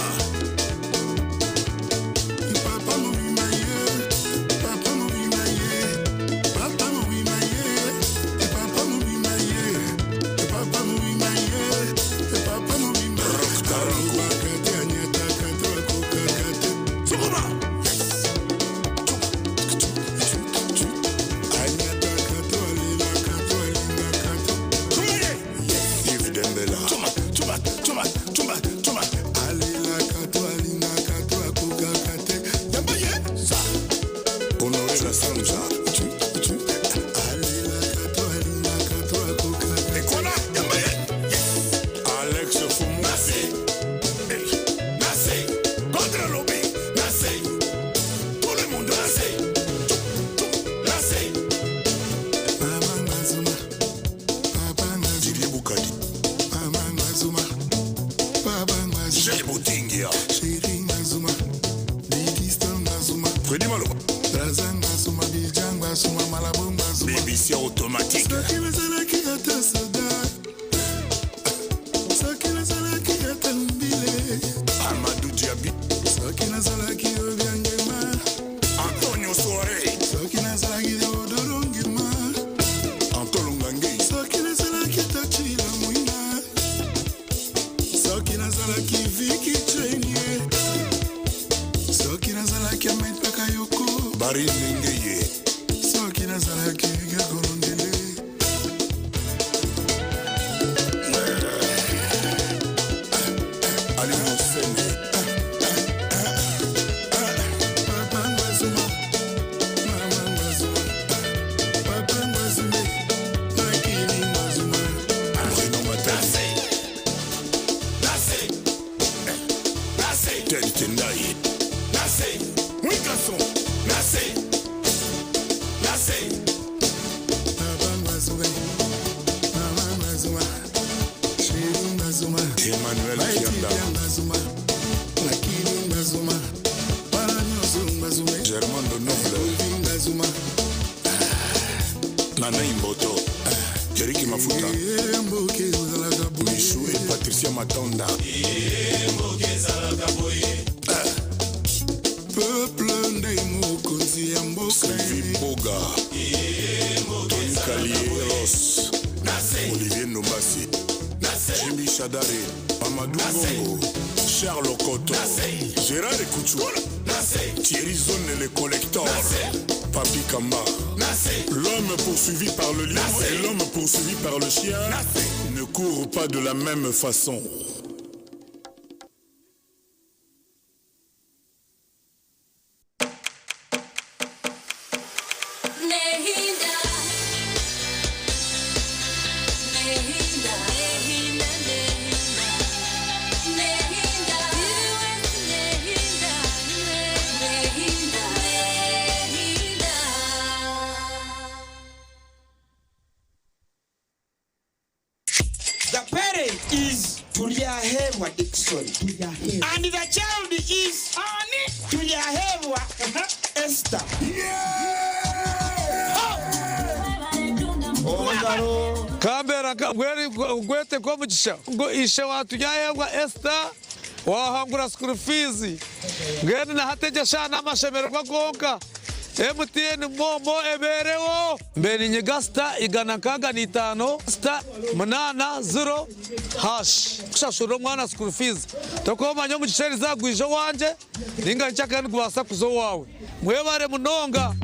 Freddy Malo. BBC automatique. Amadou Diaby. Antonio Soare. Antolo Ngange. Bari Ningeye. Ali Mosene. Emmanuel Kianda. Germain de Noble. Nana Imboto. Jeriki Mafuta. Michou et Patricia Matonda. Peuple Ndeymokonzi Mboka. Sylvie Boga. Tony Kalieros. Olivier Nombasi. Jimmy Chadare, Amadou Bongo, Charles Okoto, Gérard Ekouchou, Thierry Zone le collector, Papi Kamba. L'homme poursuivi par le lion et l'homme poursuivi par le chien ne courent pas de la même façon. And the child is Tuliahewa Esther. Kambera gwete kwa mugisha ngo ishe watuyayewa Esther wahangura school fees ngene na hateja shana amashemero gonka MTN momo eberewo mbeni nyegasta igana kaga ni 5 sta manana 0 hash kushashuro mwana school fees tokoma nyo mucisheri zagwije wanje ninga nchaka ni kubasa kuzo wawe mwebare munonga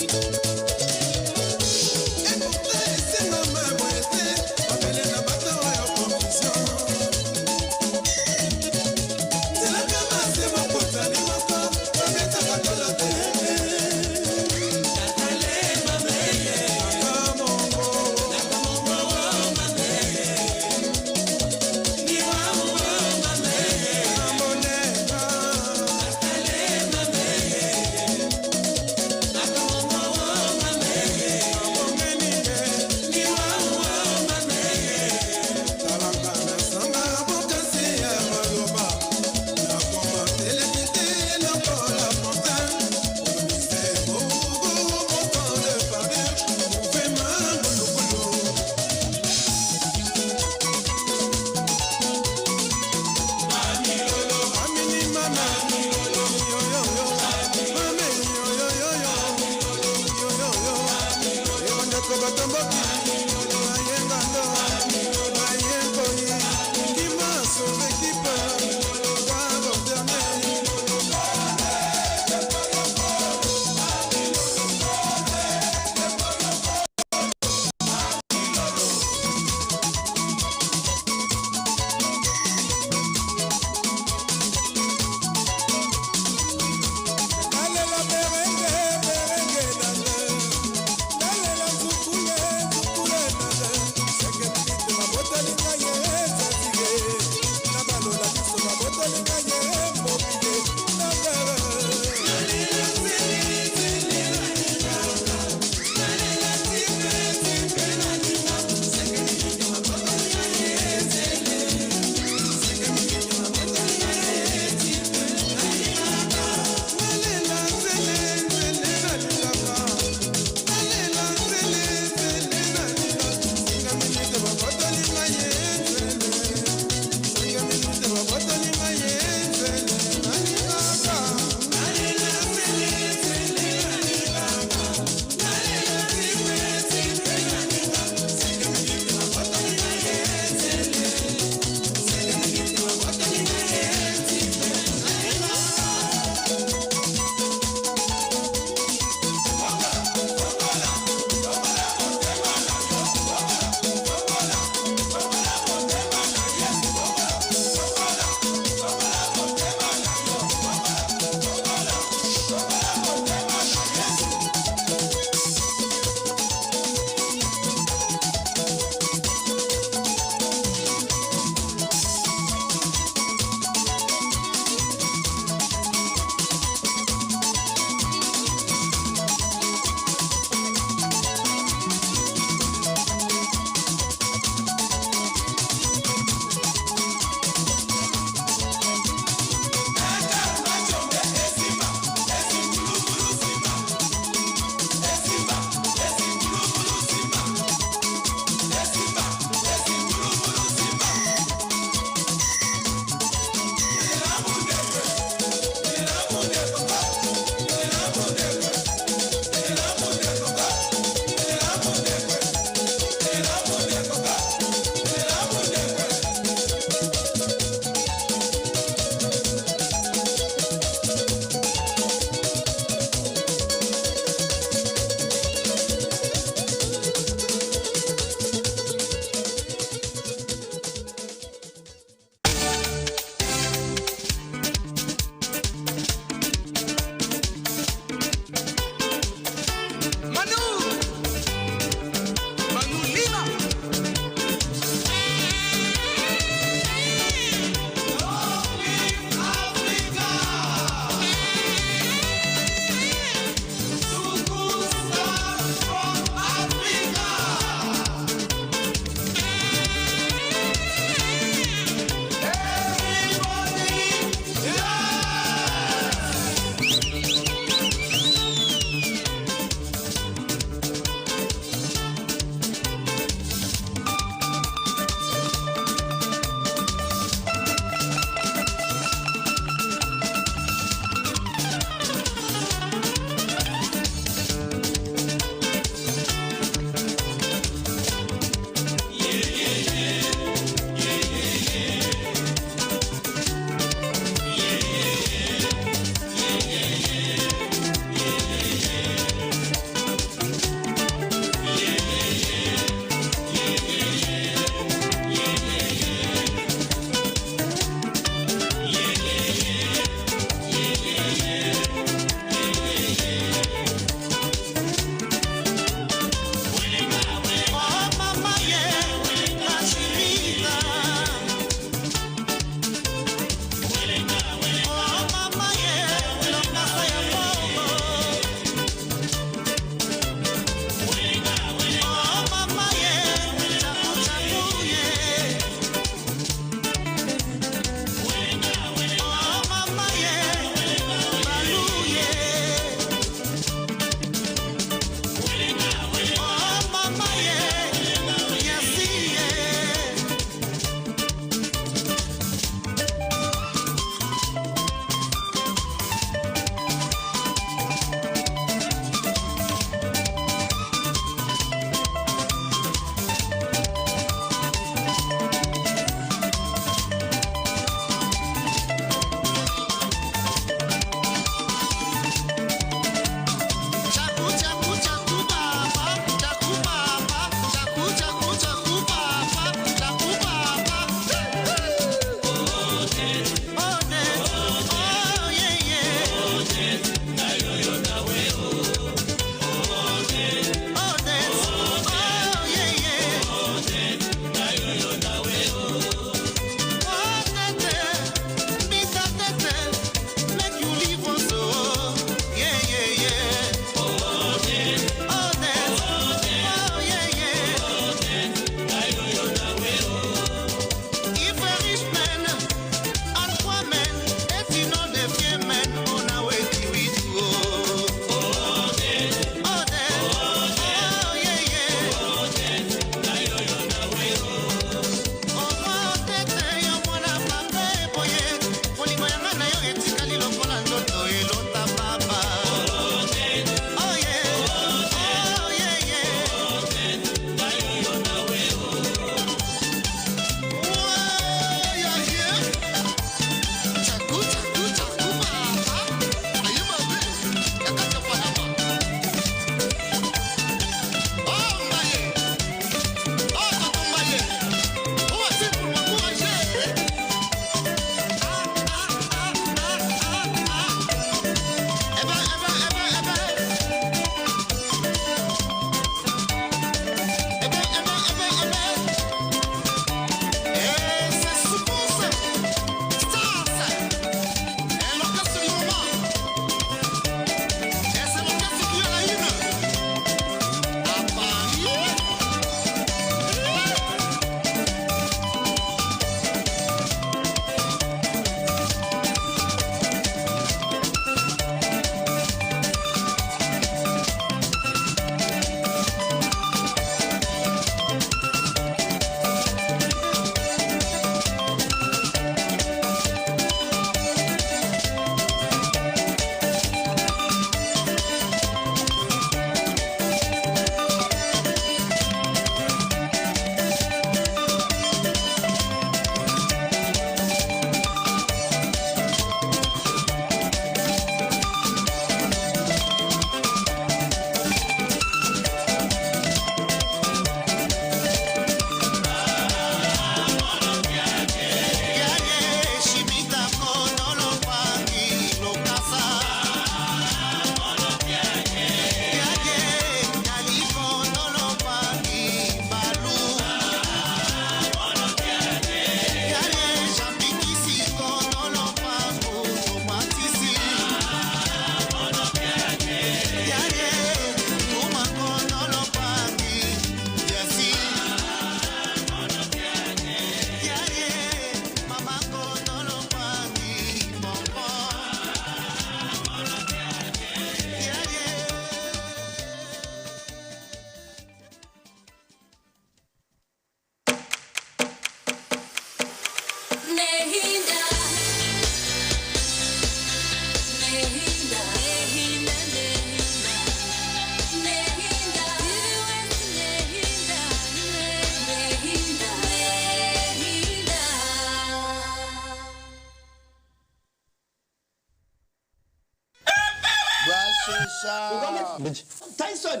Tyson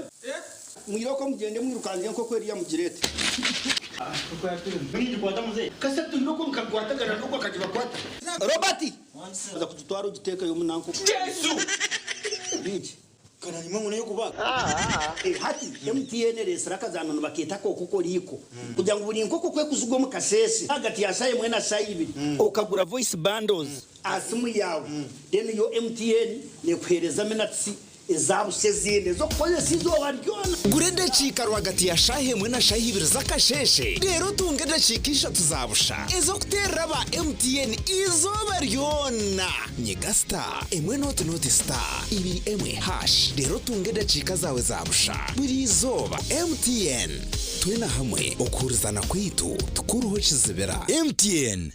mwiroko mugende mwirukanze nko kweri ya mugirete Robert aza kututwara ugiteka yo munanko Yesu biki kana nimwe ngone yo kubaga hati MTN resera kazanano baketa ko kuko liko kugira ngo buri nkoko kwe kuzugo mu kasese hagati ya saye mwe na saye ibiri ukagura voice bundles asimu yawe then yo MTN ne kwereza menatsi izabuse zinde zo koze sizoba ryona gurende chika rwagati ya shahe mwe na shahe ibiri zakasheshe rero tungende chikisha tuzabusha ezo kuterera ba MTN izoba ryona nyegasta emwe not star ibiri emwe hash rero tungende chika zawe zabusha buri izoba MTN twena hamwe okurizana kwitu tukuruho kizibera MTN.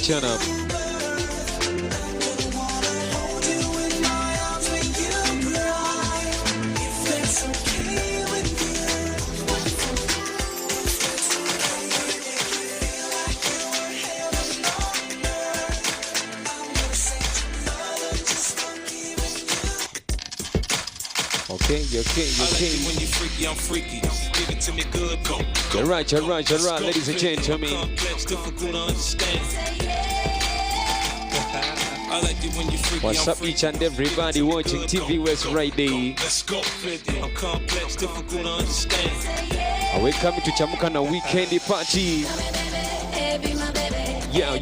Turn up. Okay. When you freaky, I'm freaky. Give it to me good, go. All right, ladies and gentlemen. Complex, difficult to understand. I like it when you freaky. What's up, each and everybody watching TV West right there? Let's go. I'm complex, difficult to understand. Are we coming to Chamuka na weekend party? Yeah.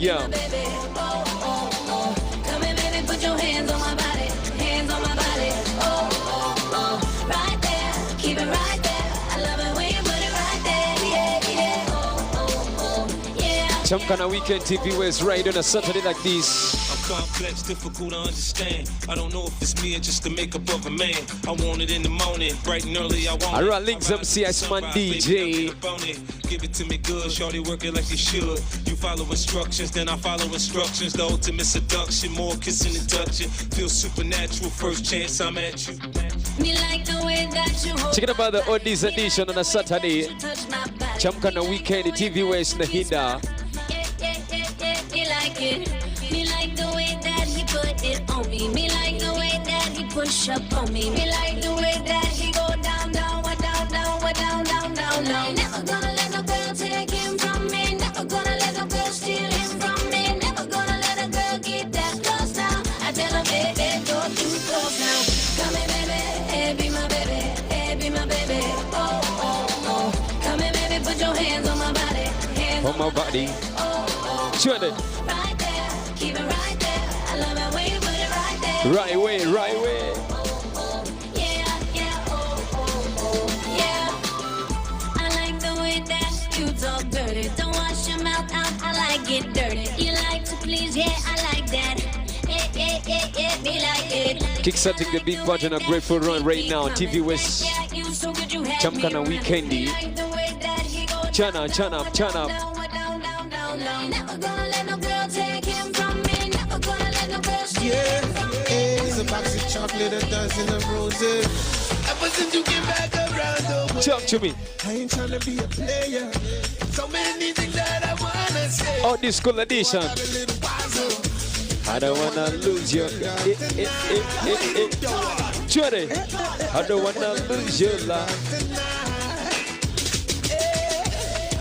Come here, baby, put your hands on my body. Hands on my body. Right there, keep it right there. I love it when you put it right there. Yeah. Chamuka na weekend TV West right on a Saturday like this. Complex, difficult to understand. I don't know if it's me or just the makeup of a man. I want it in the morning, bright and early. I want it. Alright, links MCS man DJ. Give it to me good, shorty work it like you should. You follow instructions, then I follow instructions. The ultimate seduction, more kissing and touching. Feels supernatural, first chance I'm at you. Me like the way that you hold. Check it about the Oldies edition on a Saturday. Touch my body. Chamka na weekend TV West na Hinda. Me like it. Me like the way that he put it on me. Me like the way that he push up on me. Me like the way that he go down, down, down, down, down, down, down, down. Never gonna let no girl take him from me. Never gonna let no girl steal him from me. Never gonna let a girl get that close now. I tell her, baby, go too close now. Come here, baby, hey, be my baby, hey, be my baby. Oh, oh, oh. Come here, baby, put your hands on my body. Hands On my body. Tune it. right there, keep it right there. I love it when you put it right there. Right way, right way. Yeah, yeah, oh, oh, oh, yeah. I like the way that you talk dirty. Don't wash your mouth out, I like it dirty. You like to please, yeah, I like that. Me like it. Kickstarting the big part on a grateful run right now. TV West. Chamka na weekendi. Turn up, turn up, turn up. Never gonna let no girl take him from me. Never gonna let no girl steal him from me. It's a box of chocolate, a dozen of roses. Ever since you came back around the way, Talk to me. I ain't trying to be a player. So many things that I wanna say. Oh, this school edition. I don't wanna lose your Chore. I don't wanna lose your love.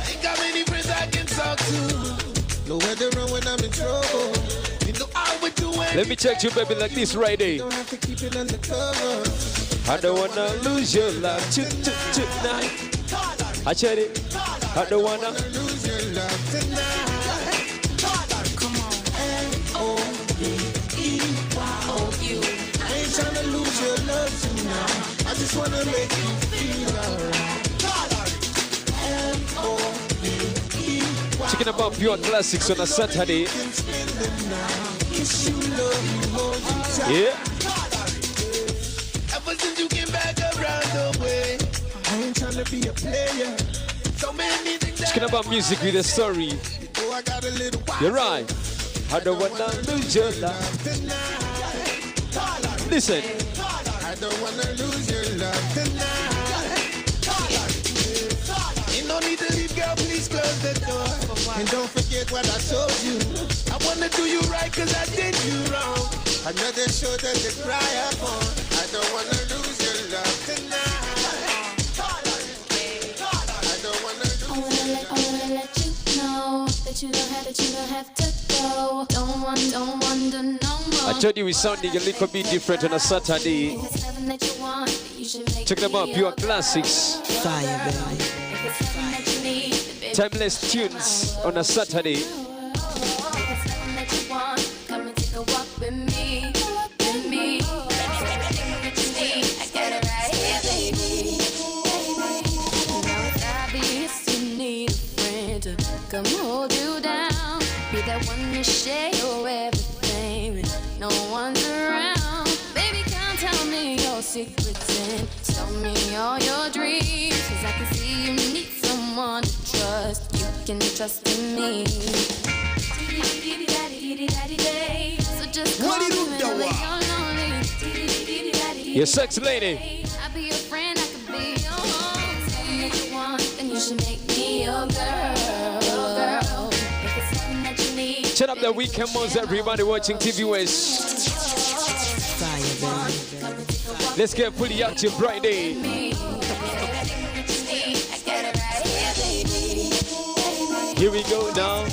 Ain't got many friends I can talk to. Nowhere to run when I'm in trouble. You know I would do anything. Let me check you, baby, like this right there. Don't have to keep it undercover. I don't wanna lose your love tonight. I check it. I don't wanna lose your love tonight. Come on. L-O-V-E-Y-O-U. I ain't trying to lose your love tonight. I just wanna make you feel alright. L-O-V-E-Y-O-U. Checking about pure classics on a Saturday. Yeah. Ever since you came back around the way, I ain't trying to be a player. So many things Checking about music with a story. You're right. I don't wanna lose your love. Listen. I don't wanna lose your love tonight. Ain't no need to leave, girl, please close the door. And don't forget what I told you. I wanna do you right, cause I did you wrong. Another shoulder to cry upon. I don't wanna lose your love tonight. I don't wanna lose I wanna let you know that you don't have to go. Don't wonder no more. I told you we're sounding a little bit different on a Saturday. If it's something that you want, you should make Talking about pure classics. fire, baby. If it's something that you need, baby. Timeless tunes on a Saturday. If it's something that you want, come and take a walk with me, with me. Everything that you need, I got it right here, baby. You know it's obvious you need a friend to come hold you down. Be that one to share your everything when no one's around. Baby, come tell me your secrets and tell me all your dreams. Cause I can see you need someone to trust. You can trust in me. So just call me whenever you're lonely. Your sex lady. I'll be your friend, I could be your home. Something that you want, then you should make me your girl. If it's something that you need. Shut up the weekend moms, everybody watching TV West. Let's get fully active Friday. Here we go now.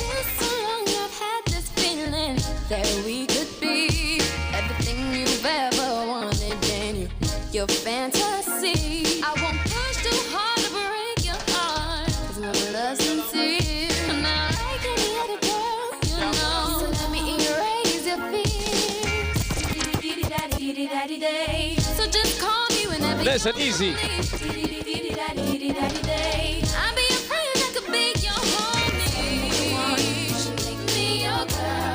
That we could be everything you've ever wanted in your fantasy. I won't push too hard to break your heart, cause my love's sincere. I'm not like any other girl, you know. So let me erase your fears. So just call me whenever Nice and easy. I'll be your friend, I could be your homie. You should make me your girl.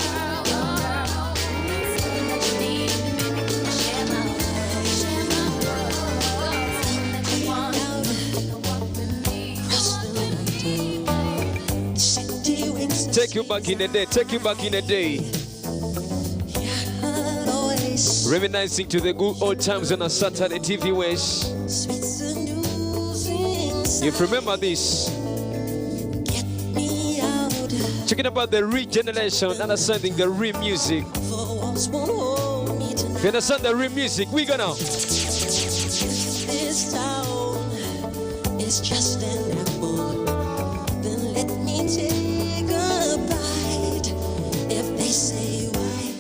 Take you back in the day, take you back in the day. Reminiscing to the good old times on a Saturday TV West. If you remember this, talking about the regeneration, understanding the real music. If you understand the real music, we gonna. This town is just an apple. Then let me take a bite. If they say why,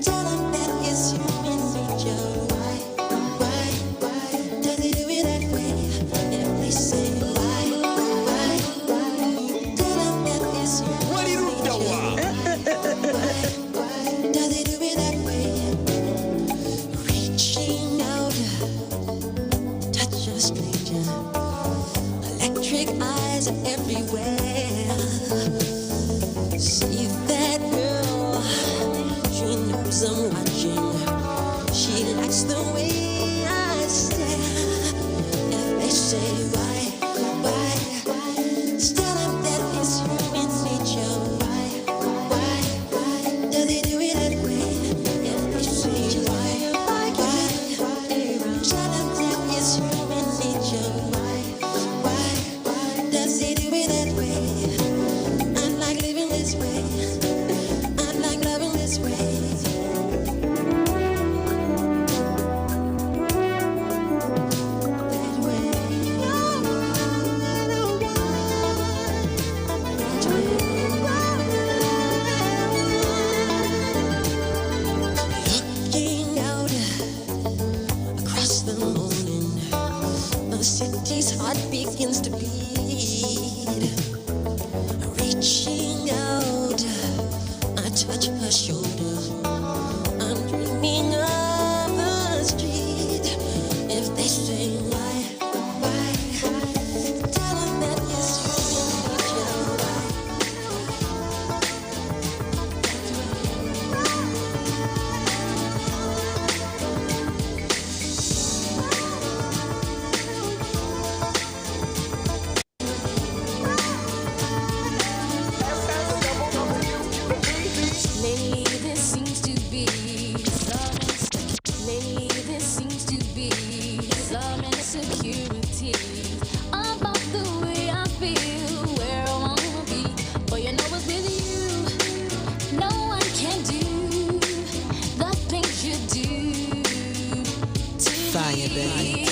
tell them that it's human nature. Why, does it do it that way? If they say why, tell them that it's human nature. Why, does it do it that way? Reaching out, touch a stranger. Electric eyes are everywhere. See that girl, she knows I'm watching. She likes the way I stare. If they say why, tell them that it's human nature. Why, does it do it that way? If they say why, tell them that it's human nature. Why, does it do it that way? I like living this way. I like loving this way. Looking out across the morning, the city's heart begins to beat. Reaching out, I touch her shoulder. I'm dreaming of the street. If they say why, tell them that it's human nature. Lately there seems to be some insecurity about the way I feel, where I wanna be. But you know it's with you, no one can do the things you do to Fire, baby.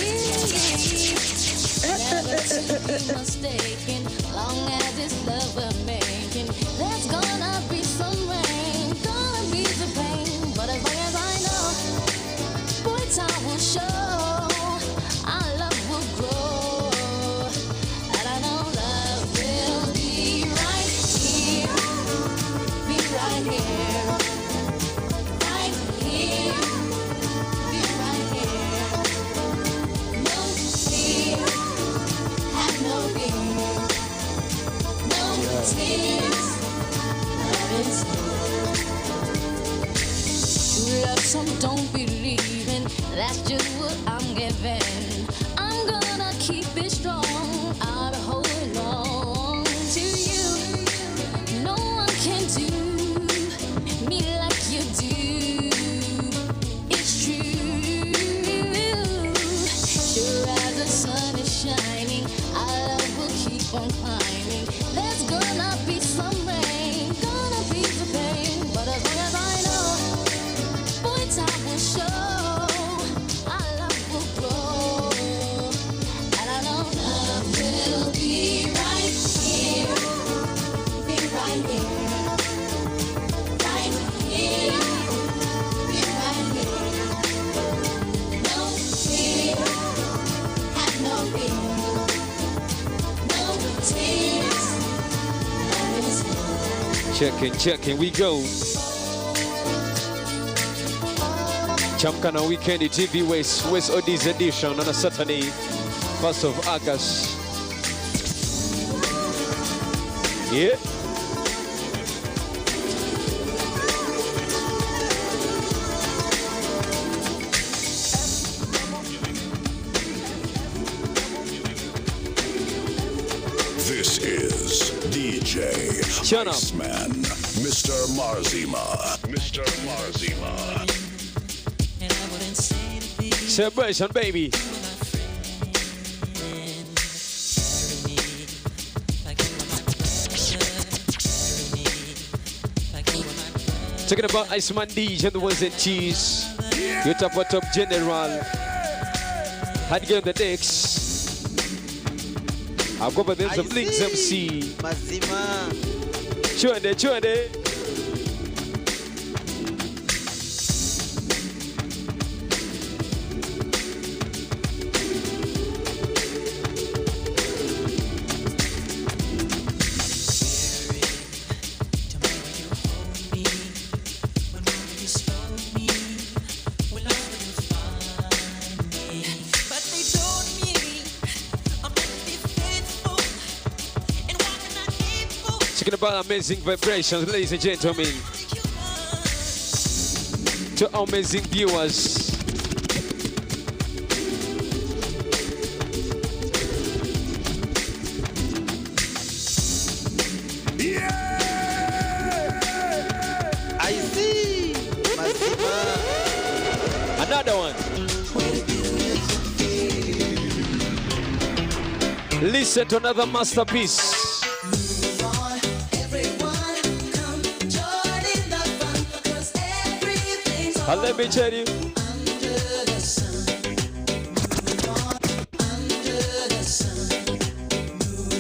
Never to be mistaken, long as it's love we're making. There's gonna be some rain, gonna be the pain, but as long as I know, boy, time will show, our love will grow, and I know love will be right here, be right here, right here, be right here. No fear, have no fear, no tears, love is here. True love, some don't believe in. That's just what I'm giving. I'm gonna keep it strong. I'll hold on to you. No one can do me like you do. It's true. Sure as the sun is shining, our love will keep on climbing. There's gonna be some rain, gonna be the pain, but as long as I know, boy, time will show, our love will grow, and I know love will be right here, be right here, right here, be right here. No fear, have no fear, no tears, love is here. Checking, we go. Chamkana Weekend TV West Odis edition on a Saturday, 1st of August. Yeah. This is DJ DJ Iceman, Mr. Marzima. Mr. Marzima. Celebration, baby. Talking about Iceman DJ and the ones and cheese. Your top general. Had to get on the decks. I'll go over there some links MC. Mazima. Chonde. About amazing vibrations, ladies and gentlemen. To our amazing viewers. I see. Another one. Listen to another masterpiece. Let me tell you.